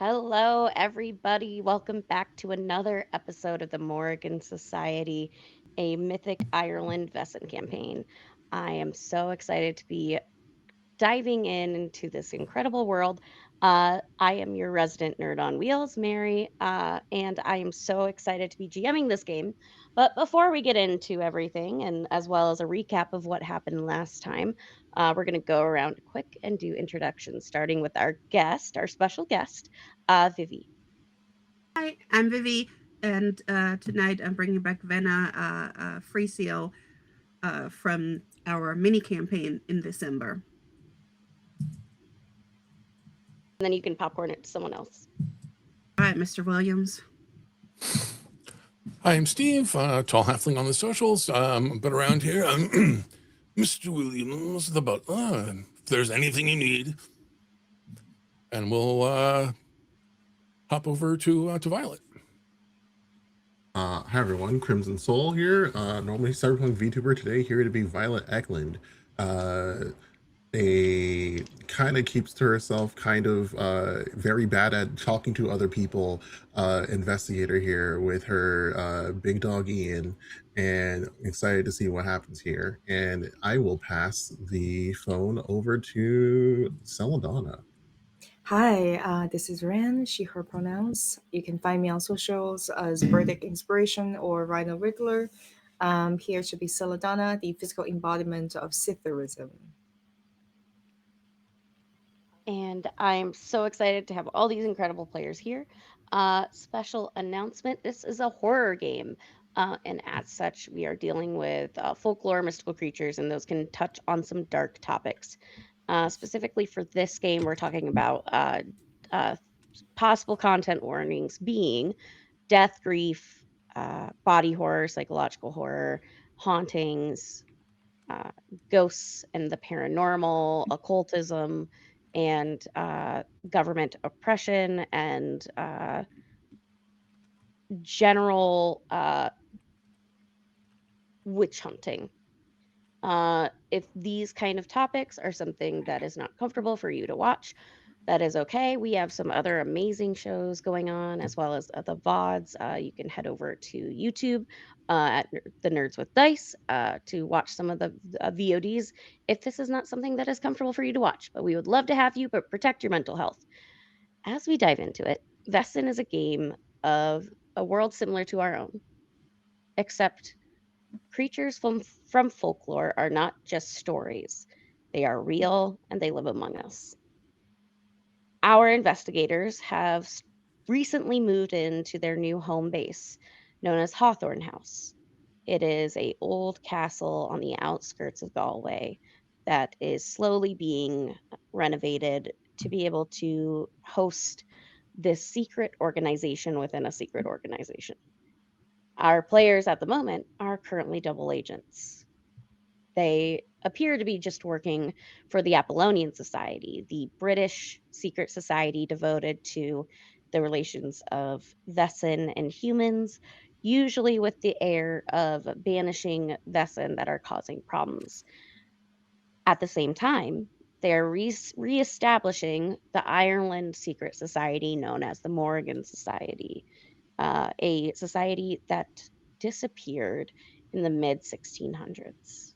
Hello, everybody. Welcome back to another episode of the Morrigan Society, a Mythic Ireland Vaesen campaign. I am so excited to be diving into this incredible world. I am your resident nerd on wheels, Mary, and I am so excited to be GMing this game. But before we get into everything, and as well as a recap of what happened last time, we're going to go around quick and do introductions, starting with our guest, our special guest, Vivi. Hi, I'm Vivi, and tonight I'm bringing back Venna Free Seal from our mini campaign in December. And then you can popcorn it to someone else. All right, Mr. Williams. Hi, I'm Steve, tall halfling on the socials, but around here, I'm Mr. Williams, the butler. If there's anything you need, and we'll hop over to Violet. Hi everyone, Crimson Soul here. Normally Cyberpunk VTuber, today here to be Violet Eklund. A kind of keeps to herself, kind of very bad at talking to other people. Investigator here with her big dog Ian, and excited to see what happens here. And I will pass the phone over to Celadonna. Hi, this is Ran, she, her pronouns. You can find me on socials as Burdick Inspiration or Rhino Wriggler. Here to be Celadonna, the physical embodiment of Scytherism. And I'm so excited to have all these incredible players here. Special announcement, this is a horror game. And as such, we are dealing with folklore, mystical creatures, and those can touch on some dark topics. Specifically for this game, we're talking about uh, possible content warnings being death, grief, body horror, psychological horror, hauntings, uh, ghosts and the paranormal, occultism, and government oppression, and general witch hunting. If these kind of topics are something that is not comfortable for you to watch, that is okay. We have some other amazing shows going on, as well as the VODs. You can head over to YouTube at the Nerds with Dice to watch some of the VODs if this is not something that is comfortable for you to watch. But we would love to have you, but protect your mental health. As we dive into it, Vestin is a game of a world similar to our own, except creatures from folklore are not just stories. They are real and they live among us. Our investigators have recently moved into their new home base, known as Hawthorne House. It is a old castle on the outskirts of Galway that is slowly being renovated to be able to host this secret organization within a secret organization. Our players at the moment are currently double agents. They appear to be just working for the Apollonian Society, the British secret society devoted to the relations of Vessen and humans, usually with the air of banishing Vessen that are causing problems. At the same time, they're reestablishing the Ireland secret society known as the Morrigan Society, a society that disappeared in the mid 1600s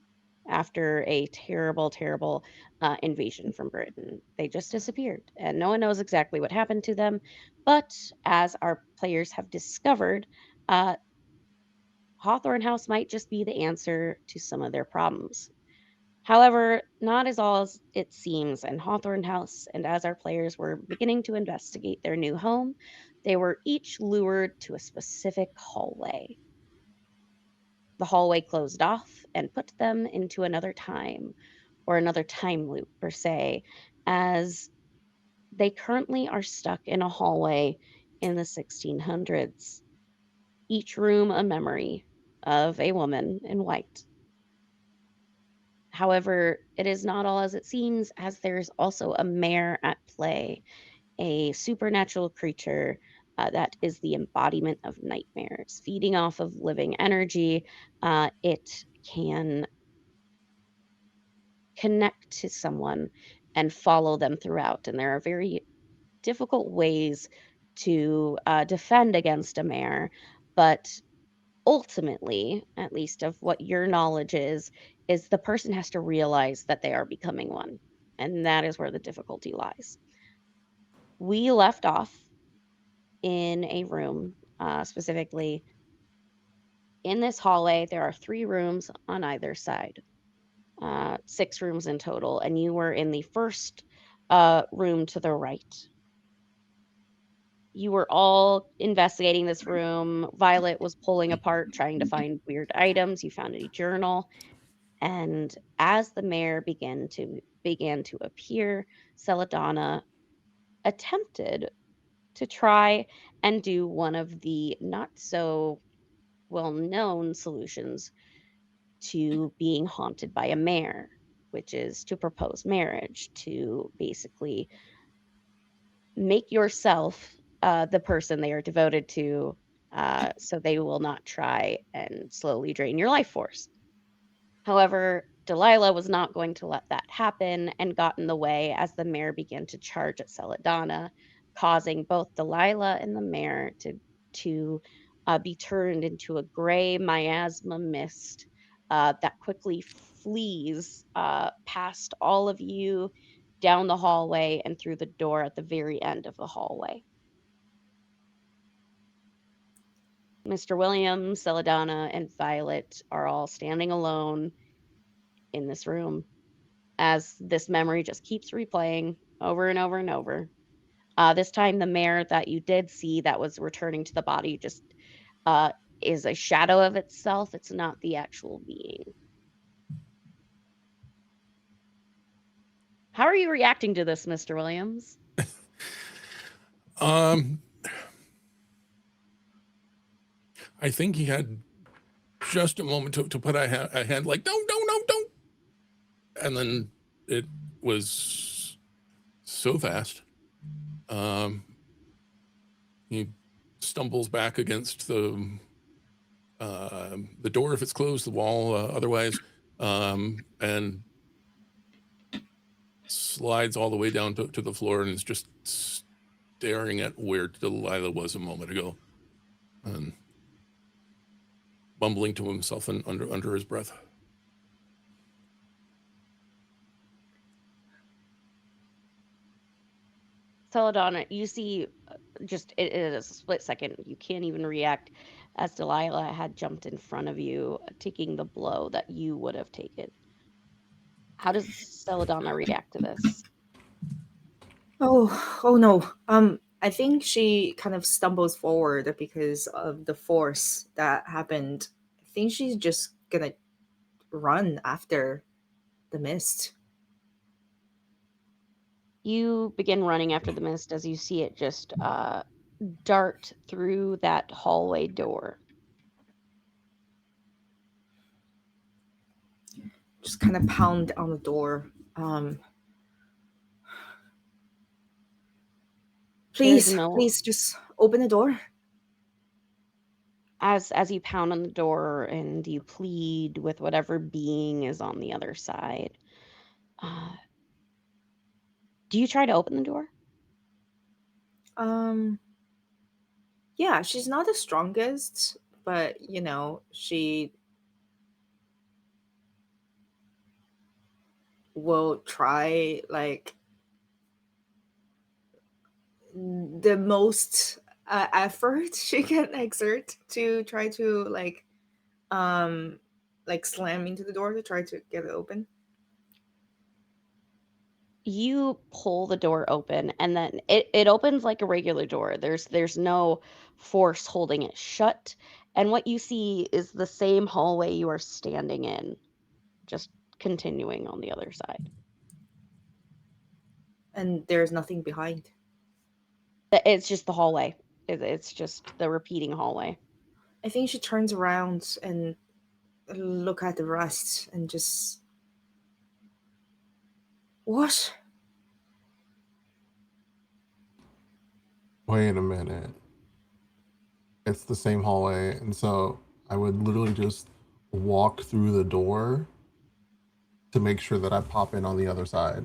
after a terrible, terrible invasion from Britain. They just disappeared, and no one knows exactly what happened to them. But as our players have discovered, uh, Hawthorne House might just be the answer to some of their problems. However, not as all as it seems in Hawthorne House, and as our players were beginning to investigate their new home, they were each lured to a specific hallway. The hallway closed off and put them into another time, or another time loop, per se, as they currently are stuck in a hallway in the 1600s, each room a memory of a woman in white. However, it is not all as it seems, as there's also a mare at play, a supernatural creature that is the embodiment of nightmares. Feeding off of living energy, it can connect to someone and follow them throughout. And there are very difficult ways to defend against a mare, but ultimately, at least of what your knowledge is the person has to realize that they are becoming one. And that is where the difficulty lies. We left off in a room, specifically in this hallway. There are 3 rooms on either side, 6 rooms in total, and you were in the first room to the right. You were all investigating this room. Violet was pulling apart, trying to find weird items. You found a journal. And as the mayor began to appear, Celadonna attempted to try and do one of the not so well-known solutions to being haunted by a mayor, which is to propose marriage, to basically make yourself the person they are devoted to, so they will not try and slowly drain your life force. However, Delilah was not going to let that happen and got in the way as the mare began to charge at Celadonna, causing both Delilah and the mare to be turned into a gray miasma mist that quickly flees past all of you down the hallway and through the door at the very end of the hallway. Mr. Williams, Celadonna, and Violet are all standing alone in this room as this memory just keeps replaying over and over and over. This time, the mare that you did see that was returning to the body just uh, is a shadow of itself. It's not the actual being. How are you reacting to this, Mr. Williams? I think he had just a moment to put a hand like, don't. And then it was so fast. He stumbles back against the door if it's closed, the wall otherwise, and slides all the way down to the floor and is just staring at where Delilah was a moment ago, and bumbling to himself and under his breath. Celadonna, you see, just it is a split second. You can't even react as Delilah had jumped in front of you, taking the blow that you would have taken. How does Celadonna react to this? Oh no. I think she kind of stumbles forward because of the force that happened. I think she's just gonna run after the mist. You begin running after the mist as you see it just dart through that hallway door. Just kind of pound on the door. Please, please just open the door. As you pound on the door and you plead with whatever being is on the other side, do you try to open the door? Yeah, she's not the strongest, but you know, she will try like the most effort she can exert to try to like slam into the door to try to get it open. You pull the door open and then it opens like a regular door. There's no force holding it shut. And what you see is the same hallway you are standing in, just continuing on the other side. And there's nothing behind. It's just the hallway. It's just the repeating hallway. I think she turns around and look at the rest and just... What? Wait a minute. It's the same hallway, and so I would literally just walk through the door to make sure that I pop in on the other side.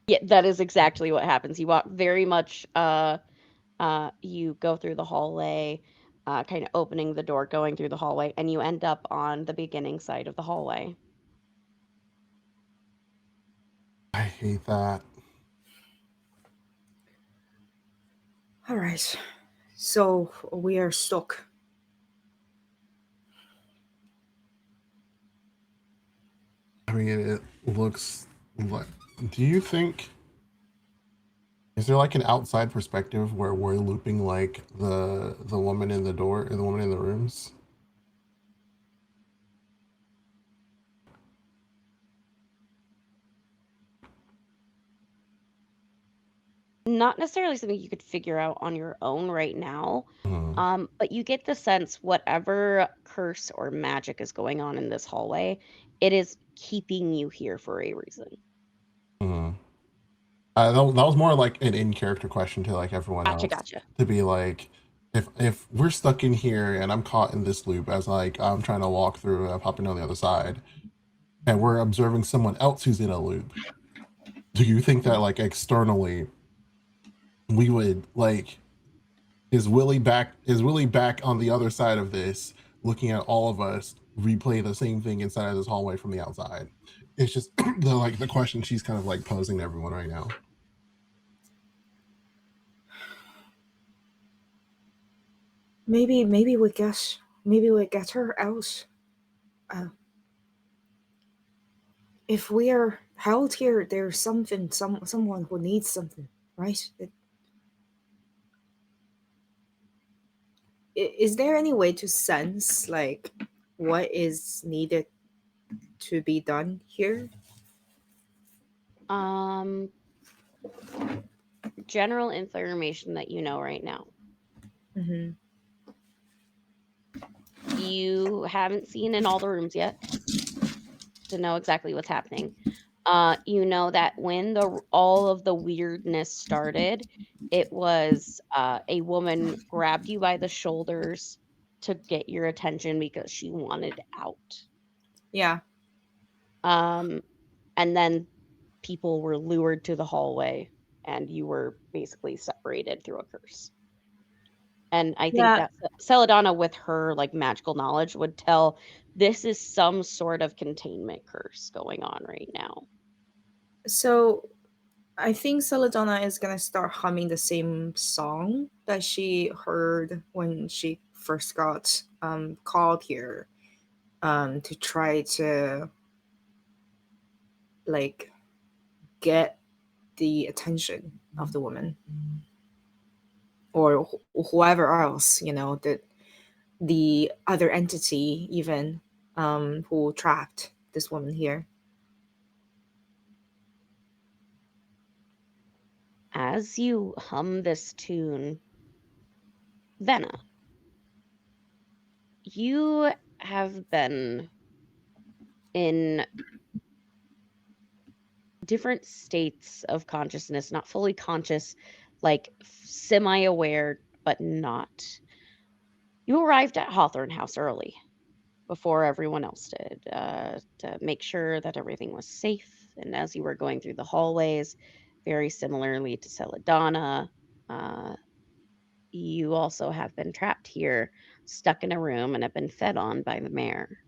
Yeah, that is exactly what happens. You walk very much, you go through the hallway, kind of opening the door, going through the hallway, and you end up on the beginning side of the hallway. I hate that. All right. So we are stuck. I mean, it looks like. Do you think? Is there like an outside perspective where we're looping like the woman in the door, or the woman in the rooms? Not necessarily something you could figure out on your own right now, Hmm. but you get the sense whatever curse or magic is going on in this hallway, it is keeping you here for a reason. Hmm. That was more like an in character question to like everyone Gotcha, else, gotcha. to be like, if we're stuck in here and I'm caught in this loop as like I'm trying to walk through, I'm popping on the other side, and we're observing someone else who's in a loop. Do you think that like externally we would like, is Willie back on the other side of this, looking at all of us replay the same thing inside of this hallway from the outside? It's just the question she's kind of like posing to everyone right now. Maybe we get her out. Uh, if we are held here, there's someone who needs something, right? Is there any way to sense like what is needed to be done here? Um, General information that you know right now. Mm-hmm. You haven't seen in all the rooms yet to know exactly what's happening. You know that when all of the weirdness started, it was a woman grabbed you by the shoulders to get your attention because she wanted out. Yeah. Um, and then people were lured to the hallway, and you were basically separated through a curse. And I think Yeah. that Celadonna, with her like magical knowledge, would tell this is some sort of containment curse going on right now. So I think Celadonna is gonna start humming the same song that she heard when she first got called here, to try to like get the attention of the woman or whoever else, the other entity even, who trapped this woman here. As you hum this tune, Venna, you have been in different states of consciousness, not fully conscious, like semi aware, but not. You arrived at Hawthorne House early before everyone else did, to make sure that everything was safe. And as you were going through the hallways, very similarly to Celadonna, uh, you also have been trapped here, stuck in a room, and have been fed on by the mayor.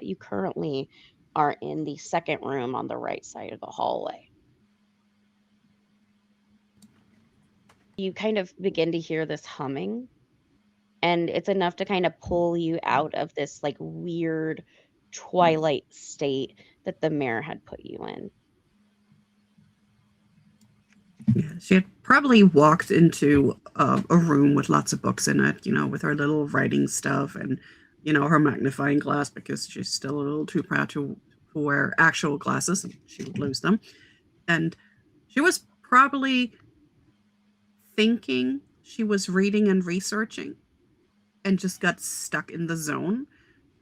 You currently are in the second room on the right side of the hallway. You kind of begin to hear this humming, and it's enough to kind of pull you out of this like weird twilight state that the mayor had put you in. Yeah, she had probably walked into a room with lots of books in it, with her little writing stuff and, her magnifying glass because she's still a little too proud to wear actual glasses and she would lose them. And she was probably thinking she was reading and researching and just got stuck in the zone.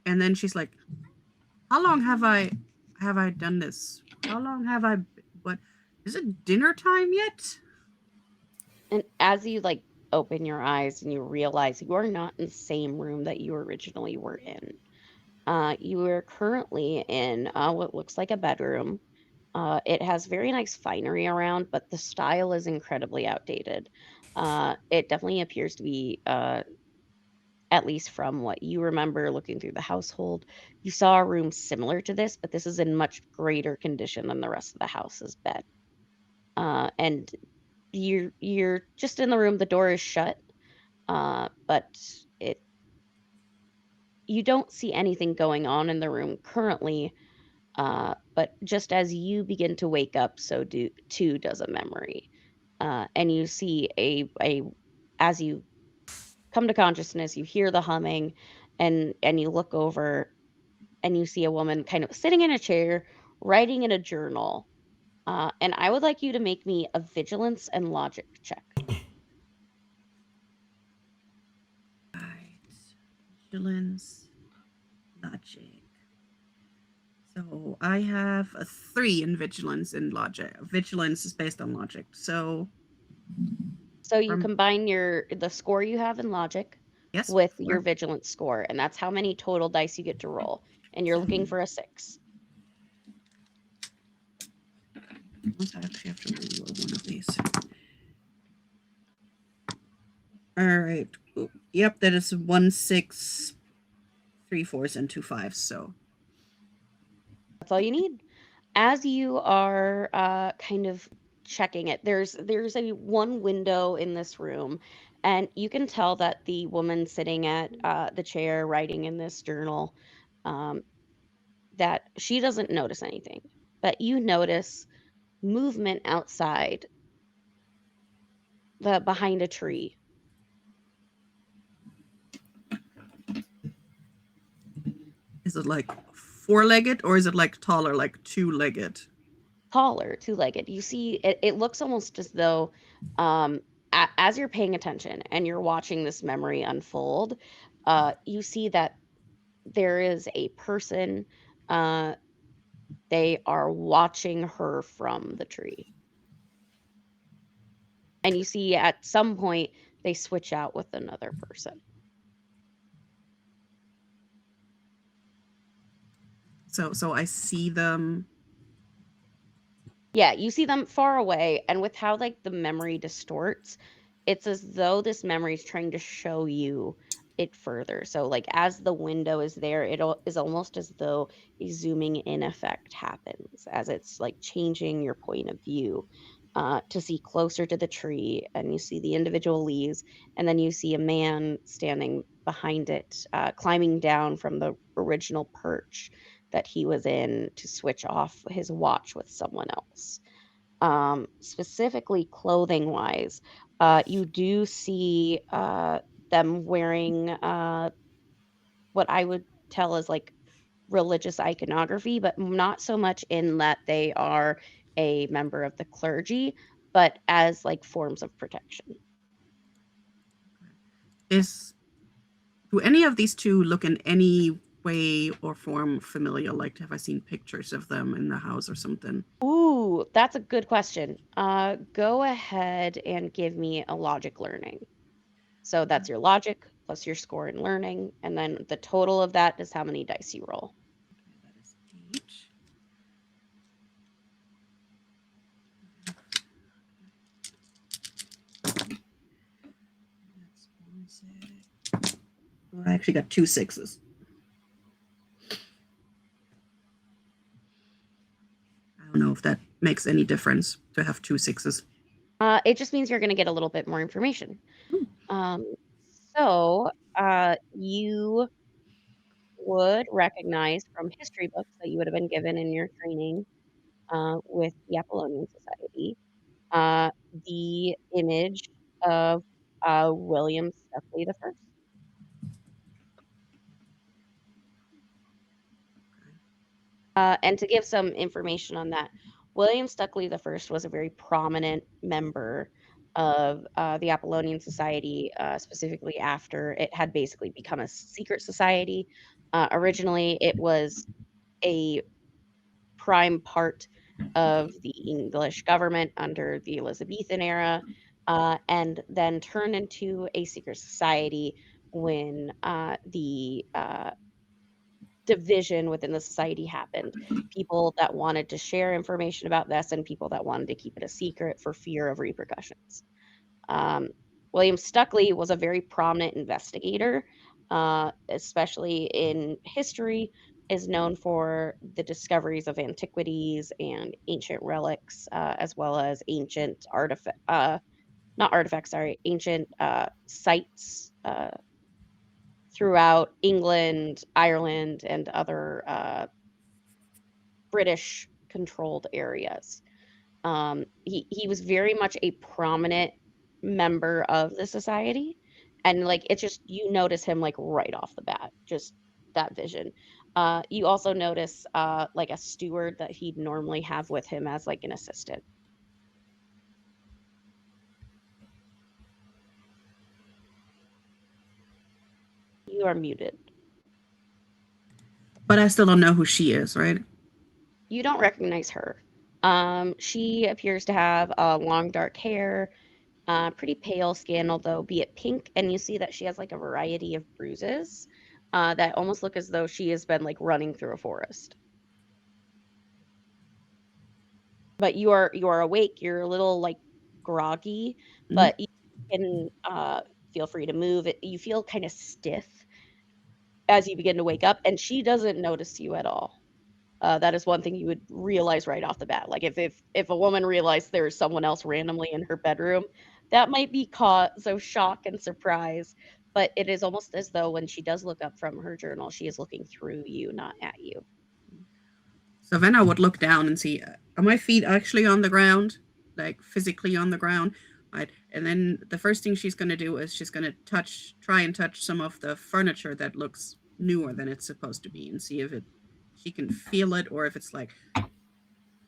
And then she's like, how long have I done this? How long have I, what, is it dinner time yet? And as you like open your eyes and you realize you are not in the same room that you originally were in. You are currently in what looks like a bedroom. It has very nice finery around, but the style is incredibly outdated. It definitely appears to be, at least from what you remember looking through the household, you saw a room similar to this, but this is in much greater condition than the rest of the house has been. And you're just in the room. The door is shut, but it you don't see anything going on in the room currently. But just as you begin to wake up, so do too does a memory. And you see a as you come to consciousness, you hear the humming, and you look over and you see a woman kind of sitting in a chair, writing in a journal. And I would like you to make me a vigilance and logic check. Right. Vigilance, logic. So I have a 3 in vigilance and logic. Vigilance is based on logic. So So you from combine the score you have in logic yes, with your 4. vigilance score, and that's how many total dice you get to roll. And you're looking for a 6. I actually have to reroll one of these. All right. Yep, that is 1 6, 3 4s, and 2 5s. So That's all you need. As you are kind of checking it, there's a one window in this room, and you can tell that the woman sitting at the chair writing in this journal, um, that she doesn't notice anything, but you notice movement outside the behind a tree. is it like 4-legged or is it like taller, like 2-legged? Taller, two-legged. You see, it looks almost as though, as you're paying attention and you're watching this memory unfold, you see that there is a person. Uh, they are watching her from the tree, and you see at some point they switch out with another person. So I see them. Yeah, you see them far away, and with how, like, the memory distorts, it's as though this memory is trying to show you it further. So, like, as the window is there, is almost as though a zooming in effect happens as it's, like, changing your point of view, to see closer to the tree, and you see the individual leaves, and then you see a man standing behind it, climbing down from the original perch that he was in to switch off his watch with someone else. Specifically clothing wise, you do see them wearing what I would tell as like religious iconography, but not so much in that they are a member of the clergy, but as like forms of protection. Is Do any of these two look in any way or form familiar? Like, have I seen pictures of them in the house or something? Ooh, that's a good question. Go ahead and give me a logic learning. So that's your logic plus your score in learning, and then the total of that is how many dice you roll. Okay, that is 8. That's 1 6. Oh, I actually got 2 6s. I don't know if that makes any difference to have 2 6s. It just means you're going to get a little bit more information. Ooh. Um, you would recognize from history books that you would have been given in your training with the Apollonian Society uh, the image of William Stuckley the First. And to give some information on that, William Stuckley the First was a very prominent member of the Apollonian Society, specifically after it had basically become a secret society. Originally, it was a prime part of the English government under the Elizabethan era, and then turned into a secret society when the division within the society happened. People that wanted to share information about this and people that wanted to keep it a secret for fear of repercussions. Um, William Stuckley was a very prominent investigator, especially in history, is known for the discoveries of antiquities and ancient relics, as well as ancient not artifacts, sorry, ancient sites throughout England, Ireland, and other British controlled areas. He was very much a prominent member of the society, and like it's just you notice him like right off the bat, just that vision. You also notice like a steward that he'd normally have with him as like an assistant. You are muted. But I still don't know who she is, right? You don't recognize her. She appears to have long dark hair, pretty pale skin, although be it pink, and you see that she has like a variety of bruises that almost look as though she has been like running through a forest. But you are awake. You're a little like groggy, Mhm. but you can feel free to move. You feel kind of stiff as you begin to wake up, and she doesn't notice you at all. That is one thing you would realize right off the bat. Like if a woman realized there was someone else randomly in her bedroom, that might be cause of shock and surprise. But it is almost as though when she does look up from her journal, she is looking through you, not at you. So then I would look down and see, are my feet actually on the ground, like physically on the ground, right? And then the first thing she's going to do is she's going to try and touch some of the furniture that looks newer than it's supposed to be, and see if she can feel it, or if it's like,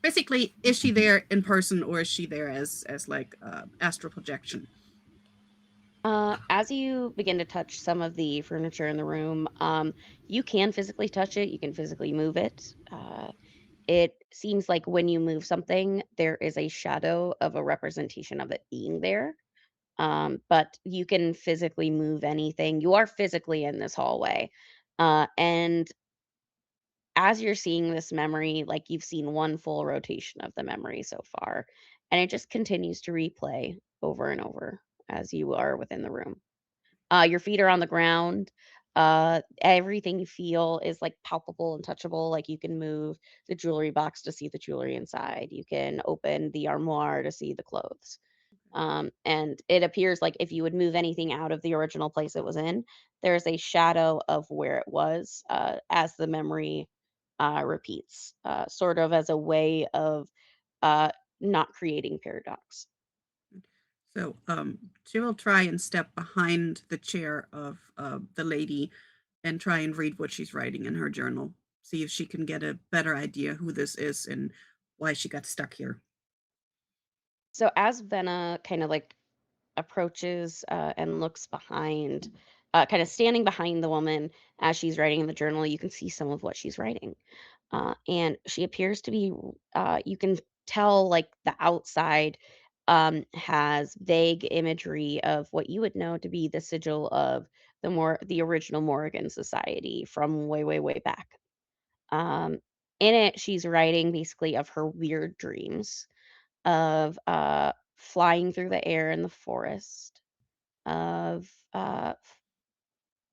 basically, is she there in person, or is she there as like astral projection? As you begin to touch some of the furniture in the room, you can physically touch it. You can physically move it. It seems like when you move something, there is a shadow of a representation of it being there. But you can physically move anything. You are physically in this hallway. And as you're seeing this memory, like you've seen one full rotation of the memory so far, and it just continues to replay over and over as you are within the room. Your feet are on the ground. Everything you feel is like palpable and touchable. Like you can move the jewelry box to see the jewelry inside. You can open the armoire to see the clothes. And it appears like if you would move anything out of the original place it was in, there's a shadow of where it was as the memory repeats, sort of as a way of uh, not creating paradox. So she will try and step behind the chair of the lady and try and read what she's writing in her journal. See if she can get a better idea who this is and why she got stuck here. So as Venna kind of like approaches and looks behind, kind of standing behind the woman as she's writing in the journal, you can see some of what she's writing. And she appears to be, you can tell like the outside has vague imagery of what you would know to be the sigil of the original Morrigan Society from way, way, way back. Um, in it, she's writing basically of her weird dreams of flying through the air in the forest, of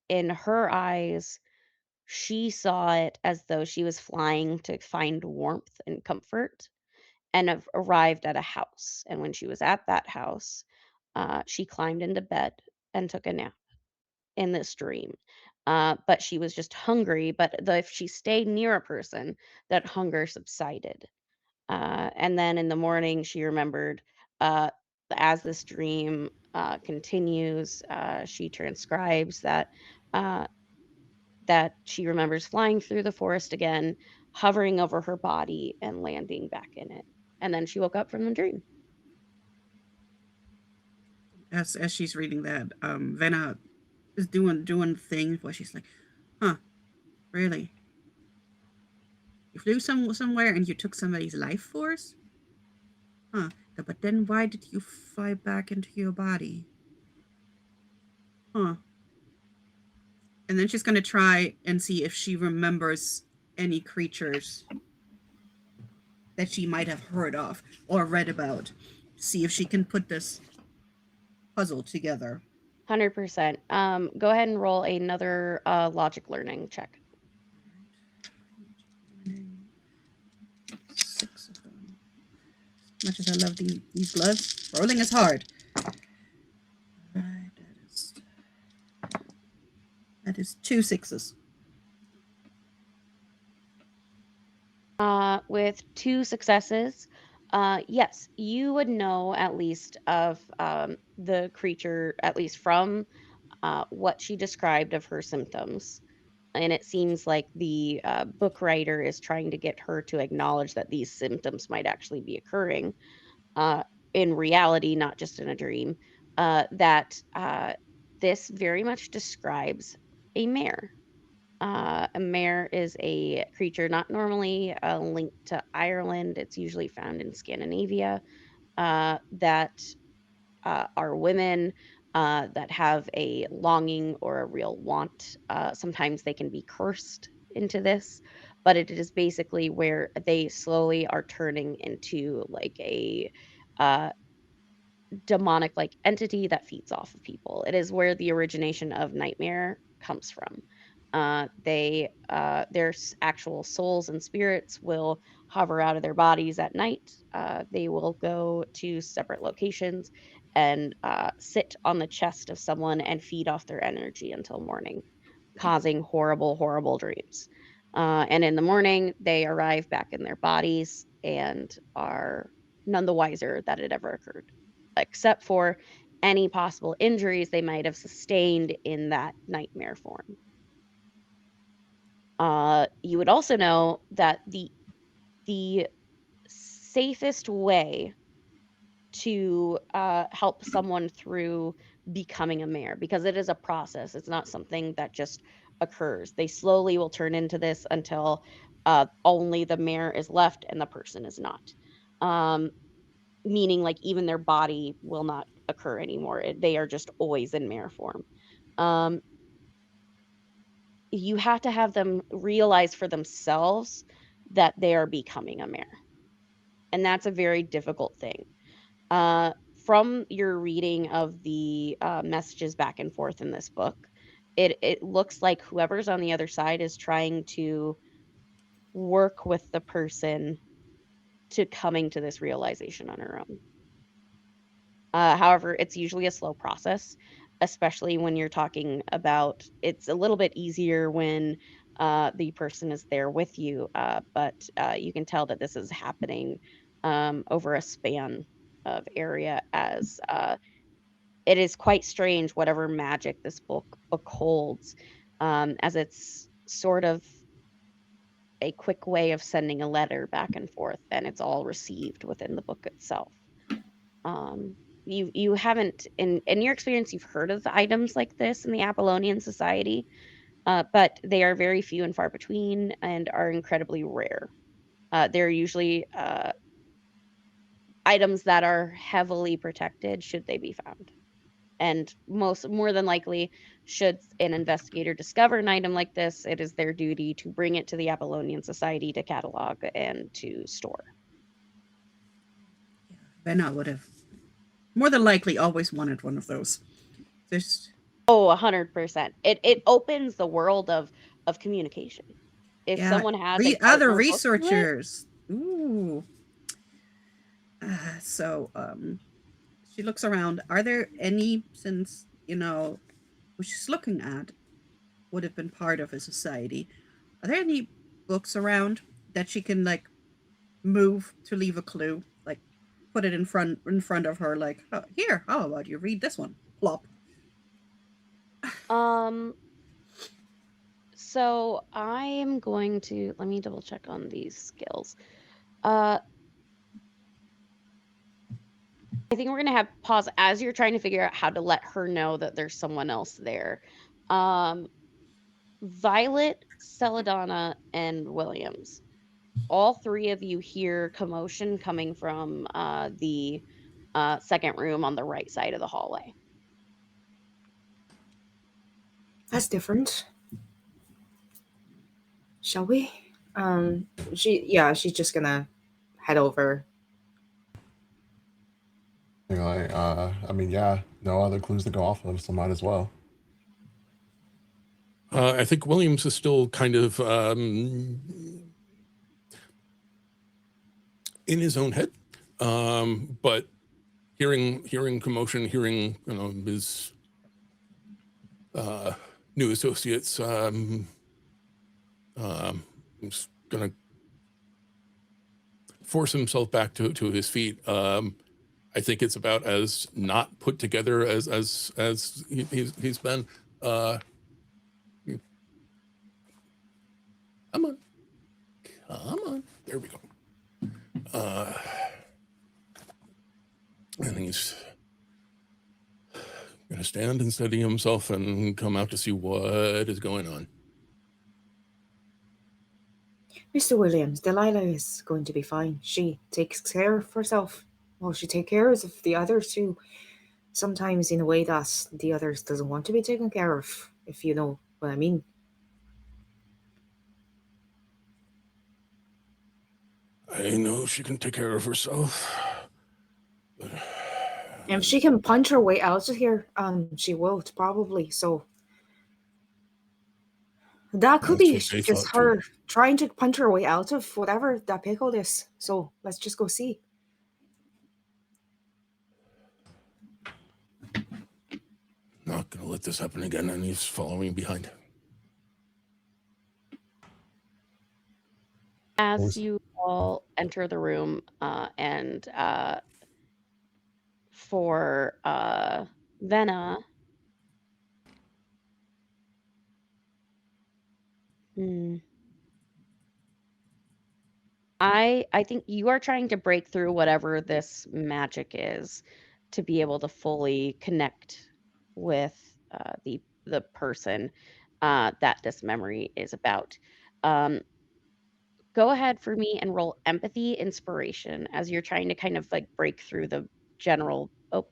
in her eyes, she saw it as though she was flying to find warmth and comfort and arrived at a house. And when she was at that house, she climbed into bed and took a nap in this dream. But she was just hungry. But if she stayed near a person, that hunger subsided. And then in the morning, she remembered uh, as this dream continues, she transcribes uh, that she remembers flying through the forest again, hovering over her body and landing back in it. And then she woke up from the dream. As she's reading that, Venna is doing things where she's like, "Huh, really? You flew somewhere and you took somebody's life force? Huh? But then why did you fly back into your body? Huh?" And then she's going to try and see if she remembers any creatures that she might have heard of or read about. See if she can put this puzzle together. 100%. Go ahead and roll another logic learning check. 6 of them. As much as I love these gloves, rolling is hard. Alright, that is 2 6s. With 2 successes, yes, you would know at least of the creature, at least from what she described of her symptoms. And it seems like the book writer is trying to get her to acknowledge that these symptoms might actually be occurring uh, in reality, not just in a dream. That this very much describes a mare. A mare is a creature not normally linked to Ireland. It's usually found in Scandinavia. That are women that have a longing or a real want. Sometimes they can be cursed into this, but it is basically where they slowly are turning into like a uh, demonic like entity that feeds off of people. It is where the origination of nightmare comes from. Their actual souls and spirits will hover out of their bodies at night. They will go to separate locations and sit on the chest of someone and feed off their energy until morning, causing horrible, horrible dreams. And in the morning, they arrive back in their bodies and are none the wiser that it ever occurred, except for any possible injuries they might have sustained in that nightmare form. You would also know that the safest way to help someone through becoming a mayor, because it is a process. It's not something that just occurs. They slowly will turn into this until only the mayor is left and the person is not. Um, Meaning, like, even their body will not occur anymore. They are just always in mare form. Um, you have to have them realize for themselves that they are becoming a mare, and that's a very difficult thing. From your reading of the messages back and forth in this book, it looks like whoever's on the other side is trying to work with the person to coming to this realization on her own. However, it's usually a slow process, especially when you're talking about it's a little bit easier when the person is there with you, but you can tell that this is happening over a span of area as it is quite strange whatever magic this book holds, as it's sort of a quick way of sending a letter back and forth, and it's all received within the book itself. Um, you haven't in your experience, you've heard of items like this in the Apollonian Society, but they are very few and far between and are incredibly rare. They're usually items that are heavily protected should they be found. And more than likely, should an investigator discover an item like this, it is their duty to bring it to the Apollonian Society to catalog and to store. Yeah, Venna would have more than likely always wanted one of those. There's Oh, 100%. It opens the world of communication. If yeah, someone has a other partner book to it, researchers. Ooh. So she looks around. Are there any, since what she's looking at would have been part of a society? Are there any books around that she can like move to leave a clue, like put it in front of her, like, oh, here, how about you read this one? Plop. um, so I am going to let me double check on these skills. Uh, I think we're gonna have pause as you're trying to figure out how to let her know that there's someone else there. Um, Violet, Celadonna, and Williams. All three of you hear commotion coming from the second room on the right side of the hallway. That's different. Shall we? She's just gonna head over. I mean, yeah, no other clues to go off of, so might as well. I think Williams is still kind of in his own head, but hearing commotion, hearing his new associates, he's gonna force himself back to his feet. I think it's about as not put together as he's been. Come on. There we go. And he's gonna stand and steady himself and come out to see what is going on. Mr. Williams, Delilah is going to be fine. She takes care of herself. Well, she takes care of the others too. Sometimes in a way that the others doesn't want to be taken care of, if you know what I mean. I know she can take care of herself. If she can punch her way out of here, she will probably. So that could be That's what they just thought, her too. trying to punch her way out of whatever that pickle is. So let's just go see. Not gonna let this happen again, and he's following behind. As you all enter the room, and for Venna, I think you are trying to break through whatever this magic is to be able to fully connect with the person that this memory is about. Go ahead for me and roll empathy inspiration as you're trying to kind of like break through the general. Oh,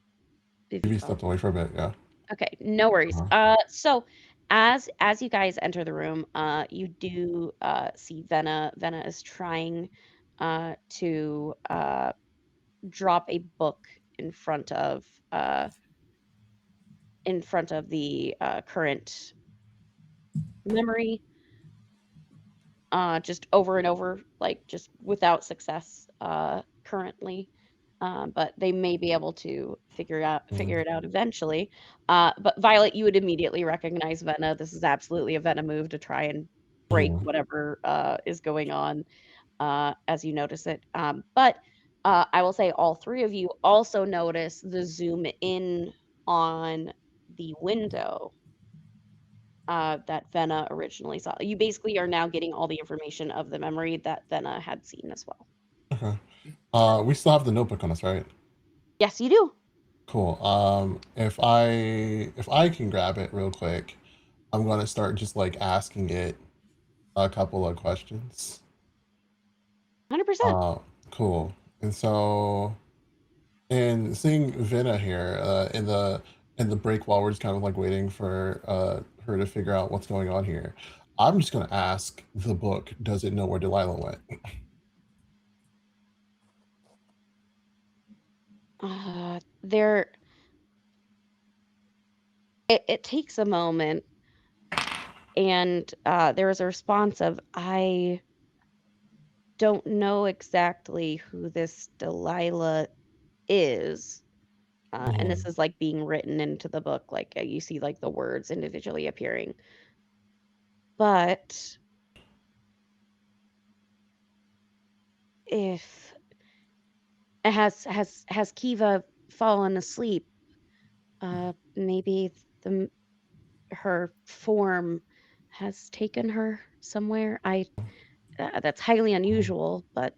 did you Maybe fall? stepped away for a bit, yeah. Okay, no worries. Uh-huh. So as you guys enter the room, you do see Venna. Venna is trying to drop a book in front of the current memory, just over and over, like just without success currently. But they may be able to figure it out eventually. But Violet, you would immediately recognize Venna. This is absolutely a Venna move to try and break whatever is going on as you notice it. But I will say all three of you also notice the zoom in on the window that Venna originally saw. You basically are now getting all the information of the memory that Venna had seen as well. Okay. We still have the notebook on us, right? Yes, you do. Cool. If I can grab it real quick, I'm gonna start just like asking it a couple of questions. 100%. Cool. And so, and seeing Vina here in the break while we're just kind of like waiting for her to figure out what's going on here, I'm just gonna ask the book, does it know where Delilah went? There it takes a moment, and there is a response of, I don't know exactly who this Delilah is. And this is like being written into the book, like you see like the words individually appearing. But if has Kiva fallen asleep, maybe her form has taken her somewhere. That's highly unusual, but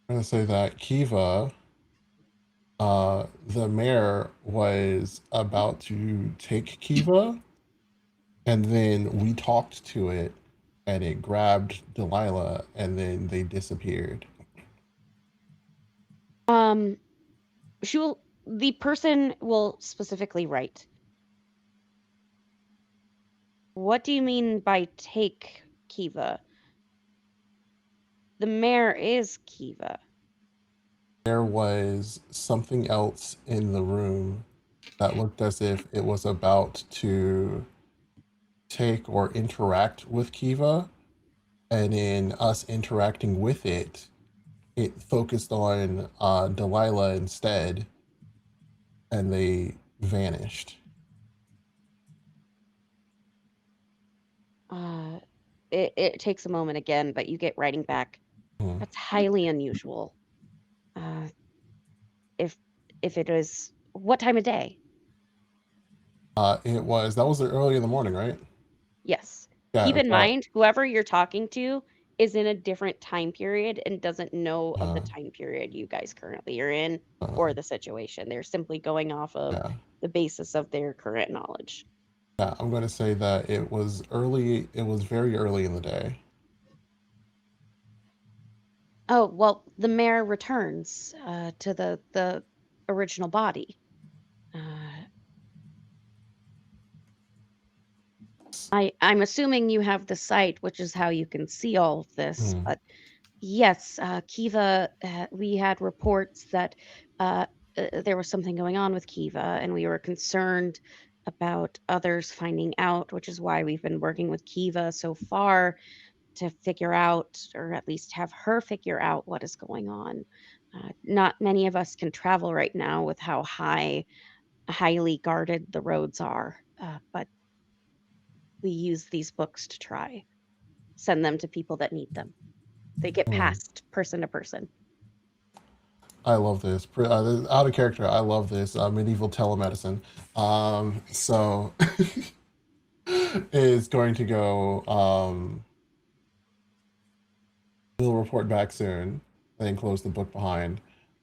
I'm gonna say that Kiva, the mayor was about to take Kiva, and then we talked to it, and it grabbed Delilah, and then they disappeared. the person will specifically write. What do you mean by take Kiva. The mayor is Kiva. There was something else in the room that looked as if it was about to take or interact with Kiva, and in us interacting with it, it focused on Delilah instead, and they vanished. It takes a moment again, but you get writing back. Hmm. That's highly unusual. Uh, if it is, what time of day? That was early in the morning, right? Yes. Yeah, Keep in about mind, whoever you're talking to is in a different time period and doesn't know of the uh, time period you guys currently are in uh, or the situation. They're simply going off of yeah. the basis of their current knowledge. Yeah, I'm going to say that it was early. It was very early in the day. Oh, well, the mayor returns to the original body. Uh, I'm assuming you have the site, which is how you can see all of this. Hmm. But yes, Kiva, we had reports that uh, there was something going on with Kiva, and we were concerned about others finding out, which is why we've been working with Kiva so far to figure out, or at least have her figure out what is going on. Not many of us can travel right now with how highly guarded the roads are, but we use these books to try send them to people that need them. They get Hmm. passed person to person. I love this. Out of character, I love this medieval telemedicine. So is going to go. We'll report back soon, and then close the book behind.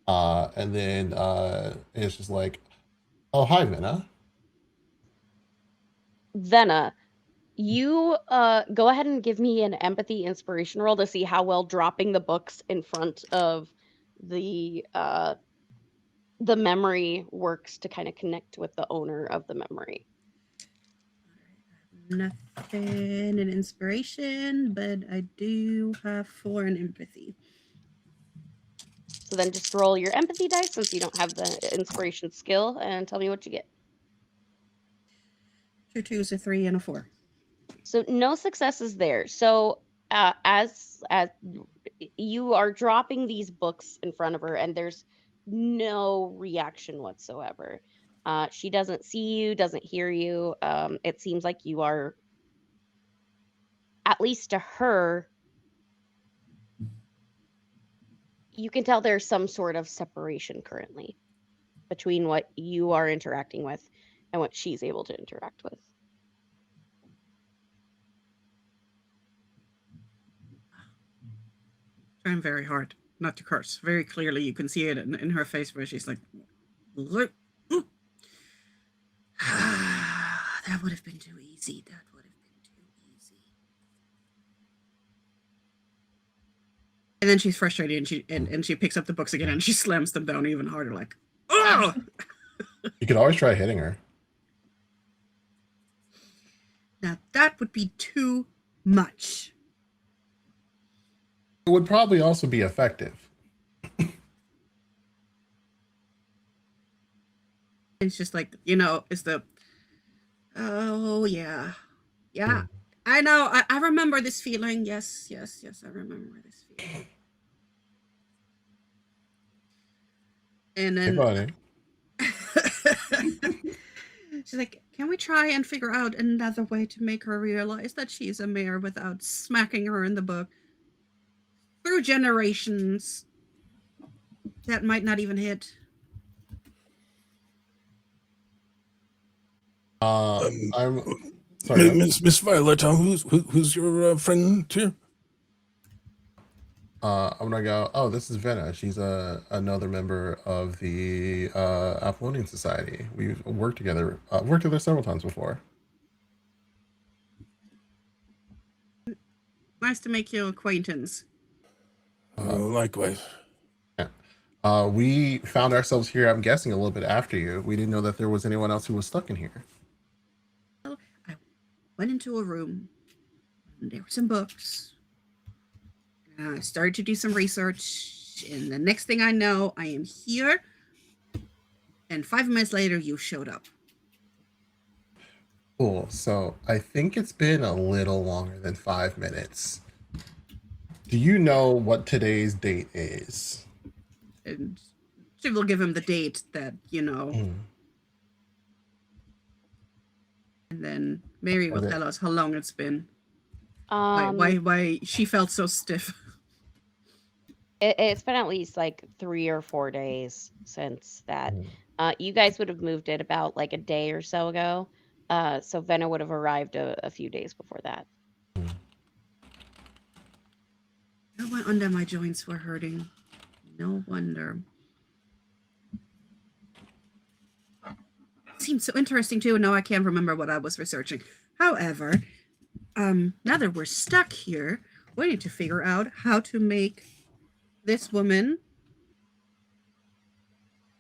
And then it's just like, oh hi, Minna. Venna, you go ahead and give me an empathy inspiration roll to see how well dropping the books in front of the memory works to kind of connect with the owner of the memory. Nothing in inspiration, but I do have 4 in empathy. So then just roll your empathy dice since you don't have the inspiration skill and tell me what you get. 2 twos, a 3, and a 4. So no successes there. So as you are dropping these books in front of her, and there's no reaction whatsoever. She doesn't see you, doesn't hear you. It seems like you are, at least to her, you can tell there's some sort of separation currently between what you are interacting with and what she's able to interact with. Trying very hard not to curse. Very clearly, you can see it in her face where she's like, that would have been too easy. That would have been too easy. And then she's frustrated and she picks up the books again and she slams them down even harder, like, oh! You could always try hitting her. Now that would be too much. It would probably also be effective. It's just like, it's the, oh, yeah. Yeah. I know. I remember this feeling. Yes, I remember this feeling. And Hey, then buddy. she's like, can we try and figure out another way to make her realize that she's a mayor without smacking her in the book? Through generations that might not even hit. I'm sorry. Miss Violet, who's your friend here? I'm gonna go. Oh, this is Venna. She's another member of the Apollonian Society. We've worked together. Worked together several times before. Nice to make your acquaintance. Likewise. Yeah. We found ourselves here. I'm guessing a little bit after you. We didn't know that there was anyone else who was stuck in here. Well, I went into a room. And there were some books. I started to do some research, and the next thing I know, I am here. And 5 minutes later, you showed up. Cool. So I think it's been a little longer than 5 minutes. Do you know what today's date is? And she will give him the date that, Mm. and then Mary will Okay. tell us how long it's been. Um, Why she felt so stiff. it's been at least like 3 or 4 days since that. Mm. You guys would have moved it about like a day or so ago. So Venna would have arrived a few days before that. Mm. No wonder my joints were hurting. No wonder. Seems so interesting too. No, I can't remember what I was researching. However, now that we're stuck here, we need to figure out how to make this woman.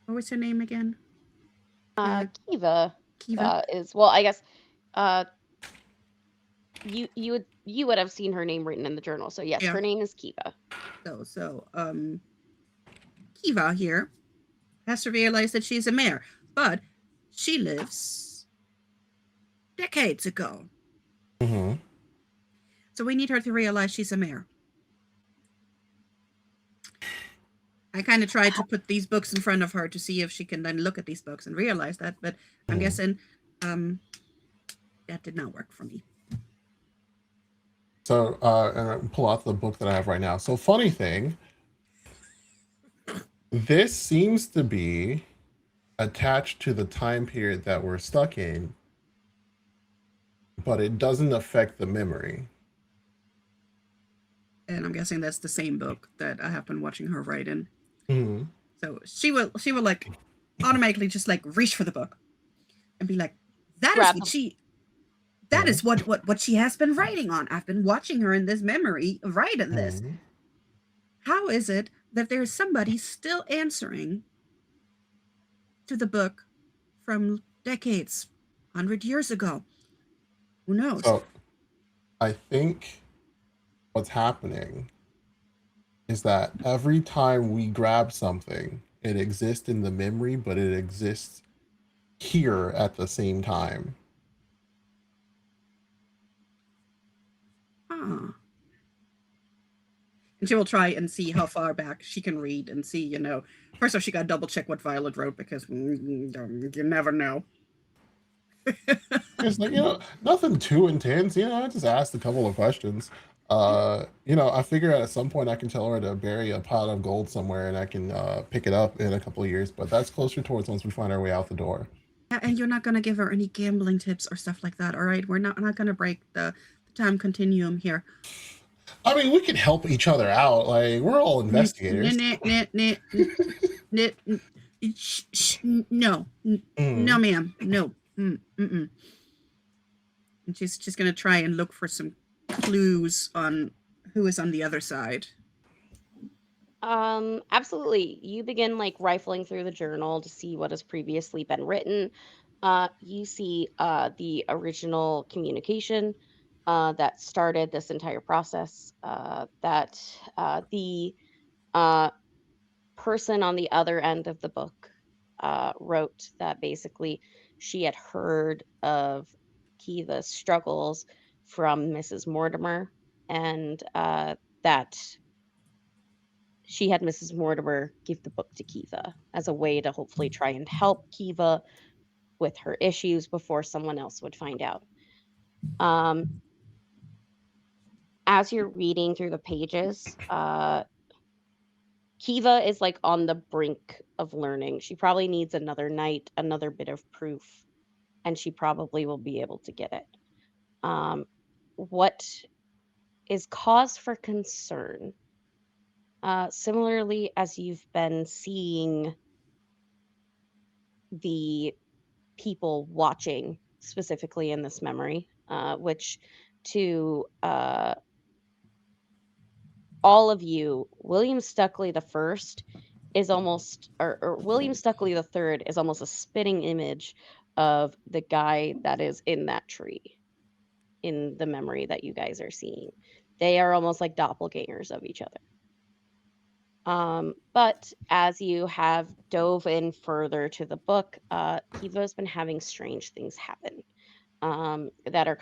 What was her name again? Kiva Kiva. is, well, I guess you would have seen her name written in the journal. So yes, Yeah. her name is Kiva. So Kiva here has to realize that she's a mare, but she lives decades ago. Mm-hmm. So we need her to realize she's a mare. I kind of tried to put these books in front of her to see if she can then look at these books and realize that, but I'm guessing that did not work for me. So, and I pull out the book that I have right now. So, funny thing, this seems to be attached to the time period that we're stuck in, but it doesn't affect the memory. And I'm guessing that's the same book that I have been watching her write in. Mm-hmm. So she will like automatically just like reach for the book and be like, that Grab is what she that is what she has been writing on. I've been watching her in this memory write in this. Mm-hmm. How is it that there's somebody still answering to the book from decades, 100 years ago? Who knows? So, I think what's happening is that every time we grab something, it exists in the memory, but it exists here at the same time. Huh. And she will try and see how far back she can read and see, first off, she got to double check what Violet wrote because you never know. It's like, nothing too intense. I just asked a couple of questions. I figure at some point I can tell her to bury a pot of gold somewhere and I can pick it up in a couple of years, but that's closer towards once we find our way out the door. Yeah, and you're not going to give her any gambling tips or stuff like that, all right? We're not going to break the time continuum here. I mean, we can help each other out. Like, we're all investigators. No. No, ma'am. No. And she's just going to try and look for some clues on who is on the other side. Absolutely. You begin like rifling through the journal to see what has previously been written. You see the original communication that started this entire process. That the person on the other end of the book wrote that basically she had heard of Kiva's struggles from Mrs. Mortimer, and that she had Mrs. Mortimer give the book to Kiva as a way to hopefully try and help Kiva with her issues before someone else would find out. As you're reading through the pages, Kiva is like on the brink of learning. She probably needs another night, another bit of proof, and she probably will be able to get it. What is cause for concern? Similarly, as you've been seeing the people watching specifically in this memory, which to all of you, William Stuckley the First is almost, or William Stuckley the Third is almost a spitting image of the guy that is in that tree in the memory that you guys are seeing. They are almost like doppelgangers of each other. But as you have dove in further to the book, Kiva's been having strange things happen that are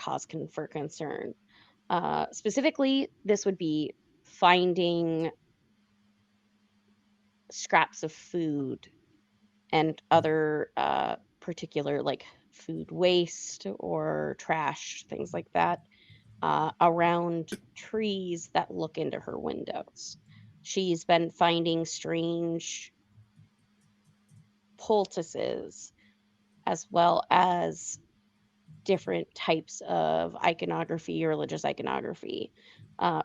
for concern. Specifically, this would be finding scraps of food and other particular like food waste or trash, things like that, around trees that look into her windows. She's been finding strange poultices as well as different types of iconography, religious iconography,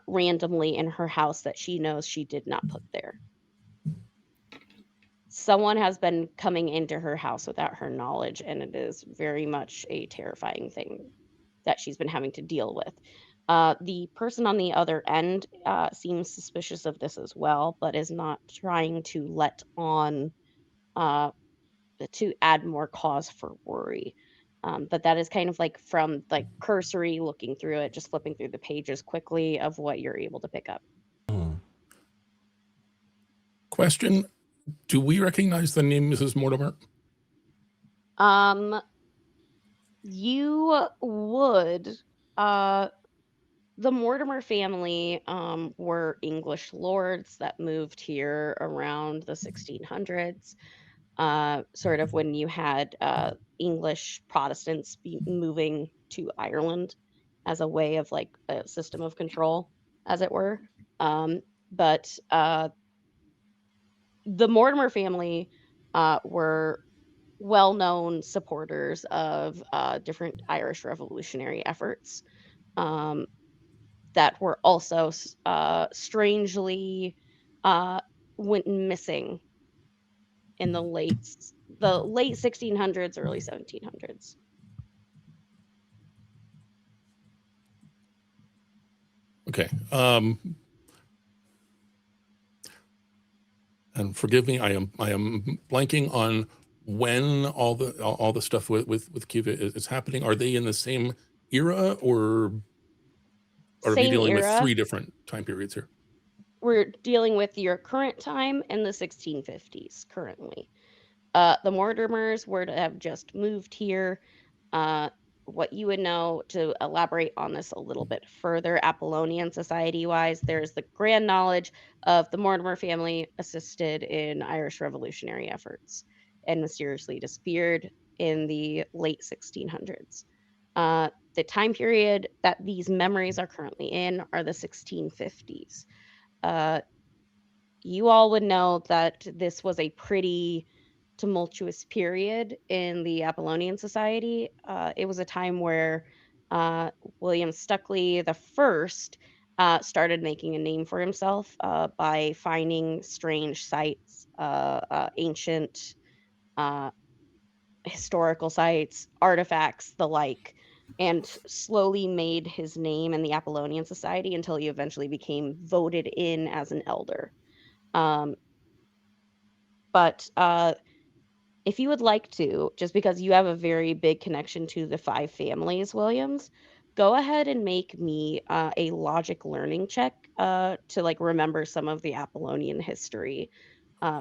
randomly in her house that she knows she did not put there. Someone has been coming into her house without her knowledge, and it is very much a terrifying thing that she's been having to deal with. The person on the other end seems suspicious of this as well, but is not trying to let on uh, to add more cause for worry. But that is kind of like from like cursory looking through it, just flipping through the pages quickly of what you're able to pick up. Question: do we recognize the name Mrs. Mortimer? You would. The Mortimer family were English lords that moved here around the 1600s, sort of when you had English Protestants moving to Ireland as a way of like a system of control, as it were. But the Mortimer family were well-known supporters of different Irish revolutionary efforts that were also strangely went missing in the late 1600s, early 1700s. Okay. And forgive me, I am blanking on when all the stuff with Kiva is happening. Are they in the same era, or are we Same dealing with era. 3 different time periods here? We're dealing with your current time in the 1650s currently. The Mortimers were to have just moved here. What you would know, to elaborate on this a little bit further, Apollonian society wise, there's the grand knowledge of the Mortimer family assisted in Irish revolutionary efforts and mysteriously disappeared in the late 1600s. The time period that these memories are currently in are the 1650s. You all would know that this was a pretty tumultuous period in the Apollonian Society. It was a time where William Stuckley the First started making a name for himself by finding strange sites, ancient historical sites, artifacts, the like, and slowly made his name in the Apollonian Society until he eventually became voted in as an elder. But if you would like to, just because you have a very big connection to the 5 families, Williams, go ahead and make me a logic learning check to like remember some of the Apollonian history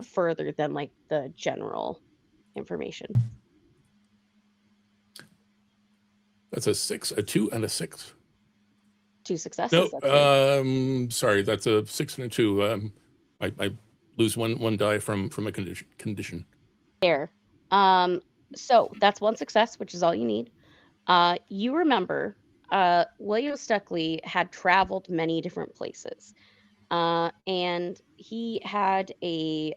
further than like the general information. That's a 6, a 2, and a 6. 2 successes. No, That's great. sorry, that's a 6 and a 2. I lose one die from a condition. There. So that's 1 success, which is all you need. You remember, William Stuckley had traveled many different places, and he had a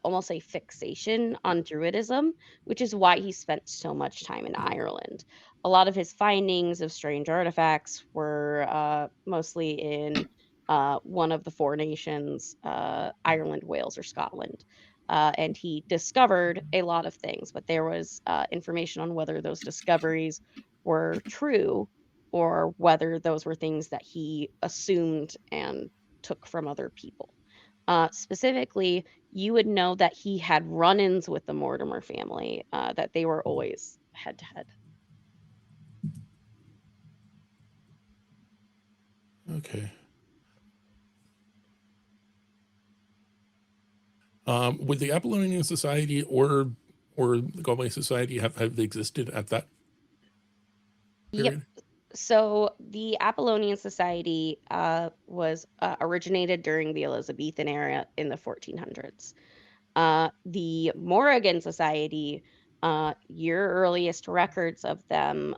almost a fixation on Druidism, which is why he spent so much time in Ireland. A lot of his findings of strange artifacts were mostly in one of the 4 nations, Ireland, Wales, or Scotland. And he discovered a lot of things, but there was information on whether those discoveries were true or whether those were things that he assumed and took from other people. Specifically, you would know that he had run-ins with the Mortimer family, that they were always head to head. Okay. Would the Apollonian Society or the Galway Society have existed at that Yep. period? So the Apollonian Society was originated during the Elizabethan era in the 1400s. The Morrigan Society, your earliest records of them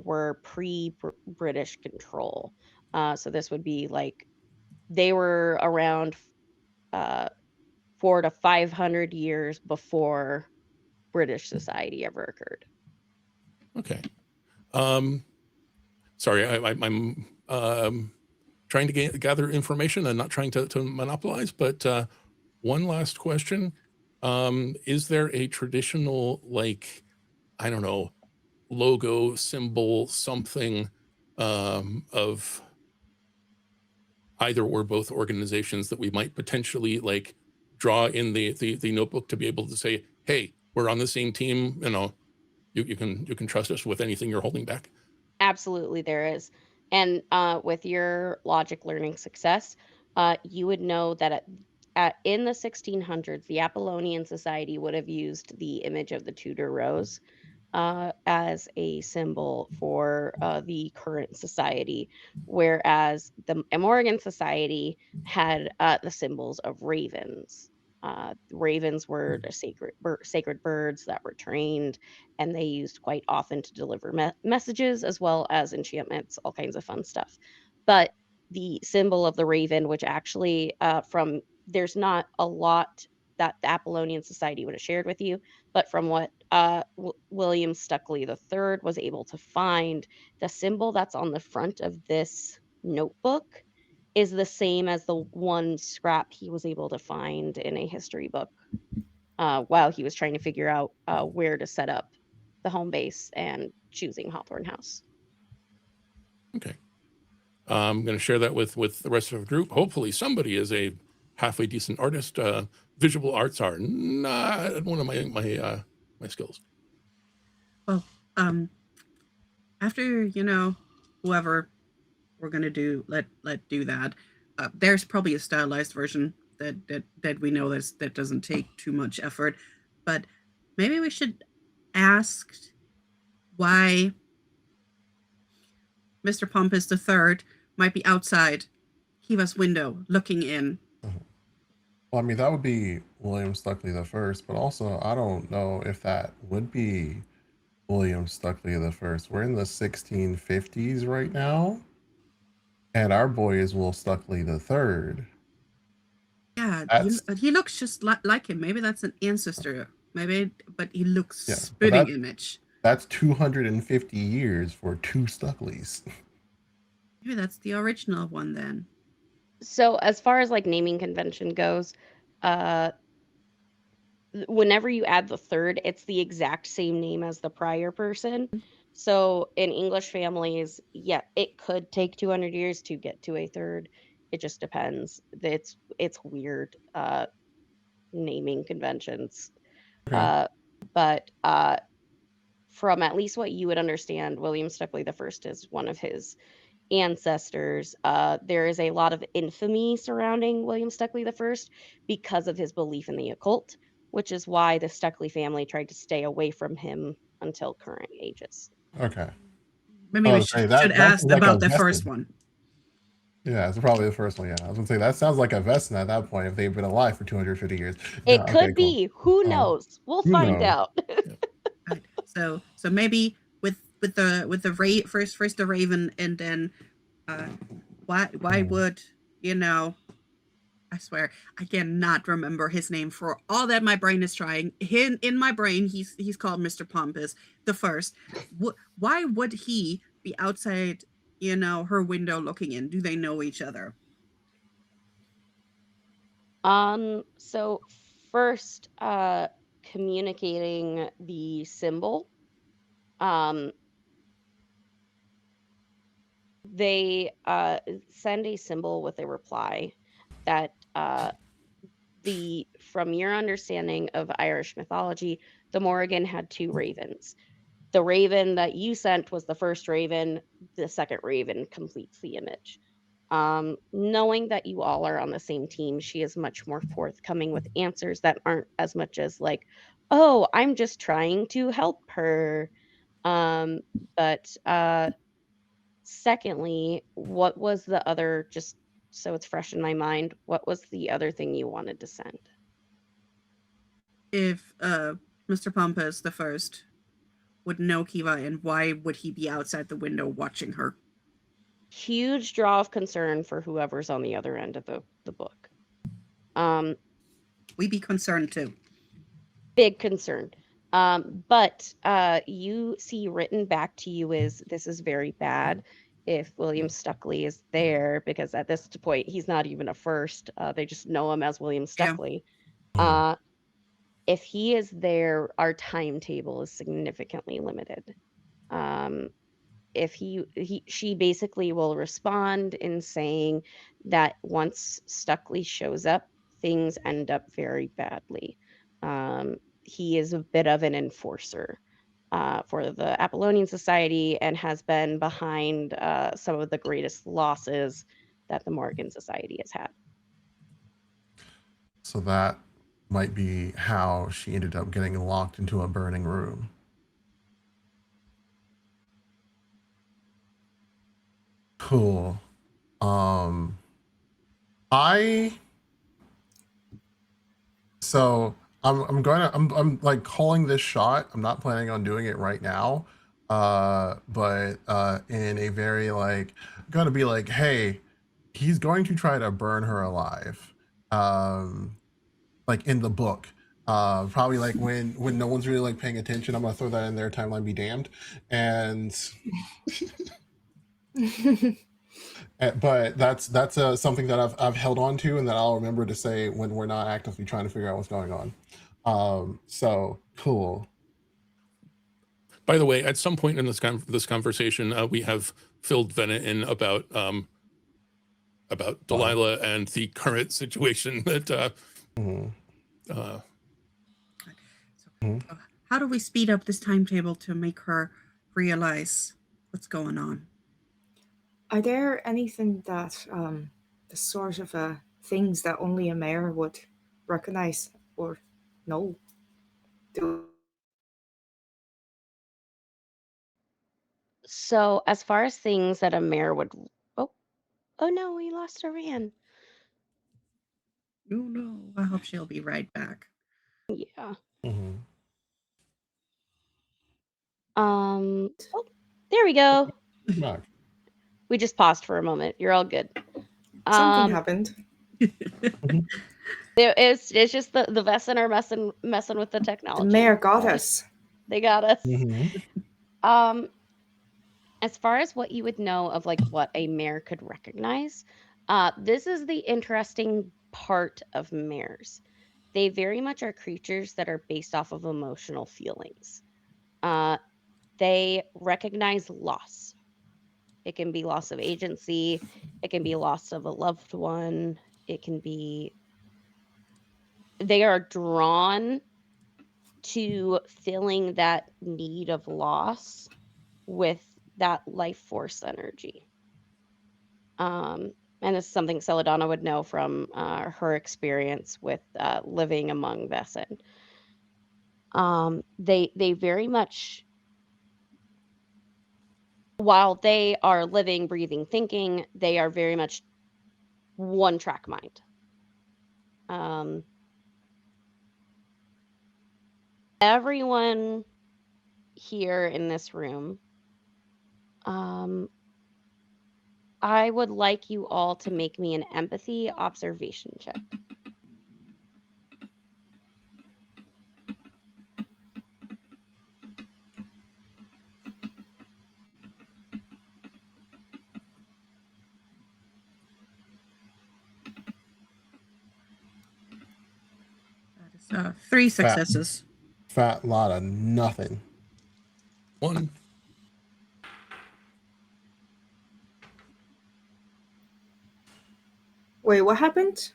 were pre-British control. So this would be like they were around uh, 400 to 500 years before British society ever occurred. Okay. Sorry, I'm trying to gather information and not trying to monopolize, but one last question. Is there a traditional, like, I don't know, logo, symbol, something of either or both organizations that we might potentially like draw in the notebook to be able to say, hey, we're on the same team, you know, you can trust us with anything you're holding back? Absolutely, there is. And with your logic learning success, you would know that in the 1600s, the Apollonian Society would have used the image of the Tudor rose as a symbol for the current society, whereas the Morrigan Society had the symbols of ravens. Ravens were the sacred birds that were trained, and they used quite often to deliver messages as well as enchantments, all kinds of fun stuff. But the symbol of the raven, which actually from there's not a lot that the Apollonian Society would have shared with you, but from what William Stuckley III was able to find, the symbol that's on the front of this notebook is the same as the one scrap he was able to find in a history book while he was trying to figure out where to set up the home base and choosing Hawthorne House. Okay. I'm going to share that with the rest of the group. Hopefully somebody is a halfway decent artist. Visual arts are not one of my skills. Well, after whoever we're gonna let do that, there's probably a stylized version that we know that doesn't take too much effort, but maybe we should ask why Mr. Pompous III might be outside Kiva's window looking in. Well, I mean, that would be William Stuckley the First, but also I don't know if that would be William Stuckley the First. We're in the 1650s right now, and our boy is Will Stuckley the Third. Yeah, That's he looks just like him. Maybe that's an ancestor. Maybe, but he looks yeah, but spitting image. that's 250 years for two Stuckleys. Maybe that's the original one then. So as far as like naming convention goes, uh, whenever you add the third, it's the exact same name as the prior person. So in English families, yeah, it could take 200 years to get to a third. It just depends. It's weird naming conventions. Okay. Uh, but from at least what you would understand, William Stuckley the First is one of his ancestors. There is a lot of infamy surrounding William Stuckley the First because of his belief in the occult, which is why the Stuckley family tried to stay away from him until current ages. Okay. Maybe I we was gonna say should that ask sounds like a about the first vested. one. Yeah, it's probably the first one. Yeah, I was gonna say that sounds like a Vestin at that point if they've been alive for 250 years. Yeah. It Okay. could Cool. be. Who Um, knows? We'll who find knows? out. Right. So maybe with the first the raven, and then why Hmm. would I swear I cannot remember his name for all that my brain is trying. In my brain, he's called Mr. Pompous the First. Why would he be outside, her window looking in? Do they know each other? So first, communicating the symbol. Um, they send a symbol with a reply that the from your understanding of Irish mythology, the Morrigan had two ravens. The raven that you sent was the first raven. The second raven completes the image. Knowing that you all are on the same team, she is much more forthcoming with answers that aren't as much as like, "Oh, I'm just trying to help her." Um, but secondly, what was the other, just so it's fresh in my mind, what was the other thing you wanted to send? If Mr. Pompous the First would know Kiva, and why would he be outside the window watching her? Huge draw of concern for whoever's on the other end of the book. We'd be concerned too. Big concern. But you see written back to you is, this is very bad if William Stuckley is there, because at this point he's not even a first. They just know him as William Yeah. Stuckley. Mhm. If he is there, our timetable is significantly limited. If she basically will respond in saying that once Stuckley shows up, things end up very badly. He is a bit of an enforcer for the Apollonian Society, and has been behind some of the greatest losses that the Morrigan Society has had. So that might be how she ended up getting locked into a burning room. Cool. Um, I so I'm like calling this shot. I'm not planning on doing it right now. But in a very like gonna be like, hey, he's going to try to burn her alive. Like in the book. Probably like when no one's really like paying attention, I'm gonna throw that in there, timeline be damned. And but that's something that I've held on to, and that I'll remember to say when we're not actively trying to figure out what's going on. So cool. By the way, at some point in this conversation, we have filled Venna in about Delilah and the current situation that. Mhm. So how do we speed up this timetable to make her realize what's going on? Are there anything that the sort of things that only a mayor would recognize or know? Do So as far as things that a mayor would, oh, oh no, we lost Iran. Oh no, I hope she'll be right back. Yeah. Mhm. Oh, there we go. Back. We just paused for a moment. You're all good. something happened? It's just the Vaesen are messing with the The technology. mayor got us. They got us. Mhm. As far as what you would know of like what a mayor could recognize, this is the interesting part of mayors. They very much are creatures that are based off of emotional feelings. They recognize loss. It can be loss of agency, it can be loss of a loved one, it can be, they are drawn to filling that need of loss with that life force energy. And this is something Celadonna would know from her experience with living among Vaesen. They very much, while they are living, breathing, thinking, they are very much one track mind. Everyone here in this room, I would like you all to make me an empathy observation check. That is 3 successes. Fat lot of nothing. 1. Wait, what happened?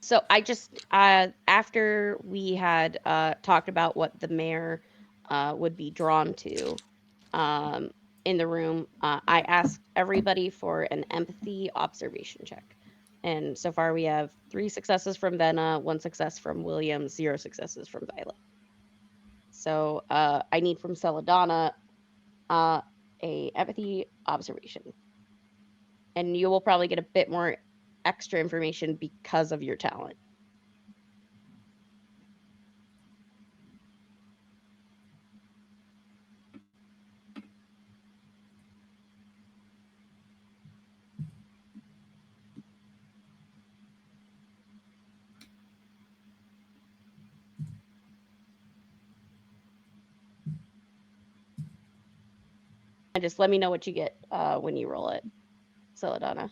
So I just, after we had talked about what the mayor would be drawn to, in the room. I asked everybody for an empathy observation check. And so far we have 3 successes from Venna, 1 success from William, 0 successes from Violet. So I need from Celadonna a empathy observation. And you will probably get a bit more extra information because of your talent. And just let me know what you get when you roll it, Celadonna.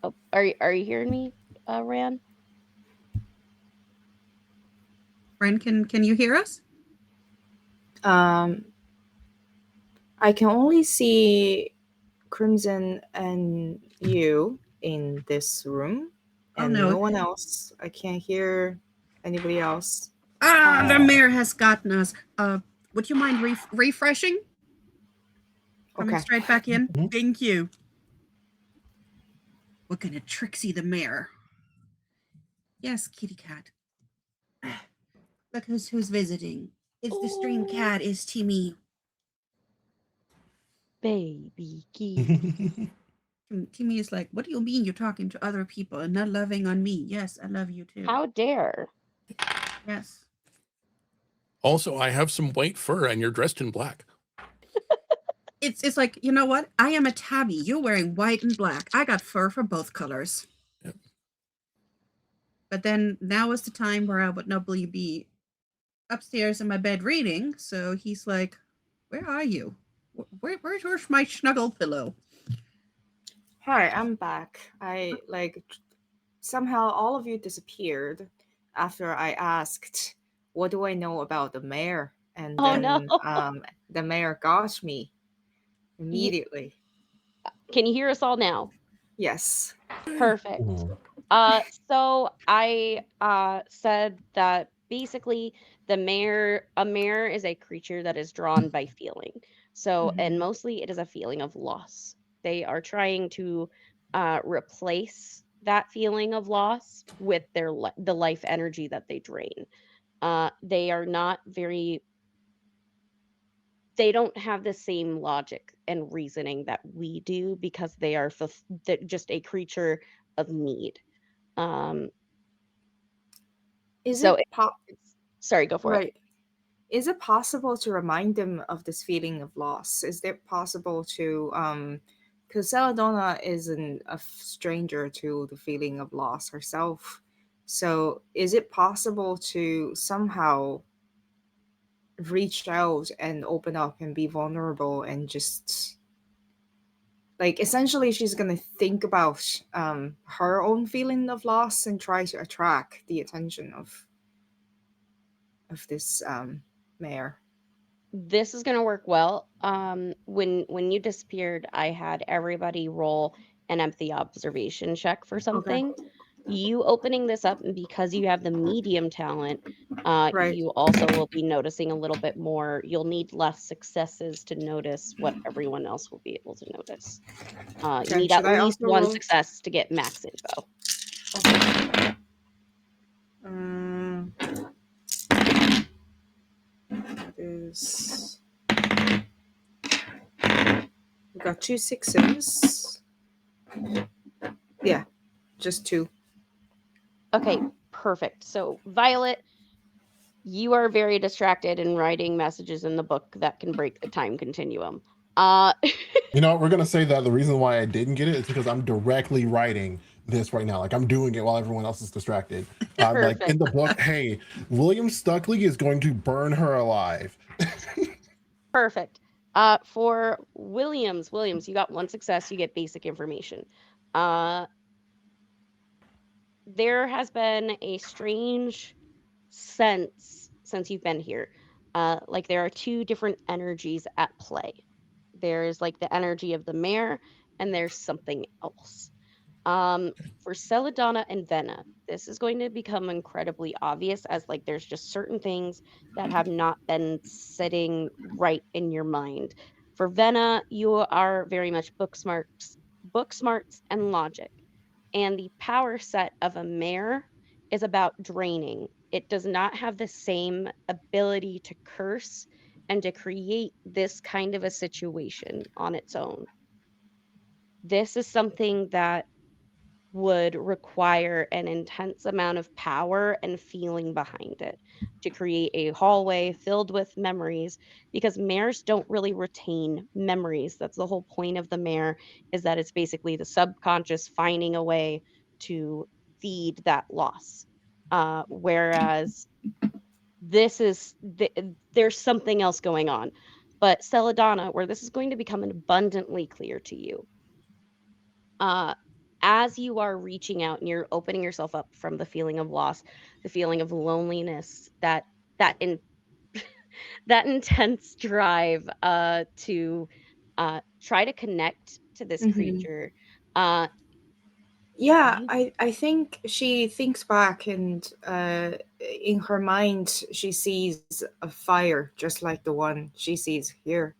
Oh, are you hearing me, Ran? Ren, can you hear us? I can only see Crimson and you in this room, Oh, and no. no one else. I can't hear anybody else. The mayor has gotten us. Would you mind refreshing? Coming Okay. straight back in. Mhm. Thank you. We're gonna tricksy the mayor. Yes, kitty cat. Look who's visiting. It's the stream cat. Is Timmy. Baby kitty. Timmy is like, what do you mean you're talking to other people and not loving on me? Yes, I love you too. How dare? Yes. Also, I have some white fur and you're dressed in black. It's like, you know what? I am a tabby. You're wearing white and black. I got fur for both colors. Yep. But then now is the time where I would normally be upstairs in my bed reading. So he's like, where are you? Where's my snuggle pillow? Hi, I'm back. Somehow all of you disappeared after I asked, "What do I know about the mayor?" And Oh, then no. the mayor got me immediately. Can you hear us all now? Yes. Perfect. Mhm. So I said that basically a mayor is a creature that is drawn by feeling. So, and mostly it is a feeling of loss. They are trying to replace that feeling of loss with the life energy that they drain. They are not very. They don't have the same logic and reasoning that we do because they are just a creature of need. Um, Is so it sorry, go for it. right? Is it possible to remind them of this feeling of loss? Is it possible to because Celadonna isn't a stranger to the feeling of loss herself. So is it possible to somehow reach out and open up and be vulnerable and just like essentially she's gonna think about her own feeling of loss and try to attract the attention of this mayor. This is going to work well. When you disappeared, I had everybody roll an empathy observation check for Okay. something. You opening this up, and because you have the medium talent, Right. you also will be noticing a little bit more. You'll need less successes to notice what everyone else will be able to notice. You Okay. need Should at I least also one roll? success to get max info. Okay. That is. We got 2 6s. Yeah, just 2. Okay, perfect. So, Violet, you are very distracted in writing messages in the book that can break the time continuum. You know, we're gonna say that the reason why I didn't get it is because I'm directly writing this right now. Like I'm doing it while everyone else is distracted. I'm like in Perfect. the book, hey, William Stuckley is going to burn her alive. Perfect. For Williams, you got 1 success, you get basic information. There has been a strange sense since you've been here. Like there are 2 different energies at play. There's like the energy of the mare, and there's something else. Um, for Celadonna and Venna, this is going to become incredibly obvious as like there's just certain things that have not been sitting right in your mind. For Venna, you are very much book smarts and logic. And the power set of a mare is about draining. It does not have the same ability to curse and to create this kind of a situation on its own. This is something that would require an intense amount of power and feeling behind it to create a hallway filled with memories, because mares don't really retain memories. That's the whole point of the mare, is that it's basically the subconscious finding a way to feed that loss. Whereas there's something else going on. But Celadonna, where this is going to become abundantly clear to you, uh, as you are reaching out and you're opening yourself up from the feeling of loss, the feeling of loneliness, that in that intense drive to try to connect to this Mhm. creature, uh, Yeah, you I think she thinks back, and in her mind she sees a fire just like the one she sees here,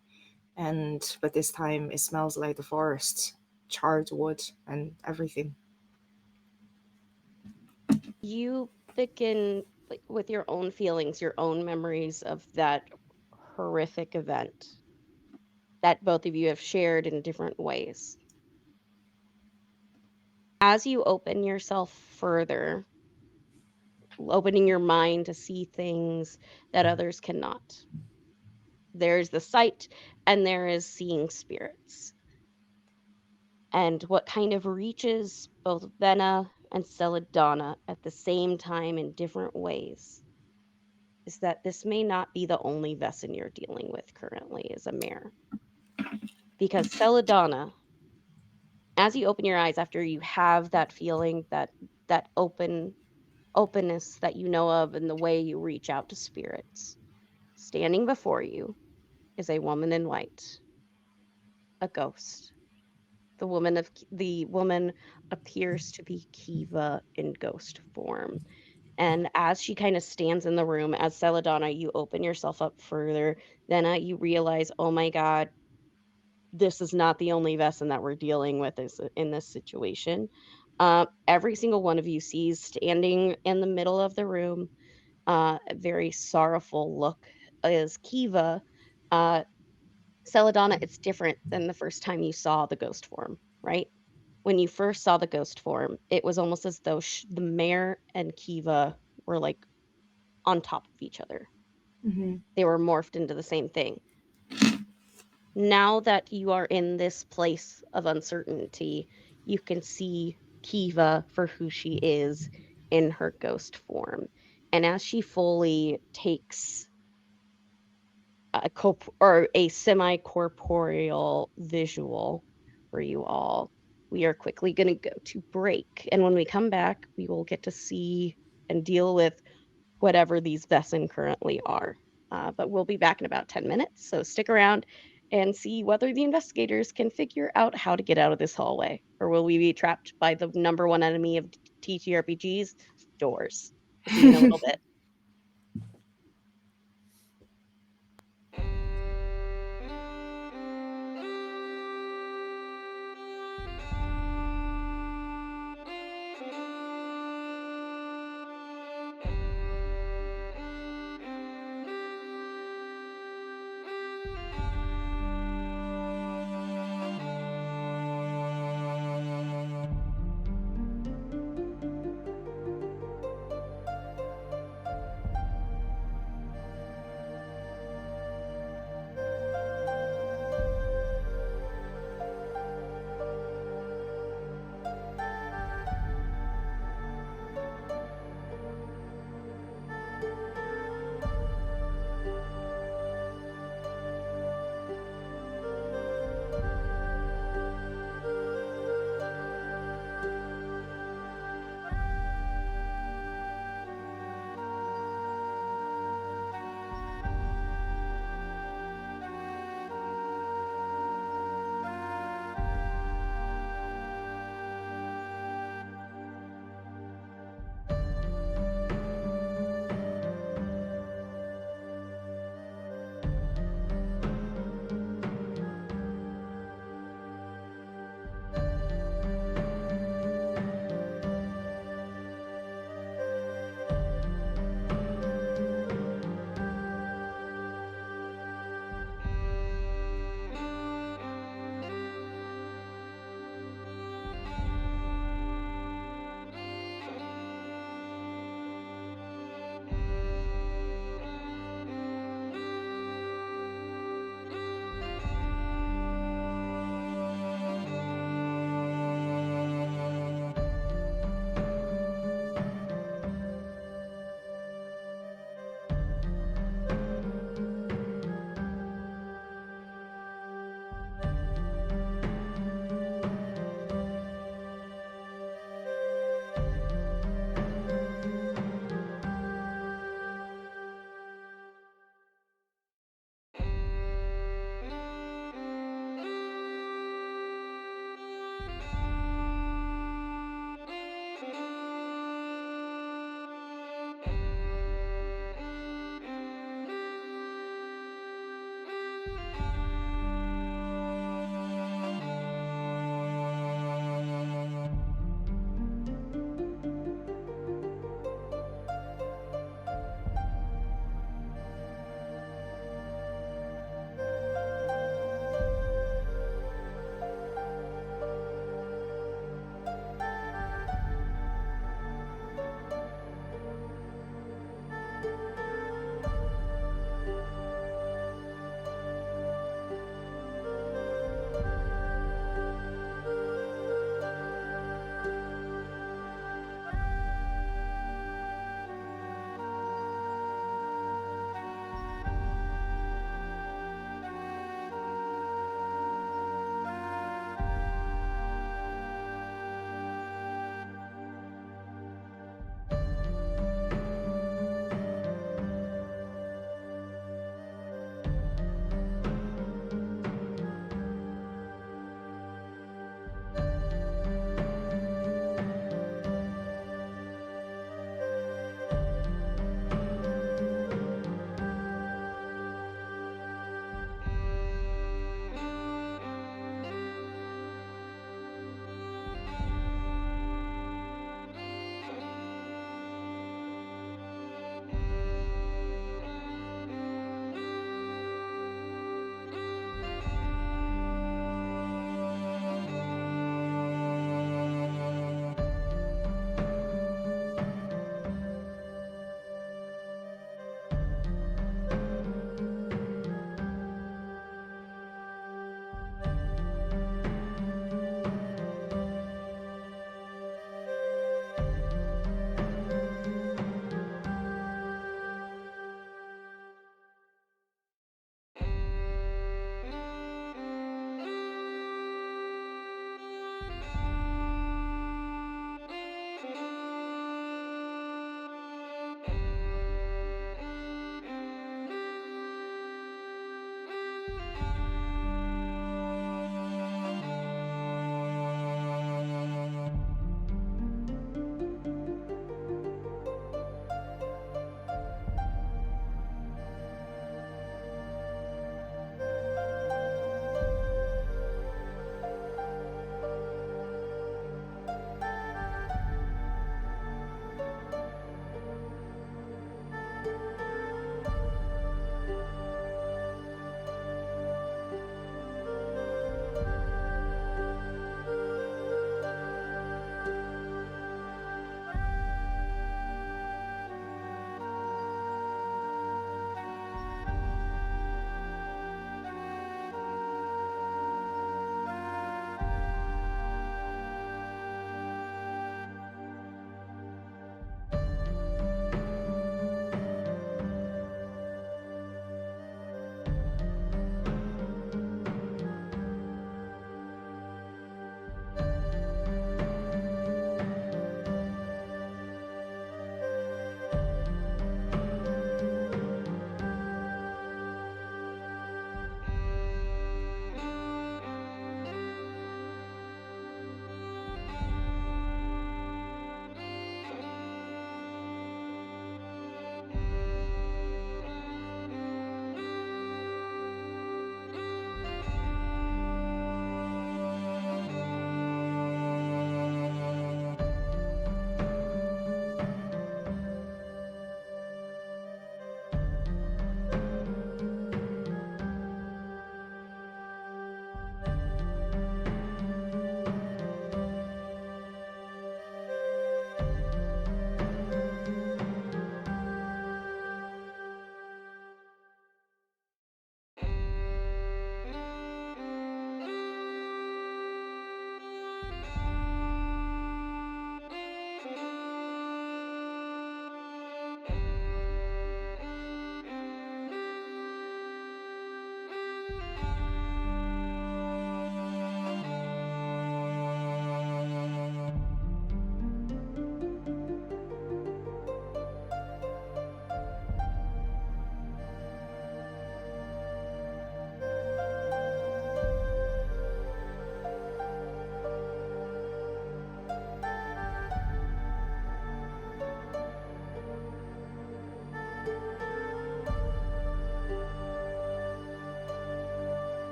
and but this time it smells like the forest, charred wood and everything. you begin like with your own feelings, your own memories of that horrific event that both of you have shared in different ways. As you open yourself further, opening your mind to see things that others cannot. There's the sight, and there is seeing spirits. And what kind of reaches both Venna and Celadonna at the same time in different ways is that this may not be the only Vessen you're dealing with currently as a mare. Because Celadonna, as you open your eyes after you have that feeling, that openness that you know of and the way you reach out to spirits, standing before you is a woman in white, a ghost. The woman appears to be Kiva in ghost form. And as she kind of stands in the room, as Celadonna, you open yourself up further, then you realize, oh my God, this is not the only Vesson that we're dealing with in this situation. Every single one of you sees standing in the middle of the room, a very sorrowful look, is Kiva. Uh, Celadonna, it's different than the first time you saw the ghost form, right? When you first saw the ghost form, it was almost as though the mare and Kiva were like on top of each other. Hmm. They were morphed into the same thing. Now that you are in this place of uncertainty, you can see Kiva for who she is in her ghost form. And as she fully takes or a semi-corporeal visual for you all, we are quickly going to go to break. And when we come back, we will get to see and deal with whatever these Vessen currently are. But we'll be back in about 10 minutes, so stick around and see whether the investigators can figure out how to get out of this hallway, or will we be trapped by the number one enemy of TTRPGs, doors. We'll see you in a little bit.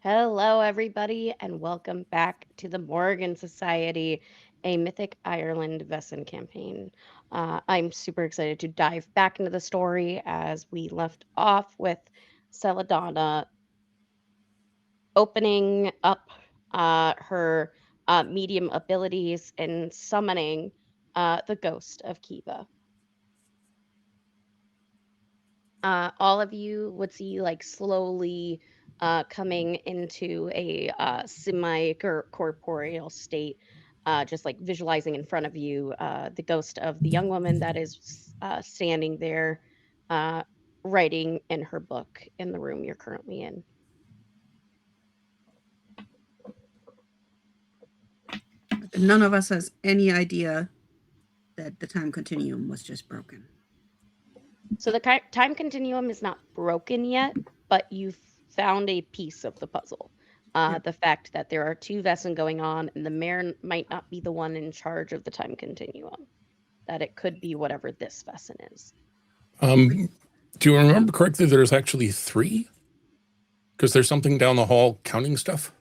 Hello, everybody, and welcome back to the Morrigan Society, a Mythic Ireland Vaesen campaign. I'm super excited to dive back into the story as we left off with Celadonna opening up her medium abilities and summoning the ghost of Kiva. All of you would see like slowly coming into a semi corporeal state, just like visualizing in front of you the ghost of the young woman that is standing there uh, writing in her book in the room you're currently in. None of us has any idea that the time continuum was just broken. So the time continuum is not broken yet, but you've found a piece of the puzzle. Yep. The fact that there are two Vessen going on, and the mayor might not be the one in charge of the time continuum. That it could be whatever this Vessen is. Do you remember correctly? There's actually 3, because there's something down the hall counting stuff.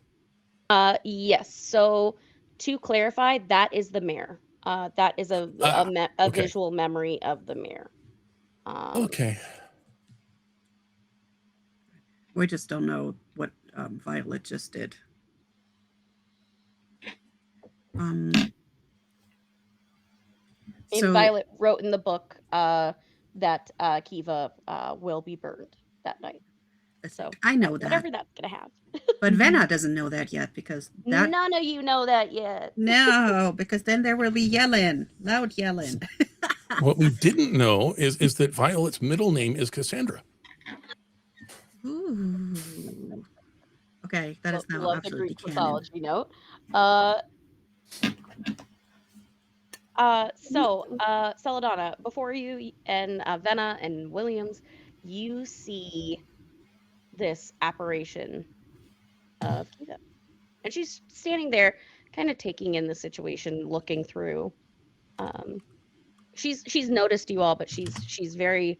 Yes. So to clarify, that is the mayor. That is a Okay. visual memory of the mayor. Okay. We just don't know what Violet just did. And So Violet wrote in the book that Kiva will be burned that night. So I know that. Whatever that's gonna have. But Venna doesn't know that yet because that None of you know that yet. no, because then there will be yelling, loud yelling. What we didn't know is that Violet's middle name is Cassandra. Ooh. Okay, that is now Love the absolutely Greek canon. mythology note. Celadonna, before you and Venna and Williams, you see this apparition of Kiva. And she's standing there, kind of taking in the situation, looking through. She's noticed you all, but she's very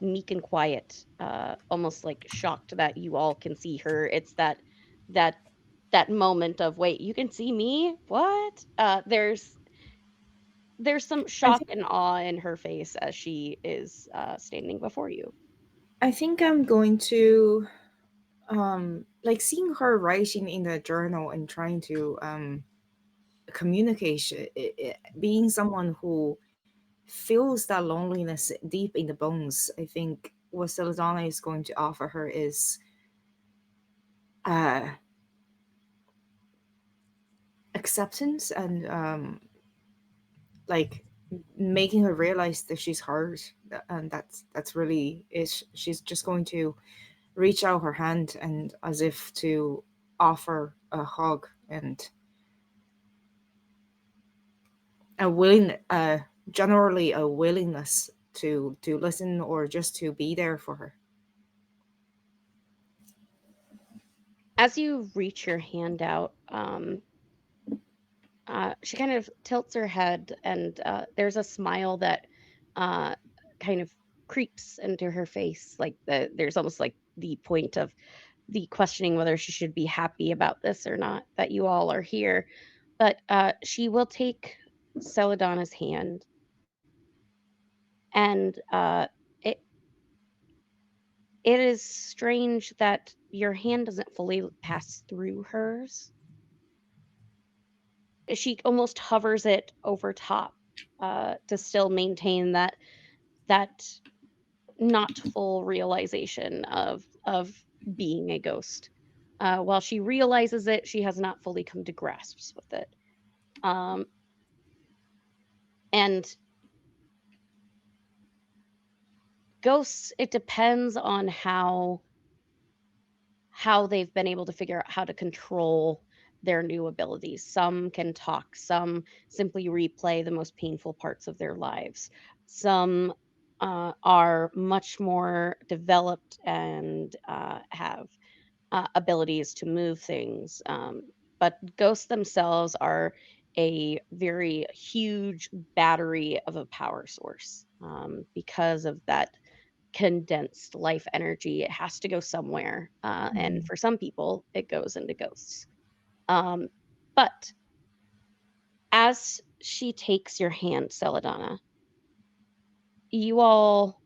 meek and quiet, almost like shocked that you all can see her. It's that that moment of, wait, you can see me? What? There's some I shock think and awe in her face as she is standing before you. I think I'm going to like seeing her writing in the journal and trying to communicate being someone who feels that loneliness deep in the bones. I think what Celadonna is going to offer her is uh acceptance and like making her realize that she's hurt, and that's really is she's just going to reach out her hand and as if to offer a hug and a willing generally a willingness to listen or just to be there for her. As you reach your hand out, she kind of tilts her head, and there's a smile that uh, kind of creeps into her face. Like there's almost like the point of the questioning whether she should be happy about this or not, that you all are here. But she will take Celadonna's hand, and it it is strange that your hand doesn't fully pass through hers. She almost hovers it over top to still maintain that not full realization of being a ghost. While she realizes it, she has not fully come to grasps with it. Um, and ghosts, it depends on how they've been able to figure out how to control their new abilities. Some can talk, some simply replay the most painful parts of their lives. Some are much more developed and have abilities to move things. But ghosts themselves are a very huge battery of a power source because of condensed life energy. It has to go somewhere. And for some people, it goes into ghosts. But as she takes your hand, Celadonna, you all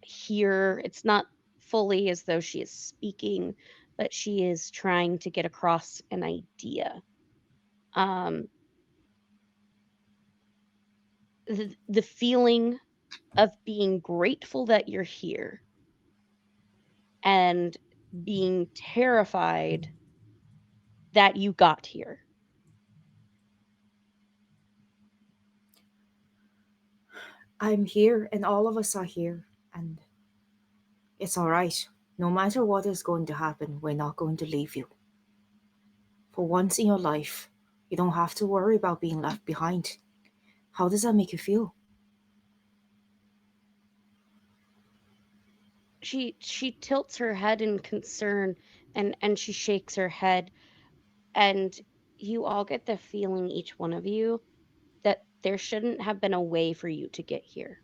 hear it's not fully as though she is speaking, but she is trying to get across an idea. The feeling of being grateful that you're here and being terrified that you got here. I'm here, and all of us are here, and it's all right. No matter what is going to happen, we're not going to leave you. For once in your life, you don't have to worry about being left behind. How does that make you feel? She tilts her head in concern, and she shakes her head, and you all get the feeling, each one of you, that there shouldn't have been a way for you to get here.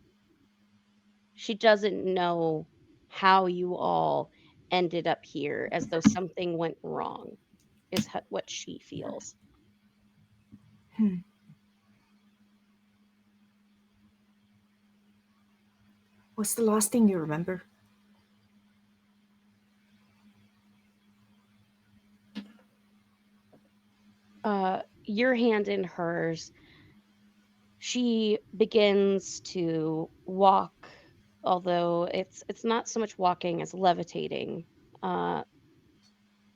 She doesn't know how you all ended up here, as though something went wrong, is what she feels. Hmm. What's the last thing you remember? Your hand in hers, she begins to walk, although it's not so much walking as levitating, uh,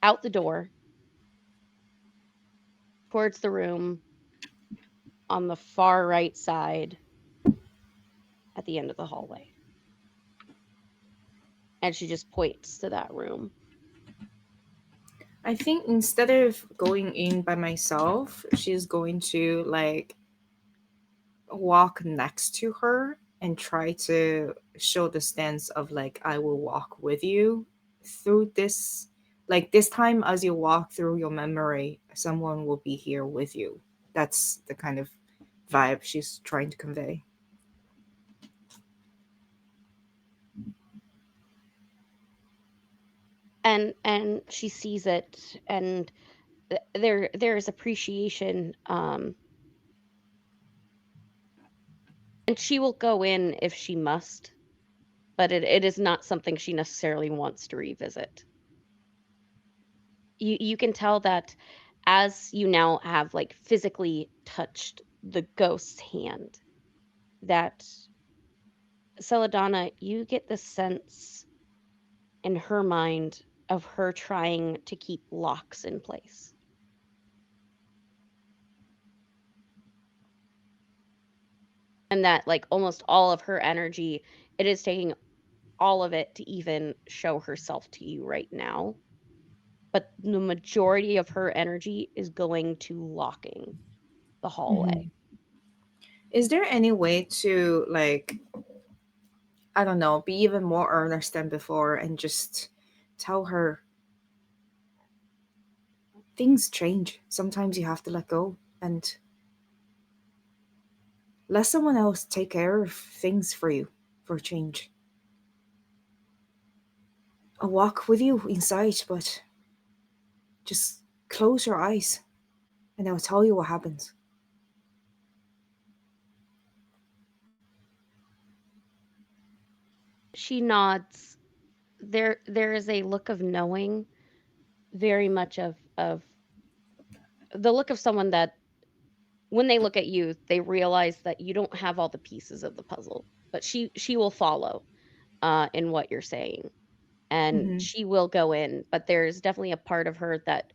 out the door towards the room on the far right side at the end of the hallway. And she just points to that room. I think instead of going in by myself, she's going to like walk next to her and try to show the stance of like, I will walk with you through this. Like this time, as you walk through your memory, someone will be here with you. That's the kind of vibe she's trying to convey. And she sees it, and there is appreciation, and she will go in if she must, but it is not something she necessarily wants to revisit. You can tell that as you now have like physically touched the ghost's hand, that Celadonna, you get the sense in her mind of her trying to keep locks in place. And that like almost all of her energy, it is taking all of it to even show herself to you right now. But the majority of her energy is going to locking the hallway. Is there any way to like, I don't know, be even more earnest than before and just tell her things change. Sometimes you have to let go and let someone else take care of things for you for a change. I'll walk with you inside, but just close your eyes and I'll tell you what happens. She nods. There is a look of knowing, very much of the look of someone that when they look at you, they realize that you don't have all the pieces of the puzzle, but she will follow in what you're saying, and Mm-hmm. she will go in. But there's definitely a part of her that,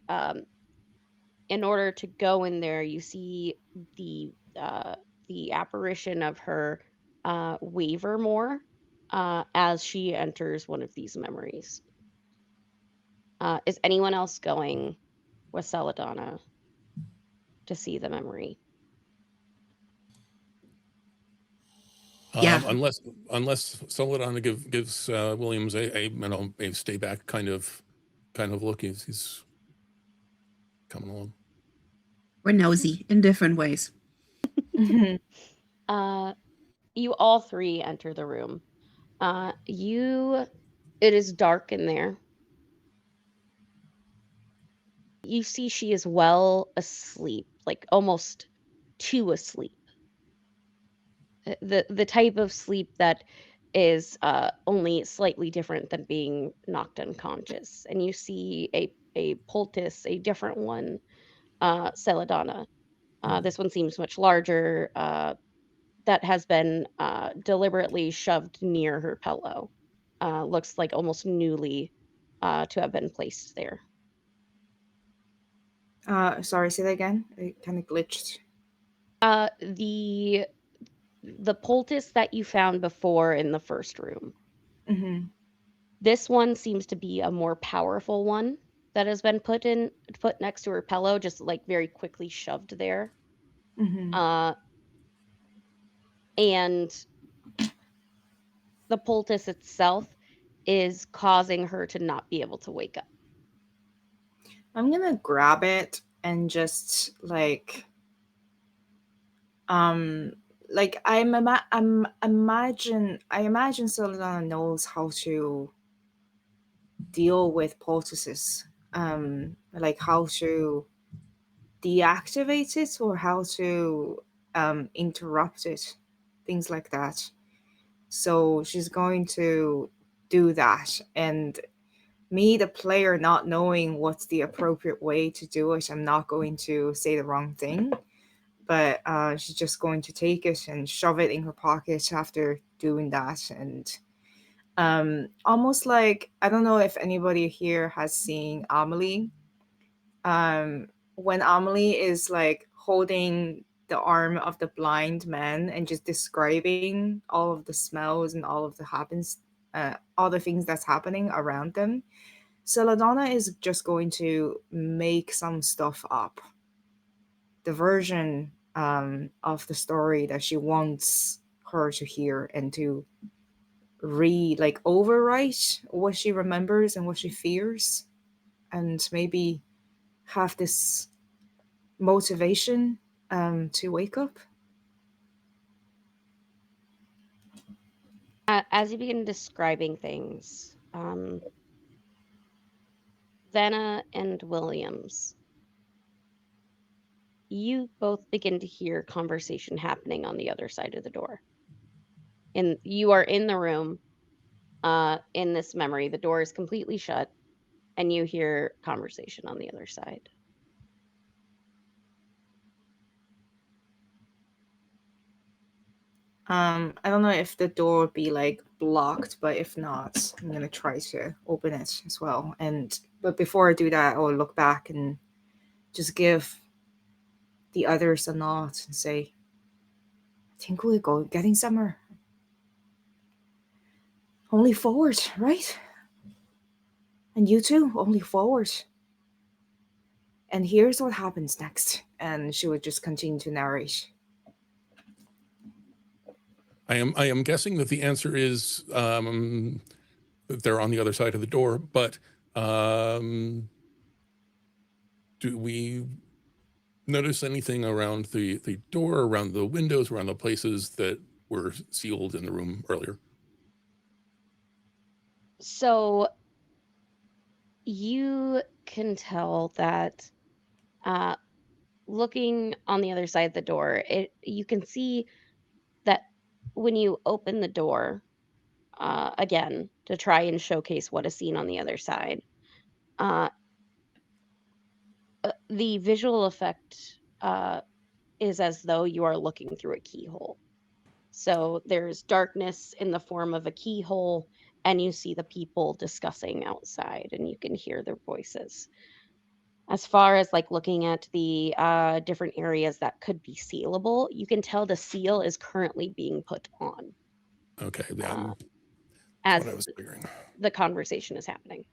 in order to go in there, you see the apparition of her waver more as she enters one of these memories. Is anyone else going with Celadonna to see the memory? Yeah. Unless Celadonna gives Williams a stay back kind of look. He's coming along. We're nosy in different ways. Mm-hmm. You all three enter the room. It is dark in there. You see she is well asleep, like almost too asleep. The type of sleep that is only slightly different than being knocked unconscious. And you see a poultice, a different one, Celadonna. This one seems much larger. That has been deliberately shoved near her pillow. Looks like almost newly to have been placed there. Sorry, say that again. It kind of glitched. The poultice that you found before in the first room. Mm-hmm. This one seems to be a more powerful one that has been put next to her pillow, just like very quickly shoved there. Mm-hmm. Uh, and the poultice itself is causing her to not be able to wake up. I'm gonna grab it and just um I imagine Celadonna knows how to deal with poultices. Like how to deactivate it or how to interrupt it, things like that. So she's going to do that. And me, the player, not knowing what's the appropriate way to do it, I'm not going to say the wrong thing. But she's just going to take it and shove it in her pocket after doing that. And almost like, I don't know if anybody here has seen Amelie. When Amelie is like holding the arm of the blind man and just describing all of the smells and all the things that's happening around them, Celadonna is just going to make some stuff up, the version of the story that she wants her to hear, and to overwrite what she remembers and what she fears, and maybe have this motivation to wake up. As you begin describing things, Vanna and Williams, you both begin to hear conversation happening on the other side of the door. And you are in the room, in this memory. The door is completely shut, and you hear conversation on the other side. I don't know if the door would be like blocked, but if not, I'm gonna try to open it as well. But before I do that, I'll look back and just give the others a nod and say, "I think we're getting somewhere. Only forward, right? And you too, only forward." And here's what happens next. And she would just continue to narrate. I am guessing that the answer is that they're on the other side of the door, but do we notice anything around the door, around the windows, around the places that were sealed in the room earlier? So you can tell that uh, looking on the other side of the door, you can see that when you open the door, again, to try and showcase what is seen on the other side, uh, the visual effect is as though you are looking through a keyhole. So there's darkness in the form of a keyhole, and you see the people discussing outside, and you can hear their voices. As far as like looking at the different areas that could be sealable, you can tell the seal is currently being put on Okay, uh, that's what I as was figuring. the conversation is happening.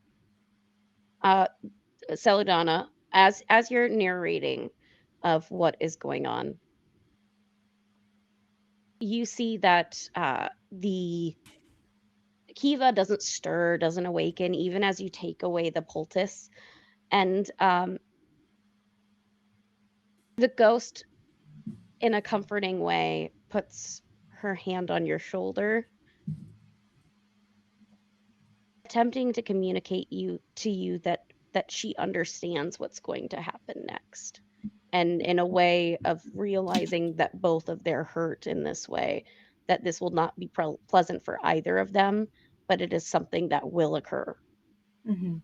Uh, Celadonna, as you're narrating of what is going on, you see that the Kiva doesn't stir, doesn't awaken, even as you take away the poultice. And the ghost, in a comforting way, puts her hand on your shoulder attempting to communicate to you that she understands what's going to happen next, and in a way of realizing that both of their hurt in this way, that this will not be pleasant for either of them, but it is something that will occur. Mm-hmm.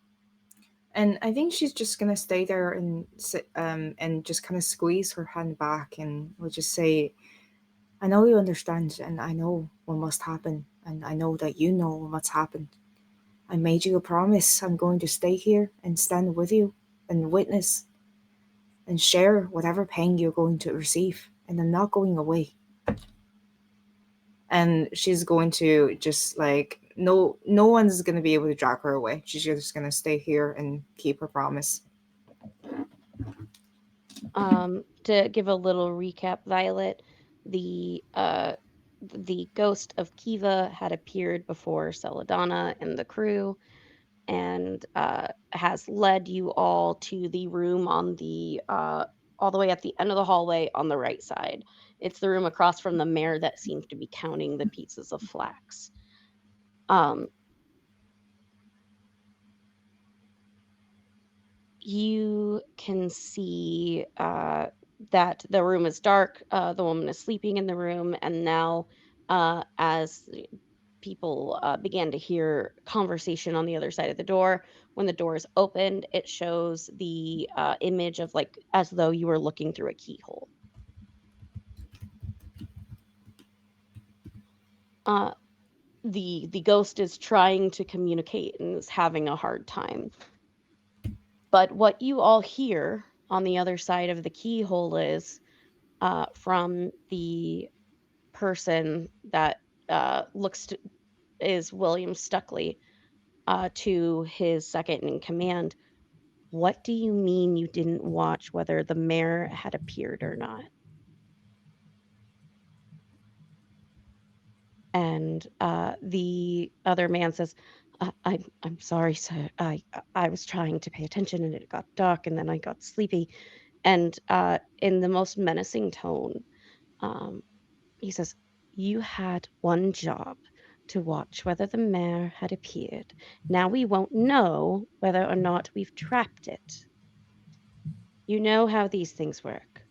And I think she's just gonna stay there and sit, and just kind of squeeze her hand back, and will just say, "I know you understand, and I know what must happen, and I know that you know what's happened. I made you a promise. I'm going to stay here and stand with you, and witness, and share whatever pain you're going to receive, and I'm not going away." And she's going to just like no one's gonna be able to drag her away. She's just gonna stay here and keep her promise. To give a little recap, Violet, the ghost of Kiva had appeared before Celadonna and the crew, and has led you all to the room on the all the way at the end of the hallway on the right side. It's the room across from the mayor that seems to be counting the pieces of flax. Um, you can see that the room is dark. The woman is sleeping in the room, and now, as people began to hear conversation on the other side of the door, when the door is opened, it shows the image of, like, as though you were looking through a keyhole. Uh, the ghost is trying to communicate and is having a hard time. But what you all hear on the other side of the keyhole is from the person that is William Stuckley, to his second in command. What do you mean you didn't watch whether the mayor had appeared or not? And the other man says, I'm sorry, sir. I was trying to pay attention and it got dark and then I got sleepy." And in the most menacing tone, um, he says, "You had one job, to watch whether the mayor had appeared. Now we won't know whether or not we've trapped it. You know how these things work."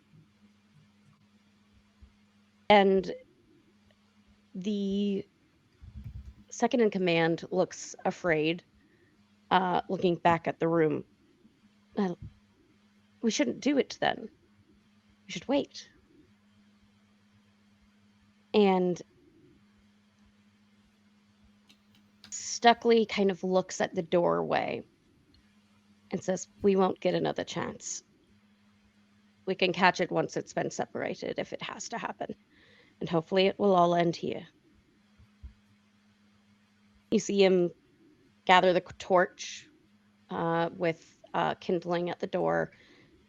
And the second in command looks afraid, looking back at the room. "Well, we shouldn't do it then. We should wait." And Stuckley kind of looks at the doorway and says, "We won't get another chance. We can catch it once it's been separated, if it has to happen. And hopefully it will all end here." You see him gather the torch with kindling at the door,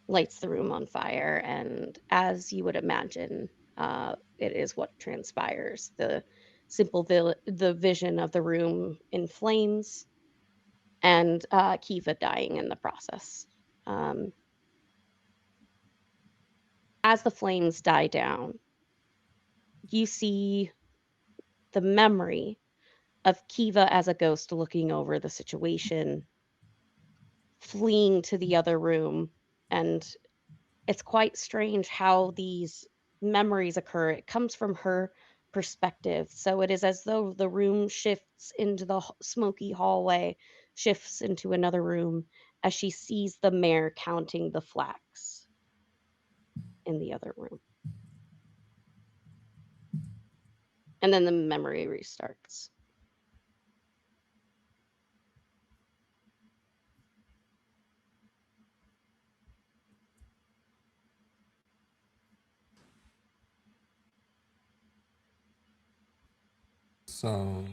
lights the room on fire, and as you would imagine, it is what transpires. The vision of the room in flames, and Kiva dying in the process. Um, as the flames die down, you see the memory of Kiva as a ghost looking over the situation, fleeing to the other room. And it's quite strange how these memories occur. It comes from her perspective. So it is as though the room shifts into the smoky hallway, shifts into another room as she sees the mayor counting the flax in the other room. And then the memory restarts. So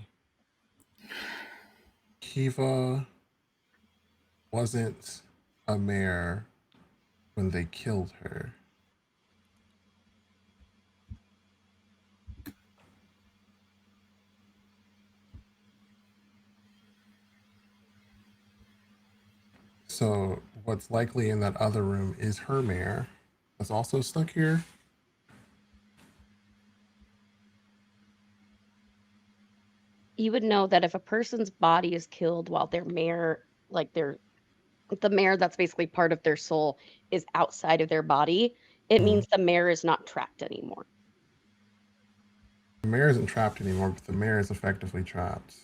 Kiva wasn't a mare when they killed her. So what's likely in that other room is her mare that's also stuck here. you would know that if a person's body is killed while their mare, like the mare that's basically part of their soul, is outside of their body, it Mhm. means the mare is not trapped anymore. The mare isn't trapped anymore, but the mare is effectively trapped.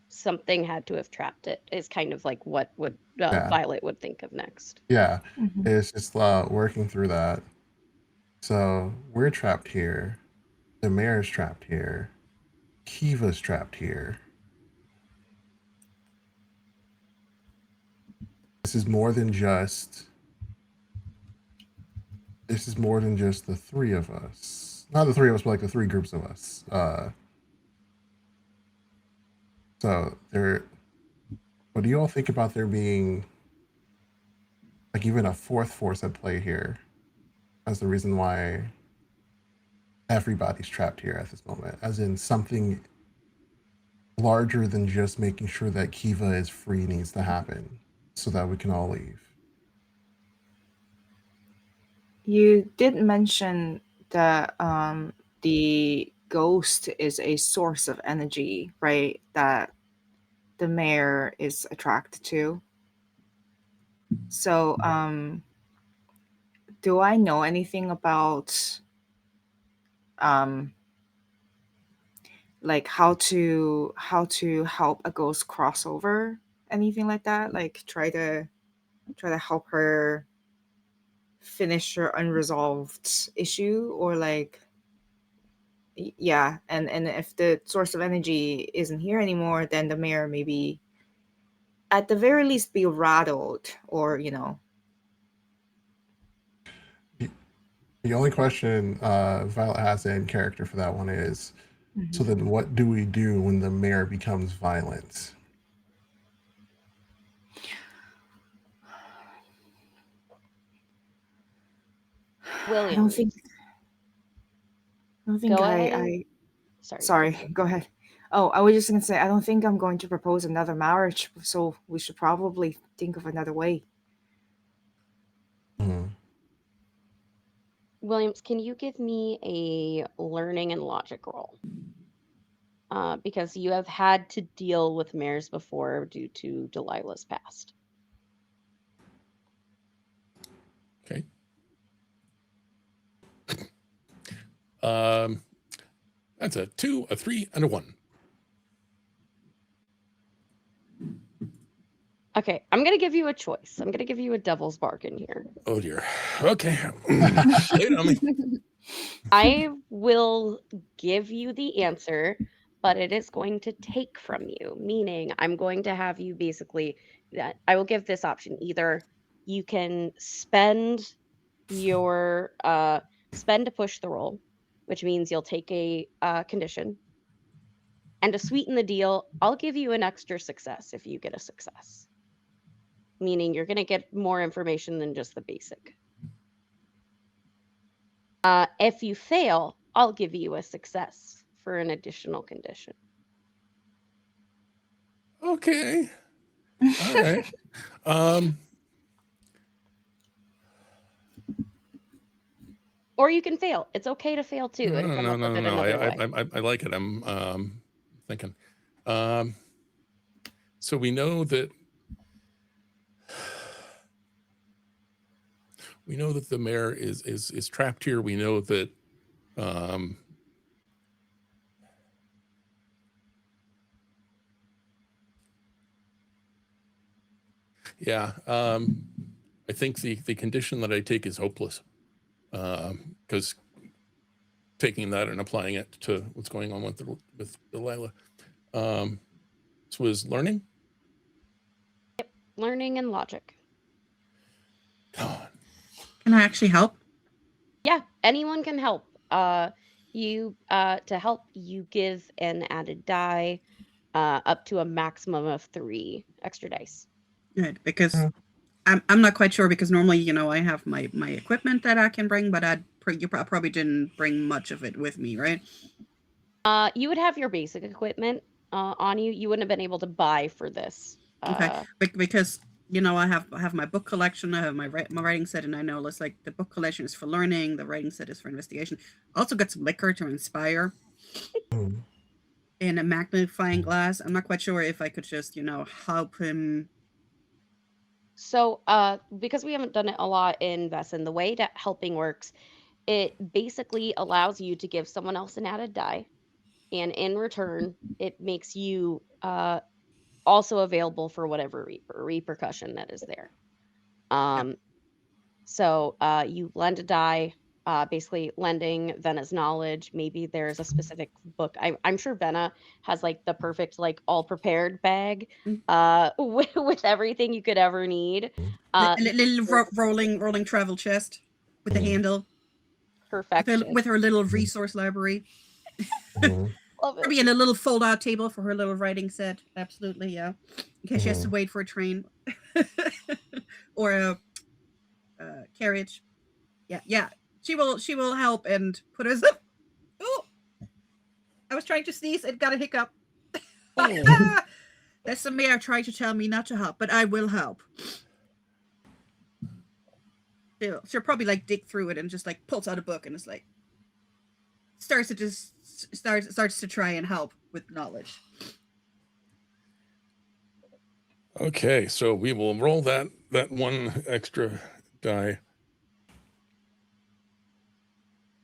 Something had to have trapped it, is kind of like what would Yeah. Violet would think of next. Yeah. Mhm. It's just working through that. So we're trapped here. The mayor's trapped here. Kiva's trapped here. This is more than just. This is more than just the three of us. Not the three of us, but like the three groups of us. So there. What do you all think about there being like even a fourth force at play here as the reason why everybody's trapped here at this moment? As in something larger than just making sure that Kiva is free needs to happen so that we can all leave. You did mention that the ghost is a source of energy, right? That the mayor is attracted to. So, do I know anything about um, like how to help a ghost cross over? Anything like that? Like try to help her finish her unresolved issue, or like yeah, and if the source of energy isn't here anymore, then the mayor maybe at the very least be rattled, or The only question Violet has in character for that one is so Mhm. then what do we do when the mayor becomes violent? I don't William, think I don't think go I ahead and I sorry. sorry, go ahead. Oh, I was just gonna say I don't think I'm going to propose another marriage, so we should probably think of another way. Mhm. Williams, can you give me a learning and logic roll? Because you have had to deal with mares before due to Delilah's past. Okay. Um, that's a 2, a 3, and a 1. Okay, I'm gonna give you a choice. I'm gonna give you a devil's bargain here. Oh dear. Okay. Lay it on me. I will give you the answer, but it is going to take from you, meaning I'm going to have you basically that I will give this option. Either you can your spend to push the roll, which means you'll take a condition, and to sweeten the deal, I'll give you an extra success if you get a success, meaning you're going to get more information than just the basic. If you fail, I'll give you a success for an additional condition. Okay. All right. Um, Or you can fail. It's okay to fail too and come up with it no. another way. I like it. I'm thinking. Um, so we know that the mayor is trapped here. We know that um, yeah. I think the condition that I take is hopeless because taking that and applying it to what's going on with Delilah. This was learning. Learning and logic. God. Can I actually help? Yeah, anyone can help. You to help you give an added die up to a maximum of 3 extra dice. Good, because Mm. I'm not quite sure because normally I have my equipment that I can bring, but you probably didn't bring much of it with me, right? You would have your basic equipment on you. You wouldn't have been able to buy for this. Okay, because I have my book collection, I have my writing set, and I know it's like the book collection is for learning, the writing set is for investigation. I also got some liquor to inspire. Mm. in a magnifying glass. I'm not quite sure if I could just, help him. So, because we haven't done it a lot in Vaesen, the way that helping works, it basically allows you to give someone else an added die, and in return, it makes you also available for whatever repercussion that is there. Yeah. So you lend a die, basically lending Vena's knowledge. Maybe there's a specific book. I'm sure Vena has like the perfect, like all prepared bag Mm. with everything you could ever need. A You little can rolling travel chest with the handle, perfection. with her little resource library. Love it. Probably in a little fold-out table for her little writing set. Absolutely, yeah. In case she has to wait for a train or a carriage. Yeah. She will help and put us. Oh, I was trying to sneeze and got a hiccup. That's the mayor trying to tell me not to help, but I will help. She'll probably like dig through it and just like pulls out a book and it's like starts to try and help with knowledge. Okay, so we will roll that one extra die.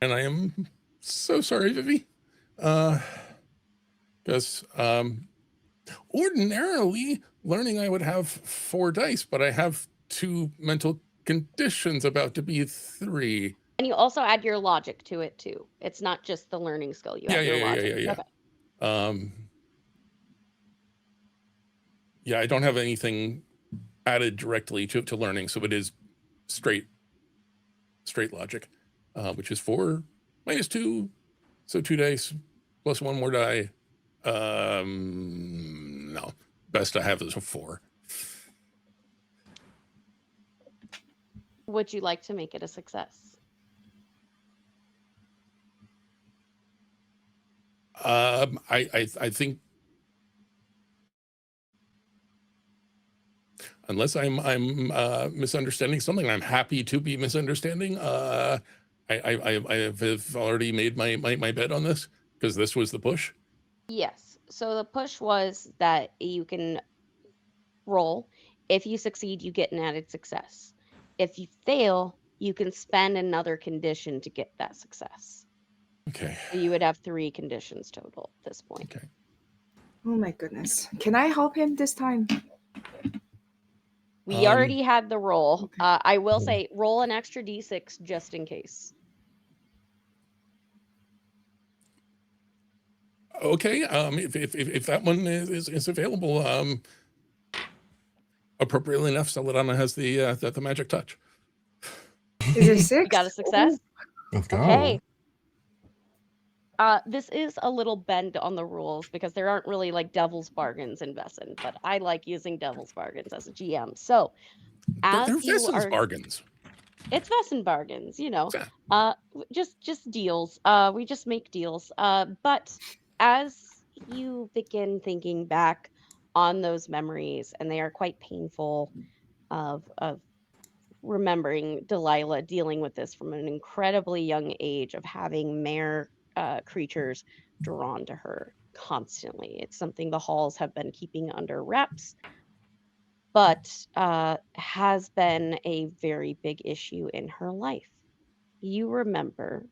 And I am so sorry, Vivi. Because ordinarily learning I would have 4 dice, but I have 2 mental conditions about to be 3. And you also add your logic to it too. It's not just the learning skill. You add your logic. Yeah. Okay. Yeah, I don't have anything added directly to learning, so it is straight logic, which is 4 minus 2, so 2 dice plus 1 more die. No, best I have is a 4. Would you like to make it a success? I think unless I'm misunderstanding something, I'm happy to be misunderstanding. I have already made my bet on this because this was the push. Yes. So the push was that you can roll. If you succeed, you get an added success. If you fail, you can spend another condition to get that success. Okay. So you would have 3 conditions total at this point. Okay. Oh my goodness. Can I help him this time? We already had the roll. Okay. I will say roll an extra d6 just in case. Okay. If that one is available, appropriately enough, Celadonna has the magic touch. Is it 6? You got a success? Let's go. Okay. This is a little bend on the rules because there aren't really like devil's bargains in Vaesen, but I like using devil's bargains as a GM. So as They're you Vaesen's are, bargains. it's Vaesen bargains, just deals. We just make deals. But as you begin thinking back on those memories, and they are quite painful of remembering Delilah dealing with this from an incredibly young age of having mare creatures drawn to her constantly. It's something the halls have been keeping under wraps, but has been a very big issue in her life. You remember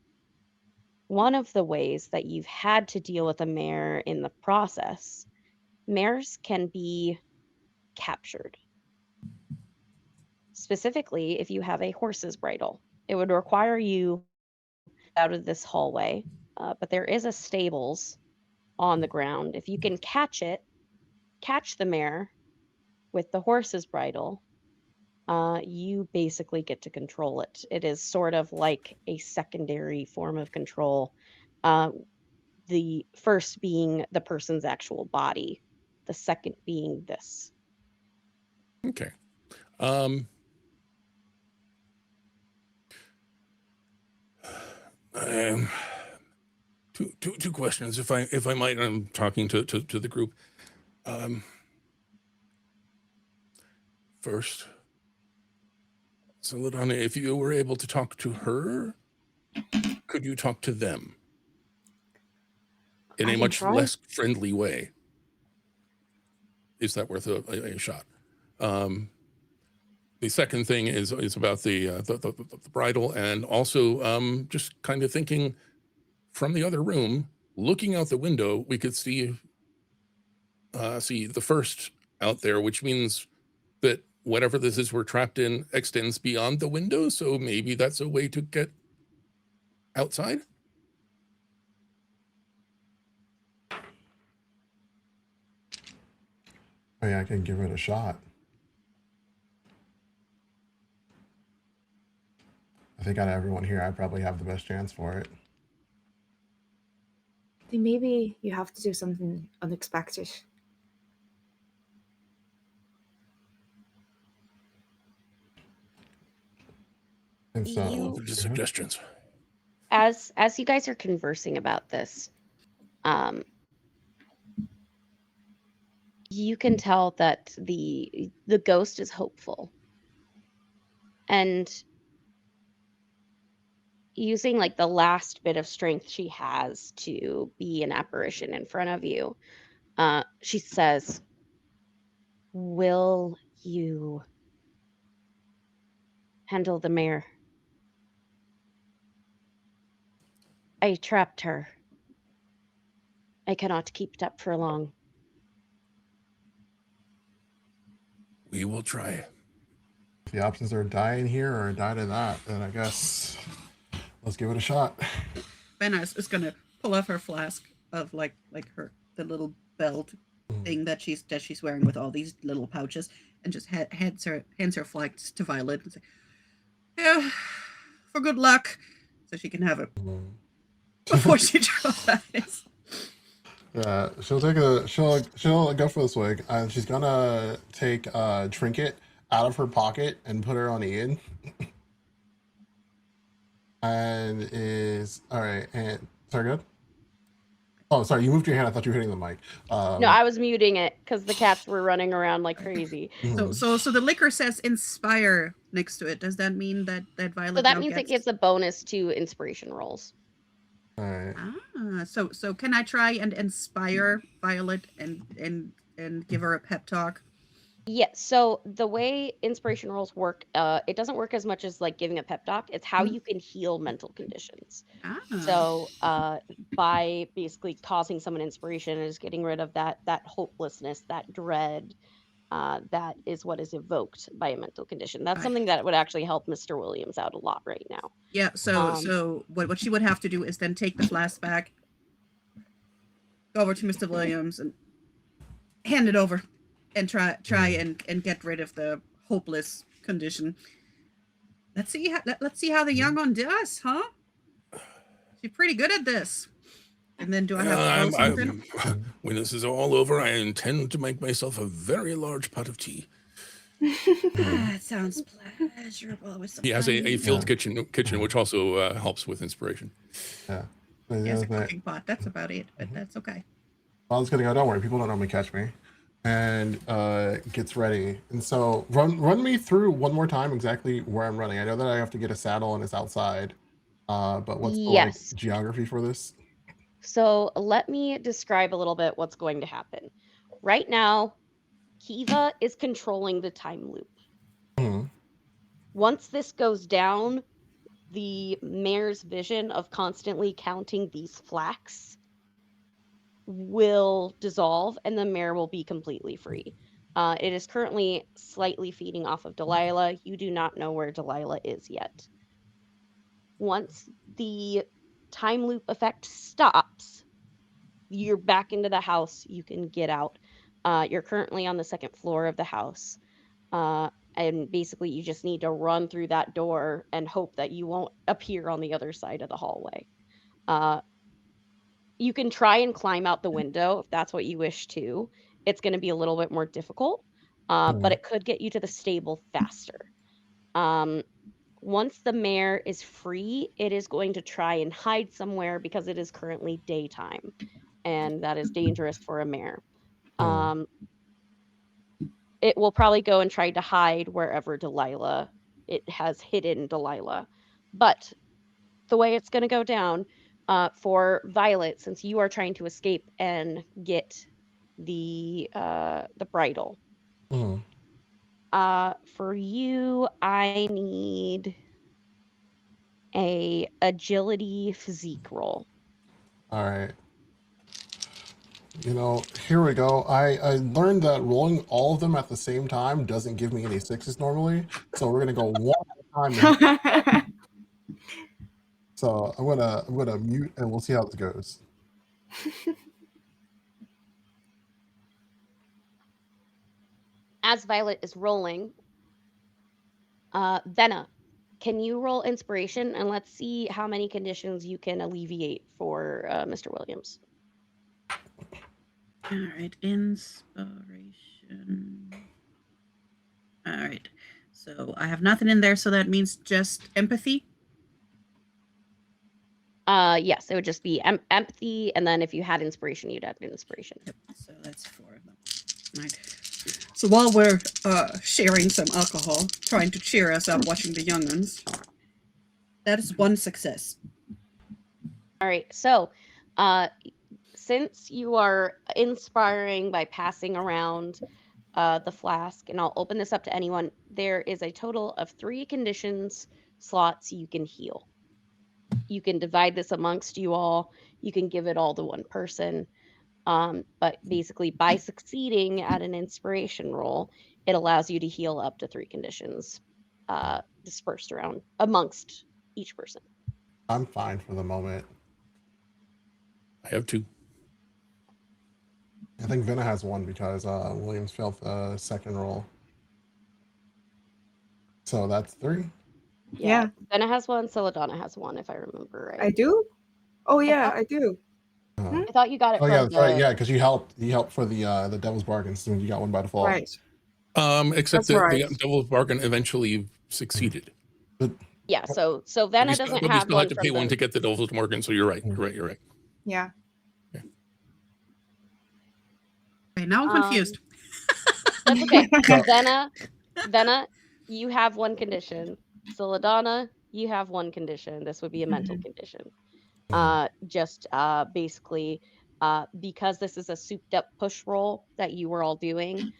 one of the ways that you've had to deal with a mare in the process. Mares can be captured. Specifically, if you have a horse's bridle, it would require you out of this hallway, but there is a stables on the ground. If you can catch the mare with the horse's bridle, you basically get to control it. It is sort of like a secondary form of control. The first being the person's actual body, the second being this. Okay. Two questions, if I might. I'm talking to the group. First, Celadonna, if you were able to talk to her, could you talk to them? in I a can much try. less friendly way. Is that worth a shot? The second thing is about the bridal, and also just kind of thinking from the other room, looking out the window, we could see the first out there, which means that whatever this is we're trapped in extends beyond the window. So maybe that's a way to get outside. Oh yeah, I can give it a shot. I think out of everyone here, I probably have the best chance for it. Then maybe you have to do something unexpected. And so, You- Open to suggestions. As you guys are conversing about this, you can tell that the ghost is hopeful, and using like the last bit of strength she has to be an apparition in front of you, she says, "Will you handle the mare? I trapped her. I cannot keep it up for long." We will try. if the options are die in here or die to that, then I guess let's give it a shot. Benna is gonna pull off her flask of the little belt thing that she's wearing with all these little pouches, and just hands her flask to Violet and say, "Yeah, for good luck," so she can have it before she tries. Yeah, she'll go for the swig, and she's gonna take a trinket out of her pocket and put her on Ian. And is all right. And sorry, good. Oh, sorry, you moved your hand. I thought you were hitting the mic. No, I was muting it because the cats were running around like crazy. So the liquor says inspire next to it. Does that mean that Violet So that now means it gets... gives a bonus to inspiration rolls. All right. So can I try and inspire Violet and give her a pep talk? Yeah, so the way inspiration rolls work, it doesn't work as much as like giving a pep talk. It's how you can heal mental conditions. So by basically causing someone inspiration is getting rid of that hopelessness, that dread, that is what is evoked by a mental condition. That's something that would actually help Mr. Williams out a lot right now. Yeah, so what she would have to do is then take the flask back, go over to Mr. Williams and hand it over, and try and get rid of the hopeless condition. Let's see how the young one does, huh? She's pretty good at this. And then do I have to roll something? When this is all over, I intend to make myself a very large pot of tea. That sounds pleasurable. With some He has a field kitchen, which also helps with inspiration. Yeah. Yes, a cooking pot. That's about it, but that's okay. I was gonna go. Don't worry, people don't normally catch me. And gets ready. And so run me through one more time exactly where I'm running. I know that I have to get a saddle and it's outside. But what's the like geography for this? So let me describe a little bit what's going to happen. Right now, Kiva is controlling the time loop. Mhm. Once this goes down, the mayor's vision of constantly counting these flax will dissolve and the mayor will be completely free. It is currently slightly feeding off of Delilah. You do not know where Delilah is yet. Once the time loop effect stops, you're back into the house. You can get out. You're currently on the second floor of the house. And basically, you just need to run through that door and hope that you won't appear on the other side of the hallway. You can try and climb out the window if that's what you wish to. It's going to be a little bit more difficult, but it could get you to the stable faster. Once the mare is free, it is going to try and hide somewhere because it is currently daytime, and that is dangerous for a mare. It will probably go and try to hide wherever it has hidden Delilah. But the way it's going to go down, For Violet, since you are trying to escape and get the bridle. Mhm. For you, I need a agility physique roll. All right. Here we go. I learned that rolling all of them at the same time doesn't give me any sixes normally. So we're gonna go one at a time. So I'm gonna mute and we'll see how this goes. As Violet is rolling, Venna, can you roll inspiration and let's see how many conditions you can alleviate for Mr. Williams? All right, inspiration. All right, so I have nothing in there, so that means just empathy. Yes, it would just be empathy, and then if you had inspiration, you'd add inspiration. Yep. So that's 4 of them. All right. So while we're sharing some alcohol, trying to cheer us up, watching the young'uns, that is 1 success. All right, so since you are inspiring by passing around the flask, and I'll open this up to anyone, there is a total of 3 conditions slots you can heal. You can divide this amongst you all. You can give it all to one person. But basically, by succeeding at an inspiration roll, it allows you to heal up to 3 conditions dispersed around amongst each person. I'm fine for the moment. I have 2. I think Venna has 1 because Williams failed the second roll. So that's 3. Yeah. Venna has 1, Celadonna has 1, if I remember right. I do? Oh yeah, thought- I do. I thought you got it Oh from yeah, that's right. Yeah, because you helped for the Devil's Bargain, so you got 1 by default. Right. Except That's that right. the Devil's Bargain eventually succeeded. But Yeah, so Venna We doesn't still have had one to from pay 1 the... to get the Devil's Bargain, so you're right. You're right. Yeah. Okay, now I'm confused. That's okay. So- Venna, you have 1 condition. Celadonna, you have 1 condition. This would be a mental condition. Just basically, because this is a souped up push roll that you were all doing,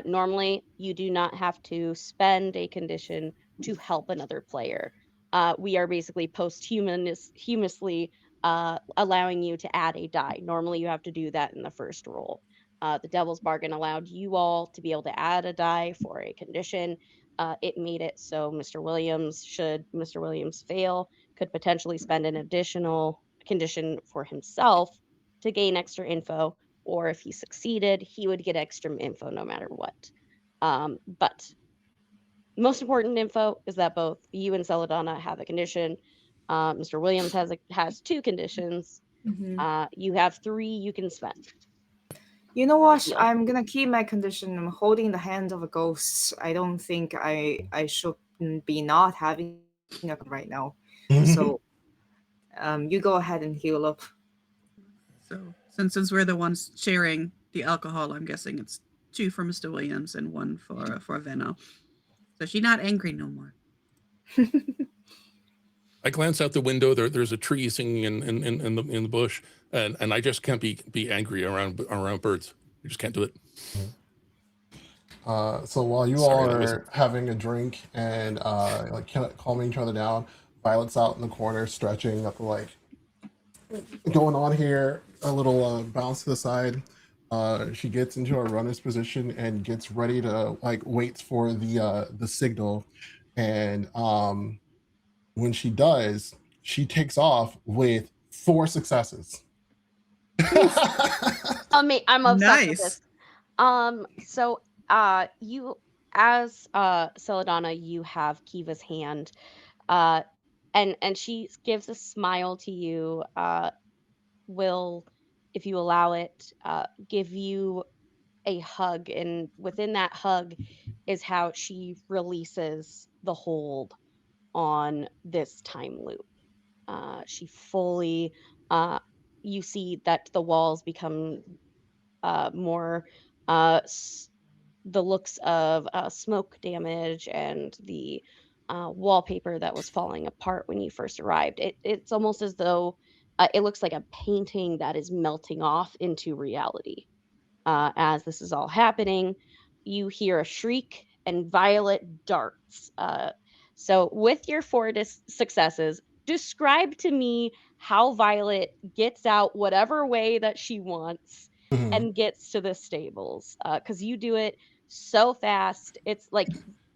normally you do not have to spend a condition to help another player. We are basically posthumously allowing you to add a die. Normally you have to do that in the first roll. The Devil's Bargain allowed you all to be able to add a die for a condition. It made it so Mr. Williams, should Mr. Williams fail, could potentially spend an additional condition for himself to gain extra info, or if he succeeded, he would get extra info no matter what. But most important info is that both you and Celadonna have a condition. Mr. Williams has 2 conditions. You have 3 you can spend. You know what? Deal. I'm gonna keep my condition. I'm holding the hand of a ghost. I don't think I should be not having a right now. So you go ahead and heal up. So since we're the ones sharing the alcohol, I'm guessing it's 2 for Mr. Williams and 1 for Venna. So she's not angry no more. I glance out the window. There's a tree singing in the bush, and I just can't be angry around birds. I just can't do it. So while you all are having a drink and like calming each other down, Violet's out in the corner stretching up, like going on here, a little bounce to the side. She gets into a runner's position and gets ready to wait for the signal, and when she does, she takes off with 4 successes. I'm obsessed with Nice. this. So you, as Celadonna, you have Kiva's hand, and she gives a smile to you. Will, if you allow it, give you a hug, and within that hug is how she releases the hold on this time loop. She fully, you see that the walls become more the looks of smoke damage and the wallpaper that was falling apart when you first arrived. It's almost as though It looks like a painting that is melting off into reality. As this is all happening, you hear a shriek and Violet darts. So, with your four successes, describe to me how Violet gets out whatever way that she wants Mhm. and gets to the stables. Because you do it so fast. It's like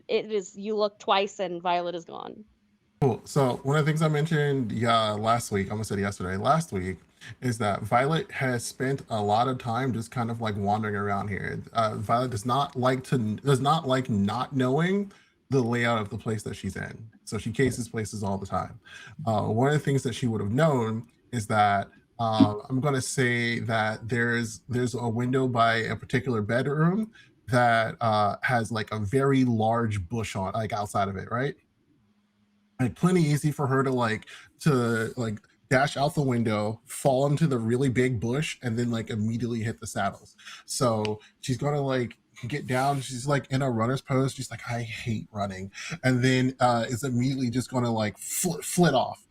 it is, you look twice and Violet is gone. Cool. So one of the things I mentioned, yeah, last week, I almost said yesterday, last week, is that Violet has spent a lot of time just kind of like wandering around here. Violet does not like not knowing the layout of the place that she's in. So she cases places all the time. One of the things that she would have known is that I'm going to say that there's a window by a particular bedroom that has like a very large bush on like outside of it, right? Like plenty easy for her to dash out the window, fall into the really big bush, and then like immediately hit the saddles. So she's gonna like get down. She's like in a runner's pose. She's like, I hate running, and then is immediately just gonna like flit off.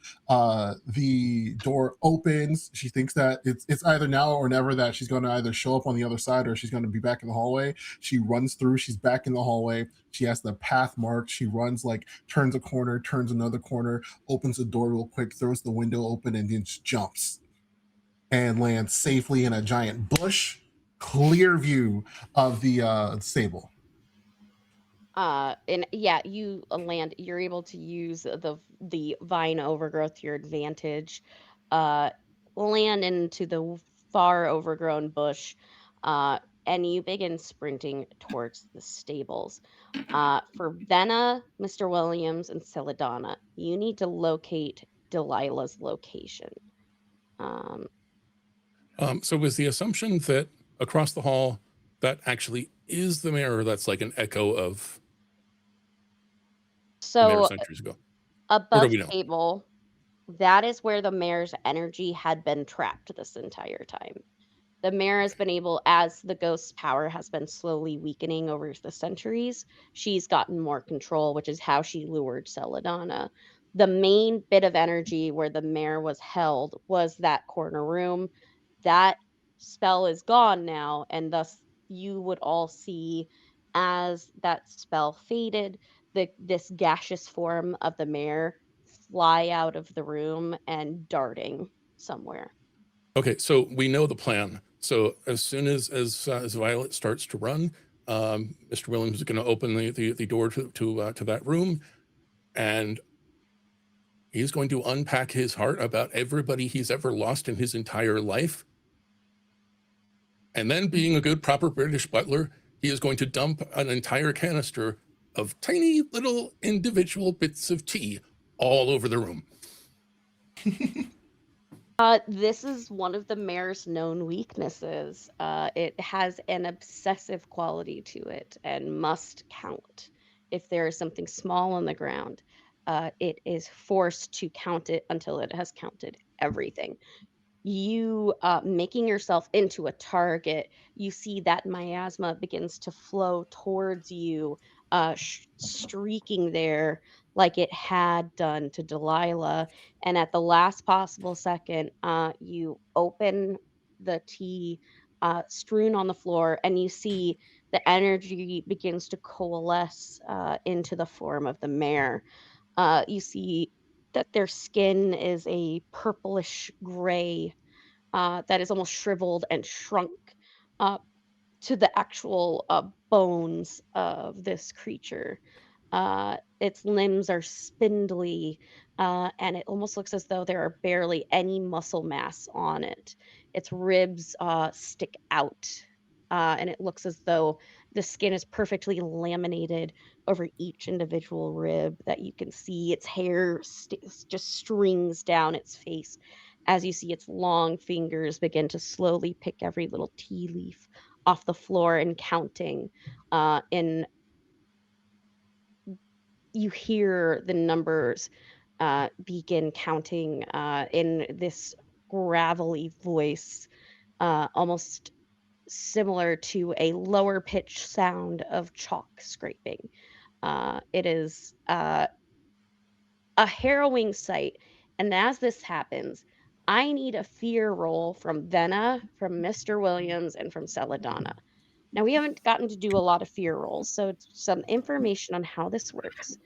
The door opens. She thinks that it's either now or never that she's gonna either show up on the other side or she's gonna be back in the hallway. She runs through. She's back in the hallway. She has the path marked. She runs like turns a corner, turns another corner, opens the door real quick, throws the window open, and then jumps and lands safely in a giant bush. Clear view of the stable. And yeah, you land. You're able to use the vine overgrowth to your advantage. Uh, Land into the far overgrown bush, uh, and you begin sprinting towards the stables. For Venna, Mr. Williams, and Celadonna, you need to locate Delilah's location. Um, So was the assumption that across the hall that actually is the mayor, or that's like an echo of the mayor so centuries ago? Or do above we know? table, that is where the mayor's energy had been trapped this entire time. The mayor has been able, as the ghost's power has been slowly weakening over the centuries, she's gotten more control, which is how she lured Celadonna. The main bit of energy where the mayor was held was that corner room. That spell is gone now, and thus you would all see as that spell faded, this gaseous form of the mayor fly out of the room and darting somewhere. Okay, so we know the plan. So as soon as Violet starts to run, Mr. Williams is going to open the door to that room, and he's going to unpack his heart about everybody he's ever lost in his entire life. And then, being a good, proper British butler, he is going to dump an entire canister of tiny little individual bits of tea all over the room. This is one of the mayor's known weaknesses. It has an obsessive quality to it and must count. If there is something small on the ground, it is forced to count it until it has counted everything. You making yourself into a target, you see that miasma begins to flow towards you, streaking there like it had done to Delilah. And at the last possible second, you open the tea strewn on the floor, and you see the energy begins to coalesce into the form of the mare. You see that their skin is a purplish gray that is almost shriveled and shrunk uh, to the actual bones of this creature. Its limbs are spindly, and it almost looks as though there are barely any muscle mass on it. Its ribs stick out, and it looks as though the skin is perfectly laminated over each individual rib that you can see. Its hair just strings down its face as you see its long fingers begin to slowly pick every little tea leaf off the floor and counting. And you hear the numbers begin counting in this gravelly voice, almost similar to a lower pitch sound of chalk scraping. It is a harrowing sight. And as this happens, I need a fear roll from Venna, from Mr. Williams, and from Celadonna. Now, we haven't gotten to do a lot of fear rolls, so it's some information on how this works.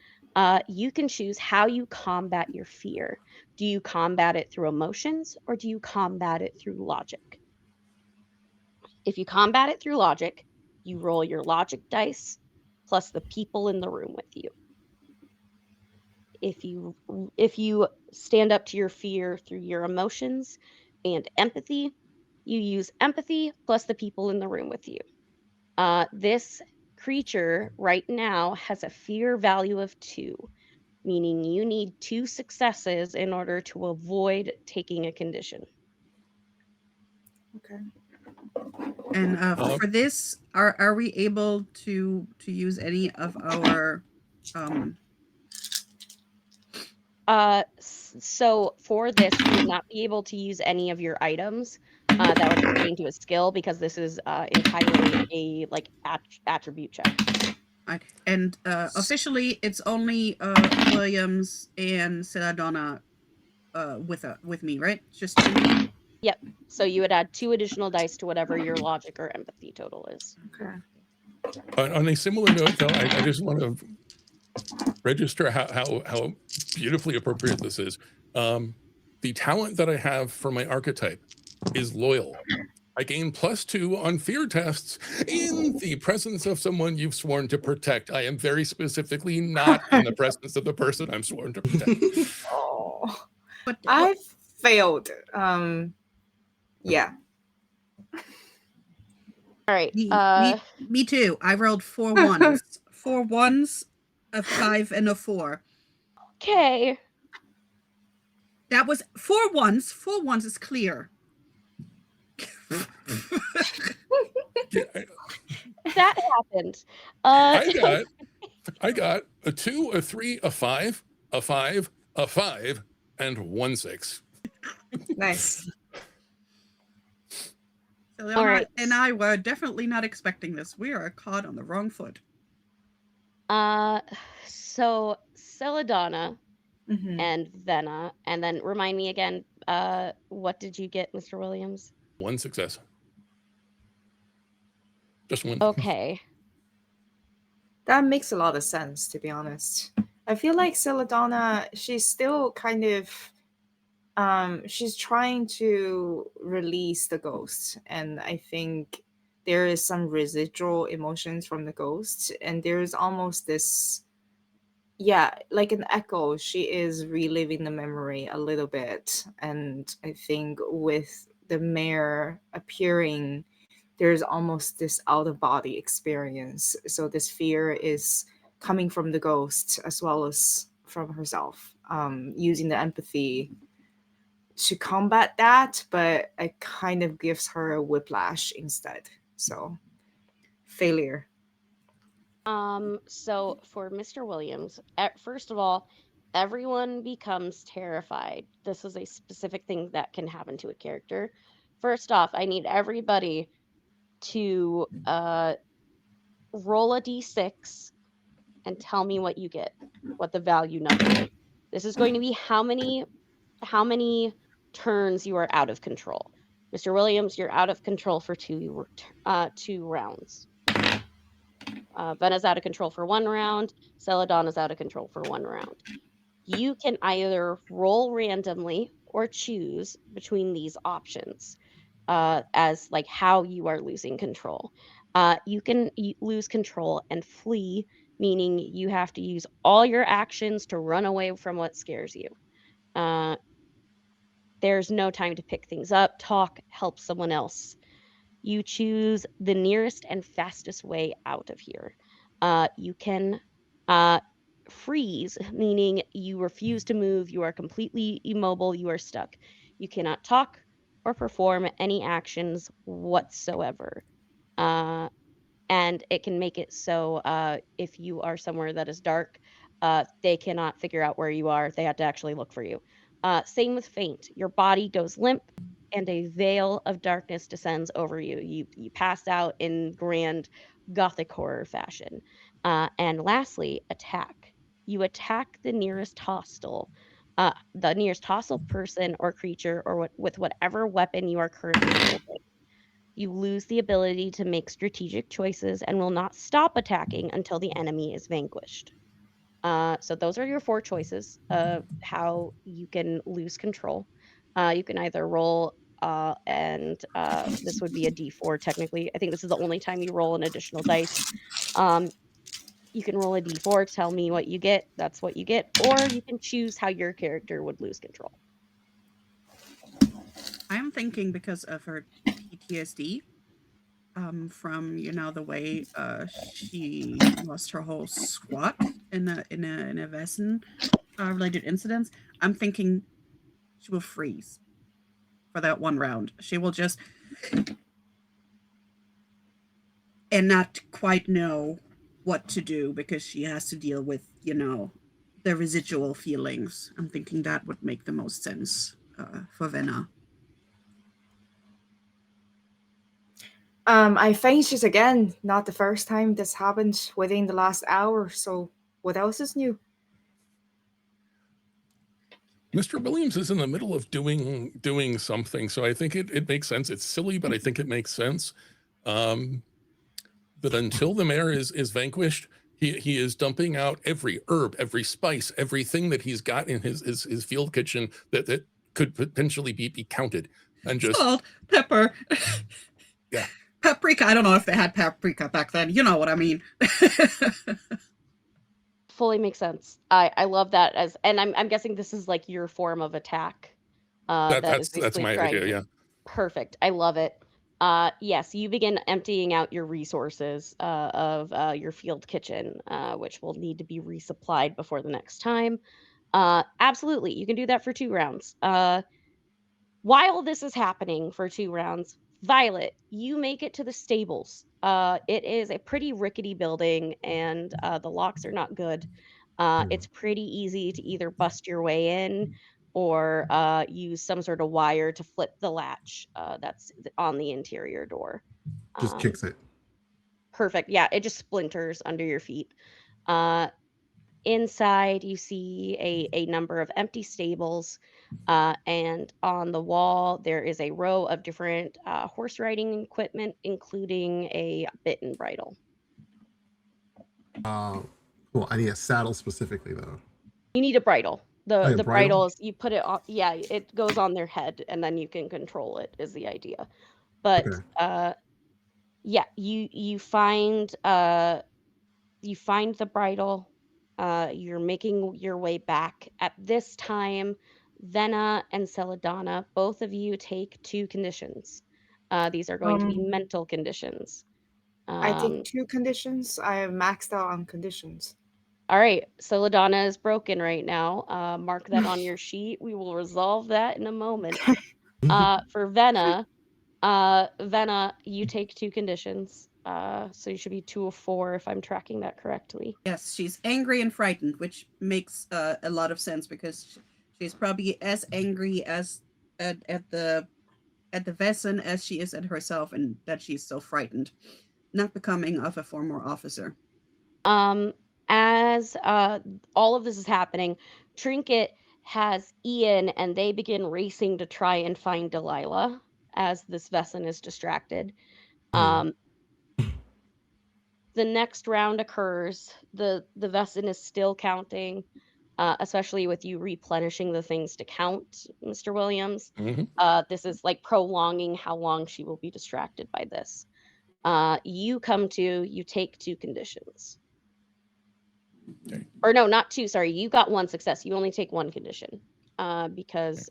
You can choose how you combat your fear. Do you combat it through emotions or do you combat it through logic? If you combat it through logic, you roll your logic dice plus the people in the room with you. If you stand up to your fear through your emotions and empathy, you use empathy plus the people in the room with you. This creature right now has a fear value of 2, meaning you need 2 successes in order to avoid taking a condition. Okay. And for this, are we able to use any of our So for this, you would not be able to use any of your items that would pertain to a skill because this is entirely a like attribute check. and officially it's only Williams and Celadonna with me, right? Just two? Yep. So you would add 2 additional dice to whatever your logic or empathy total is. Okay. On a similar note, though, I just want to register how beautifully appropriate this is. The talent that I have for my archetype is loyal. I gain +2 on fear tests in the presence of someone you've sworn to protect. I am very specifically not in the presence of the person I'm sworn to protect. Oh, But I failed. Yeah. All right. me too. I rolled 4 ones. 4 ones, a 5, and a 4. Okay. That was 4 ones. 4 ones is clear. Yeah, That happened. I got a 2, a 3, a 5, a 5, a 5, and 1 6. Nice. So All right. and I were definitely not expecting this. We are caught on the wrong foot. So Celadonna Mhm. and Venna, and then remind me again, what did you get, Mr. Williams? 1 success. Just 1. Okay. That makes a lot of sense, to be honest. I feel like Celadonna, she's still kind of she's trying to release the ghost, and I think there is some residual emotions from the ghost, and there's almost this, yeah, like an echo. She is reliving the memory a little bit, and I think with the mayor appearing, there's almost this out of body experience. So this fear is coming from the ghost as well as from herself, using the empathy to combat that, but it kind of gives her a whiplash instead. So failure. So for Mr. Williams, first of all, everyone becomes terrified. This is a specific thing that can happen to a character. First off, I need everybody to roll a d6 and tell me what you get, what the value number is. This is going to be how many turns you are out of control. Mr. Williams, you're out of control for 2 rounds. Vena's out of control for 1 round. Celadonna's out of control for 1 round. You can either roll randomly or choose between these options as like how you are losing control. You can lose control and flee, meaning you have to use all your actions to run away from what scares you. There's no time to pick things up, talk, help someone else. You choose the nearest and fastest way out of here. You can freeze, meaning you refuse to move, you are completely immobile, you are stuck. You cannot talk or perform any actions whatsoever. And it can make it so if you are somewhere that is dark, they cannot figure out where you are. They have to actually look for you. Same with faint. Your body goes limp and a veil of darkness descends over you. You pass out in grand gothic horror fashion. And lastly, attack. You attack the nearest hostile. The nearest hostile person or creature or with whatever weapon you are currently holding. You lose the ability to make strategic choices and will not stop attacking until the enemy is vanquished. So those are your 4 choices of how you can lose control. You can either roll, and this would be a D4 technically. I think this is the only time you roll an additional dice. Um, you can roll a D4, tell me what you get, that's what you get, or you can choose how your character would lose control. I'm thinking because of her PTSD, from the way she lost her whole squad in a Vaesen related incidents. I'm thinking she will freeze for that one round. She will just and not quite know what to do because she has to deal with the residual feelings. I'm thinking that would make the most sense for Venna. I faint just again. Not the first time this happened within the last hour. So what else is new? Mr. Williams is in the middle of doing something, so I think it makes sense. It's silly, but I think it makes sense. That until the mayor is vanquished, he is dumping out every herb, every spice, everything that he's got in his field kitchen that could potentially be counted, and just salt, pepper. Yeah. Paprika. I don't know if they had paprika back then. You know what I mean. Fully makes sense. I love that and I'm guessing this is like your form of attack. That is that's basically my trying idea. Yeah. Perfect. I love it. Yes, you begin emptying out your resources of your field kitchen, which will need to be resupplied before the next time. Absolutely, you can do that for 2 rounds. While this is happening for 2 rounds, Violet, you make it to the stables. It is a pretty rickety building, and the locks are not good. It's pretty easy to either bust your way in or use some sort of wire to flip the latch that's on the interior door. Just Um, kicks it. Perfect. Yeah, it just splinters under your feet. Uh, Inside, you see a number of empty stables, and on the wall, there is a row of different horse riding equipment, including a bit and bridle. Cool. I need a saddle specifically though. You need a bridle. Oh, yeah, The bridle? bridle is you put it on, yeah, it goes on their head, and then you can control it, is the idea. But Okay. yeah, you find the bridle. You're making your way back. At this time, Venna and Celadonna, both of you take 2 conditions. These are going to be mental conditions. I take Um, 2 conditions. I have maxed out on conditions. all right, Celadonna is broken right now. Mark that on your sheet. We will resolve that in a moment. For Venna, you take 2 conditions. So you should be 2 of 4 if I'm tracking that correctly. Yes, she's angry and frightened, which makes a lot of sense because she's probably as angry as at the Vaesen as she is at herself, and that she's so frightened, not becoming of a former officer. As all of this is happening, Trinket has Ian and they begin racing to try and find Delilah as this Vaesen is distracted. Um, the next round occurs. The Vaesen is still counting, especially with you replenishing the things to count, Mr. Williams. Mhm. This is like prolonging how long she will be distracted by this. You take 2 conditions. Okay. Or no, not 2, sorry. You got 1 success. You only take 1 condition because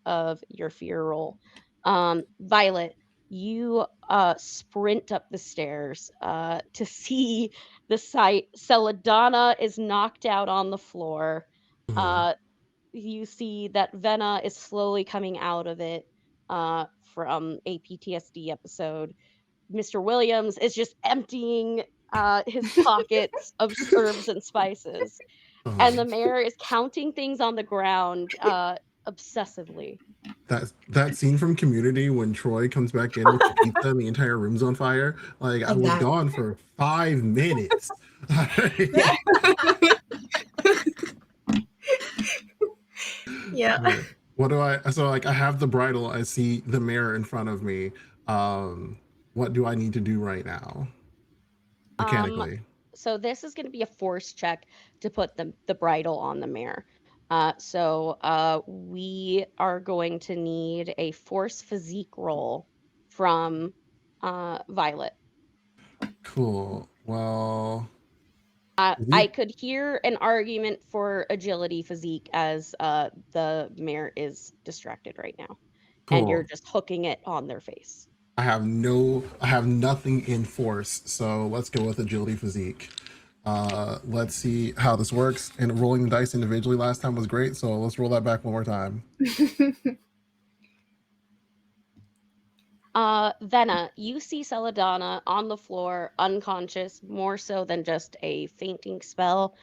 of your fear roll. Violet, you sprint up the stairs to see the sight. Celadonna is knocked out on the floor. You see that Venna is slowly coming out of it from a PTSD episode. Mr. Williams is just emptying his pockets of herbs and spices. And the mayor is counting things on the ground obsessively. That scene from Community when Troy comes back in with the pizza and the entire room's on fire. Like, I was gone for 5 minutes. Yeah. Right. What do I have the bridle, I see the mirror in front of me. What do I need to do right now? Mechanically. So this is going to be a force check to put the bridle on the mare. We are going to need a force physique roll from Violet. Cool. Well, I could hear an argument for agility physique as the mare is distracted right now, and you're cool. just hooking it on their face. I have nothing in force, so let's go with agility physique. Let's see how this works. And rolling the dice individually last time was great, so let's roll that back one more time. Venna, you see Celadonna on the floor, unconscious, more so than just a fainting spell.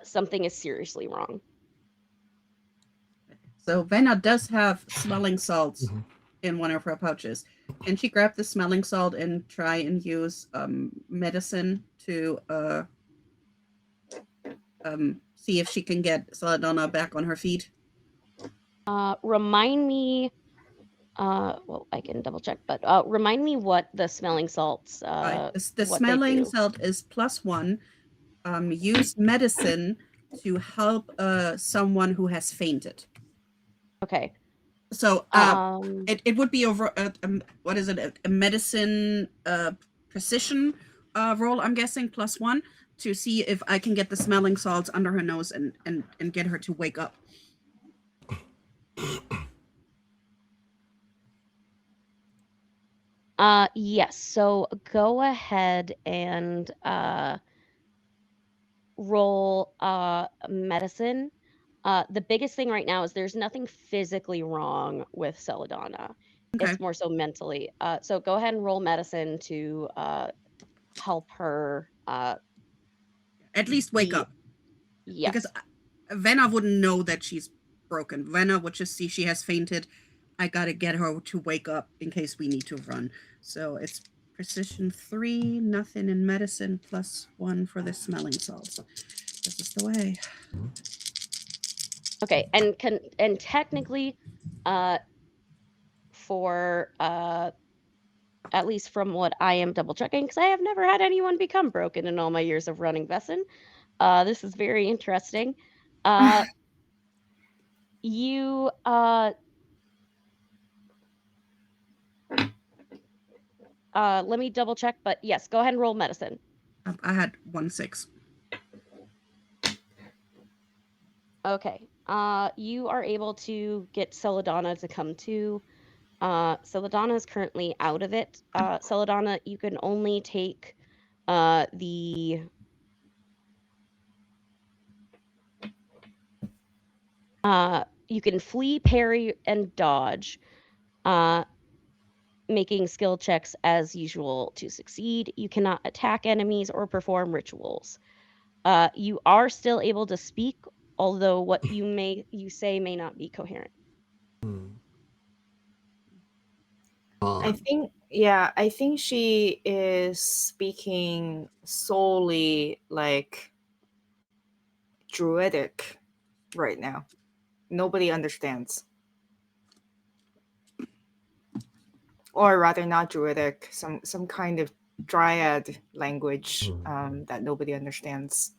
Something is seriously wrong. So Venna does have smelling salts Mhm. in one of her pouches. And she grabbed the smelling salt and try and use medicine to see if she can get Celadonna back on her feet. Remind me, well, I can double check, but remind me what the smelling salts, The what they smelling do. salt is +1. Use medicine to help someone who has fainted. Okay. So it would be over what is it, a medicine precision roll, I'm guessing, +1 to see if I can get the smelling salts under her nose and get her to wake up. Yes, so go ahead and roll medicine. The biggest thing right now is there's nothing physically wrong with Celadonna. Okay. It's more so mentally. So go ahead and roll medicine to help her At least wake be up. yes. Because Venna wouldn't know that she's broken. Venna would just see she has fainted. I gotta get her to wake up in case we need to run. So it's precision 3, nothing in medicine, +1 for the smelling salts. This is the way. Okay, and technically for at least from what I am double checking, because I have never had anyone become broken in all my years of running Vaesen. This is very interesting. You let me double check, but yes, go ahead and roll medicine. I had 1-6. Okay. You are able to get Celadonna to come to. Celadonna is currently out of it. Celadonna, you can only take the you can flee, parry, and dodge, making skill checks as usual to succeed. You cannot attack enemies or perform rituals. You are still able to speak, although what you say may not be coherent. I think she is speaking solely like druidic right now. Nobody understands. Or rather not druidic, some kind of dryad language that nobody understands.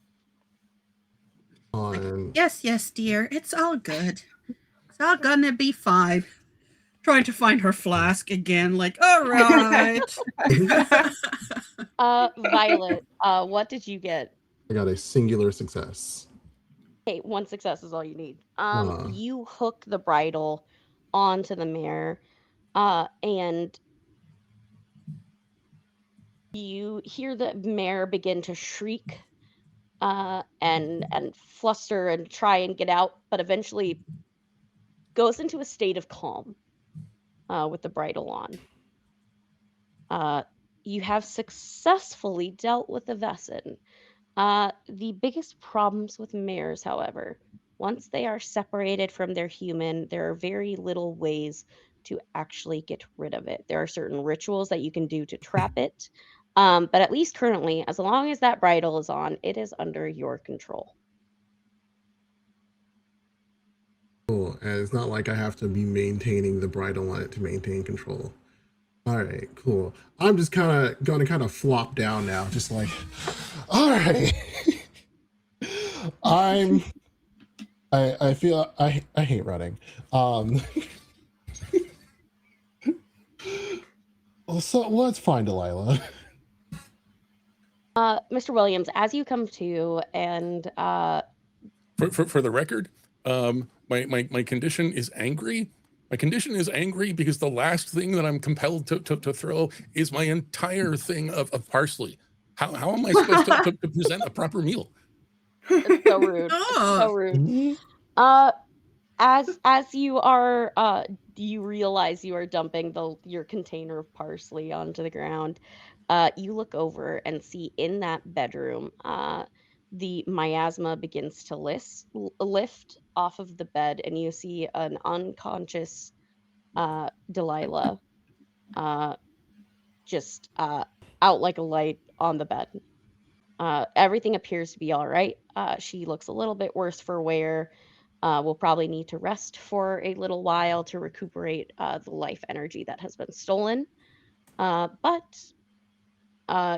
Yes, dear. It's all good. It's all gonna be fine. Trying to find her flask again, like, all right. Violet, what did you get? I got a singular success. Okay, 1 success is all you need. You hook the bridle onto the mare, and you hear the mare begin to shriek, and fluster and try and get out, but eventually goes into a state of calm, with the bridle on. You have successfully dealt with the Vaesen. The biggest problems with mares, however, once they are separated from their human, there are very little ways to actually get rid of it. There are certain rituals that you can do to trap it, but at least currently, as long as that bridle is on, it is under your control. Cool. And it's not like I have to be maintaining the bridle on it to maintain control. All right, cool. I'm just going to kind of flop down now, just like, all right. I feel I hate running. So let's find Delilah. Mr. Williams, as you come to and For the record, my condition is angry. My condition is angry because the last thing that I'm compelled to throw is my entire thing of parsley. How am I supposed to present a proper meal? it's so rude. It's so Oh, rude. Uh, as you are you realize you are dumping your container of parsley onto the ground. You look over and see in that bedroom the miasma begins to lift off of the bed, and you see an unconscious Delilah just out like a light on the bed. Everything appears to be all right. She looks a little bit worse for wear. We'll probably need to rest for a little while to recuperate the life energy that has been stolen. But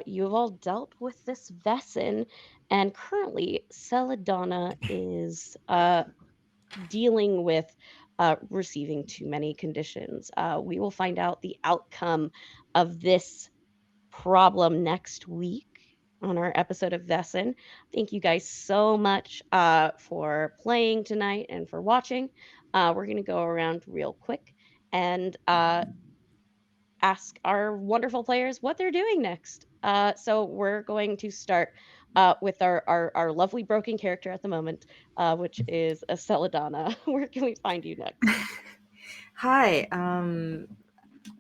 you have all dealt with this Vaesen, and currently Celadonna is dealing with receiving too many conditions. We will find out the outcome of this problem next week on our episode of Vaesen. Thank you guys so much for playing tonight and for watching. We're going to go around real quick and ask our wonderful players what they're doing next. So we're going to start with our lovely broken character at the moment, which is a Celadonna. Where can we find you next? Hi,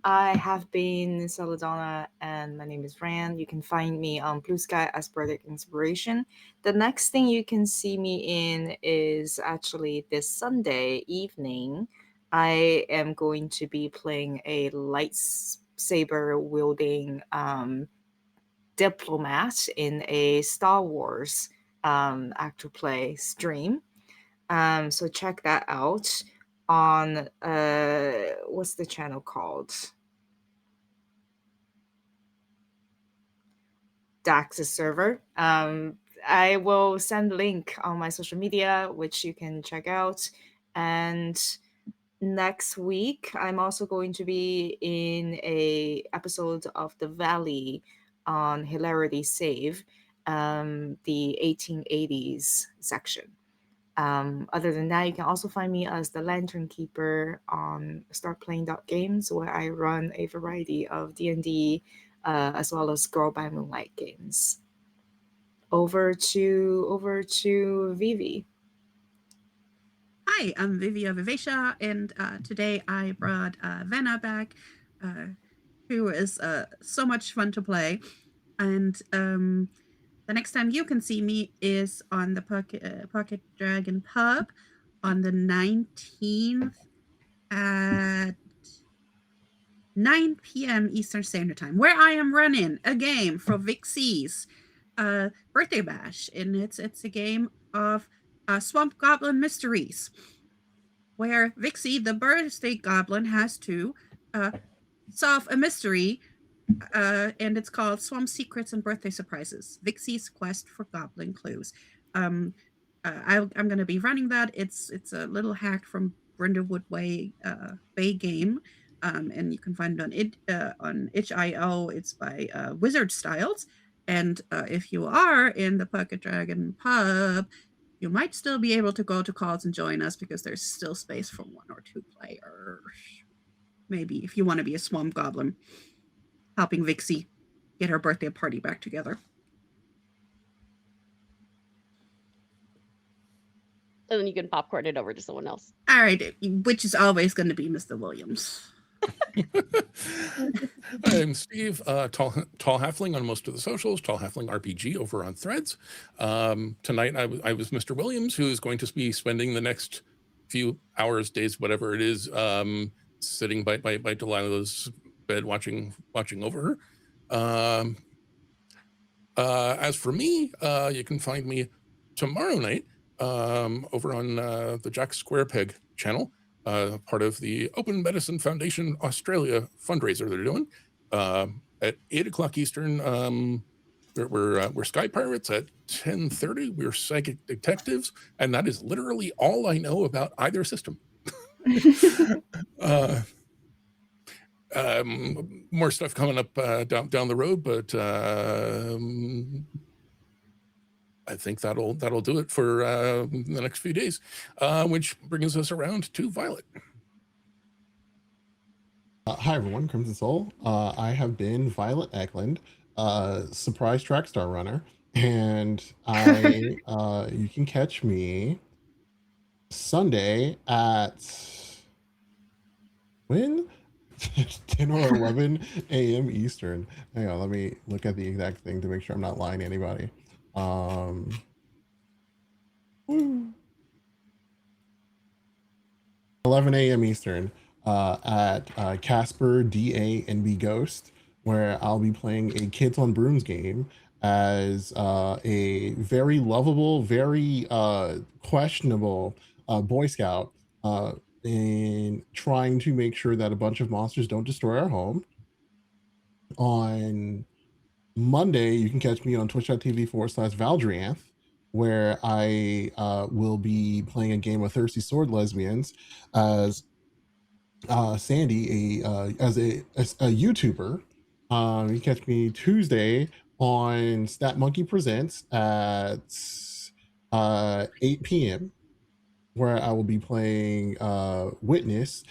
I have been Celadonna, and my name is Rand. You can find me on Blue Sky as Bardic Inspiration. The next thing you can see me in is actually this Sunday evening. I am going to be playing a lightsaber wielding diplomat in a Star Wars actor play stream. So check that out on what's the channel called? Dax's server. I will send the link on my social media, which you can check out. And next week, I'm also going to be in a episode of The Valley on Hilarity Save, the 1880s section. Other than that, you can also find me as the Lantern Keeper on startplaying.games, where I run a variety of D&D as well as Girl by Moonlight games. Over to Vivi. hi, I'm Vivia Vivacia, and today I brought Vanna back, who is so much fun to play. And the next time you can see me is on the Pocket Dragon Pub on the 19th at 9 p.m. Eastern Standard Time, where I am running a game for Vixie's birthday bash, and it's a game of Swamp Goblin Mysteries, where Vixie, the birthday goblin, has to solve a mystery, and it's called Swamp Secrets and Birthday Surprises: Vixie's Quest for Goblin Clues. I'm going to be running that. It's a little hack from Brindlewood Bay game. And you can find it on itch.io. It's by Wizard Styles. And if you are in the Pocket Dragon Pub, you might still be able to go to calls and join us because there's still space for 1 or 2 players. Maybe if you want to be a swamp goblin, helping Vixie get her birthday party back together. And then you can popcorn it over to someone else. All right, which is always going to be Mr. Williams. I'm Steve, tall halfling on most of the socials, tall halfling RPG over on Threads. Tonight I was Mr. Williams, who is going to be spending the next few hours, days, whatever it is, sitting by Delilah's bed, watching over her. As for me, you can find me tomorrow night over on the Jack Square Peg channel. part of the Open Medicine Foundation Australia fundraiser they're doing. At 8 o'clock Eastern, we're Sky Pirates. At 10:30, we're Psychic Detectives, and that is literally all I know about either system. More stuff coming up down the road, but I think that'll do it for the next few days, which brings us around to Violet. Hi everyone, Crimson Soul. I have been Violet Eklund, surprise track star runner, and you can catch me Sunday at when 10 or 11 a.m. Eastern. Hang on, let me look at the exact thing to make sure I'm not lying to anybody. 11 a.m. Eastern at Casper DA and B Ghost, where I'll be playing a Kids on Brooms game as a very lovable, very questionable Boy Scout in trying to make sure that a bunch of monsters don't destroy our home. On Monday, you can catch me on twitch.tv/Valdrianth, where I will be playing a game of Thirsty Sword Lesbians as Sandy, as a YouTuber. You can catch me Tuesday on Stat Monkey Presents at 8 p.m., where I will be playing Witness,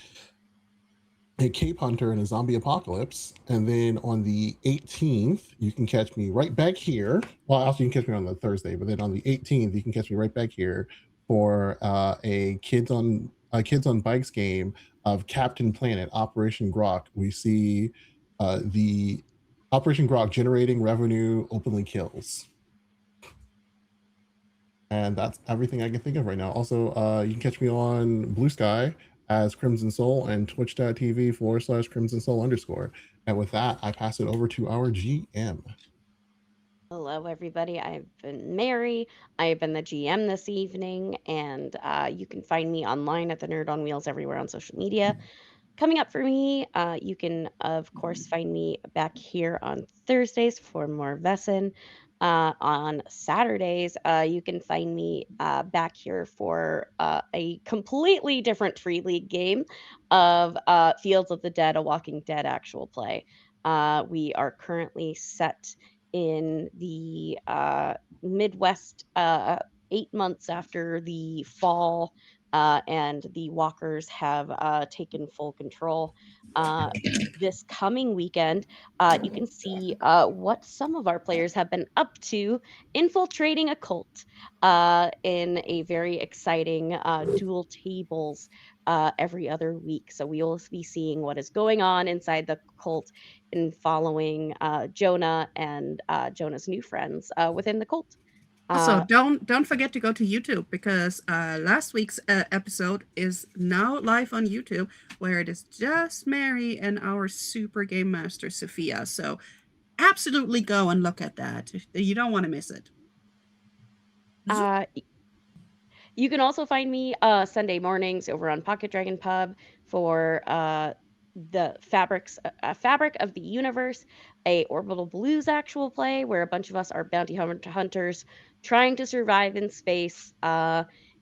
a Cape Hunter in a zombie apocalypse. And then on the 18th, you can catch me right back here. Well, also you can catch me on the Thursday, but then on the 18th, you can catch me right back here for a Kids on Bikes game of Captain Planet Operation Grok. We see the Operation Grok generating revenue openly kills. And that's everything I can think of right now. Also, you can catch me on Blue Sky as Crimson Soul and twitch.tv/Crimson Soul _. And with that, I pass it over to our GM. Hello, everybody. I've been Mary. I've been the GM this evening, and you can find me online at the Nerd on Wheels everywhere on social media. Coming up for me, you can, of course, find me back here on Thursdays for more Vaesen. On Saturdays, you can find me back here for a completely different Free League game of Fields of the Dead, a Walking Dead actual play. We are currently set in the Midwest, 8 months after the fall, and the walkers have taken full control. This coming weekend, you can see what some of our players have been up to infiltrating a cult in a very exciting dual tables every other week. So we will be seeing what is going on inside the cult and following Jonah and Jonah's new friends within the cult. Also, don't forget to go to YouTube, because last week's episode is now live on YouTube, where it is just Mary and our super game master Sophia. So absolutely go and look at that. You don't want to miss it. Uh, You can also find me Sunday mornings over on Pocket Dragon Pub for the Fabric of the Universe, a Orbital Blues actual play where a bunch of us are bounty hunters trying to survive in space.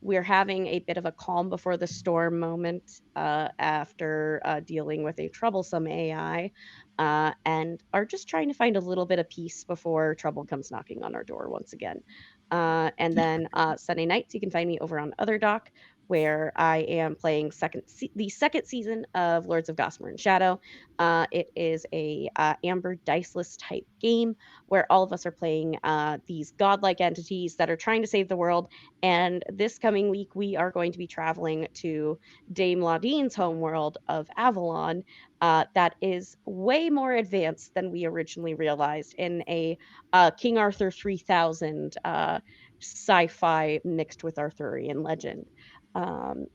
We're having a bit of a calm before the storm moment after dealing with a troublesome AI, and are just trying to find a little bit of peace before trouble comes knocking on our door once again. And then Sunday nights, you can find me over on Other Doc, where I am playing the second season of Lords of Gossamer and Shadow. It is a Amber Diceless type game where all of us are playing these godlike entities that are trying to save the world. And this coming week, we are going to be traveling to Dame Laudine's homeworld of Avalon. That is way more advanced than we originally realized in a King Arthur 3000 sci-fi mixed with Arthurian legend,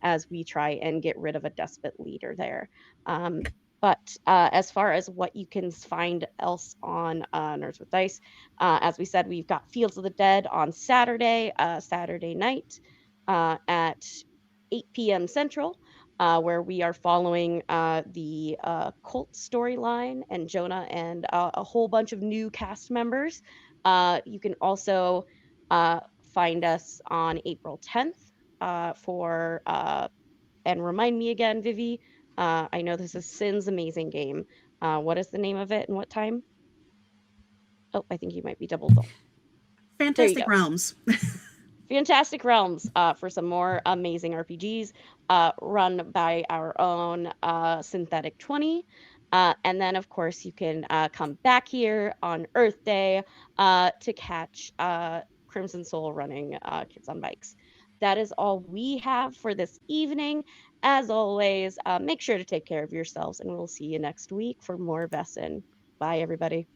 as we try and get rid of a despot leader there. But as far as what you can find else on Nerds with Dice, as we said, we've got Fields of the Dead on Saturday night at 8 p.m. Central, where we are following the cult storyline and Jonah and a whole bunch of new cast members. You can also find us on April 10th for, and remind me again, Vivi. I know this is Sin's amazing game. What is the name of it and what time? Oh, I think you might be doubled off. There you Fantastic go. Realms. Fantastic Realms for some more amazing RPGs run by our own Synthetic 20. And then, of course, you can come back here on Earth Day to catch Crimson Soul running Kids on Bikes. That is all we have for this evening. As always, make sure to take care of yourselves, and we'll see you next week for more Vaesen. Bye, everybody.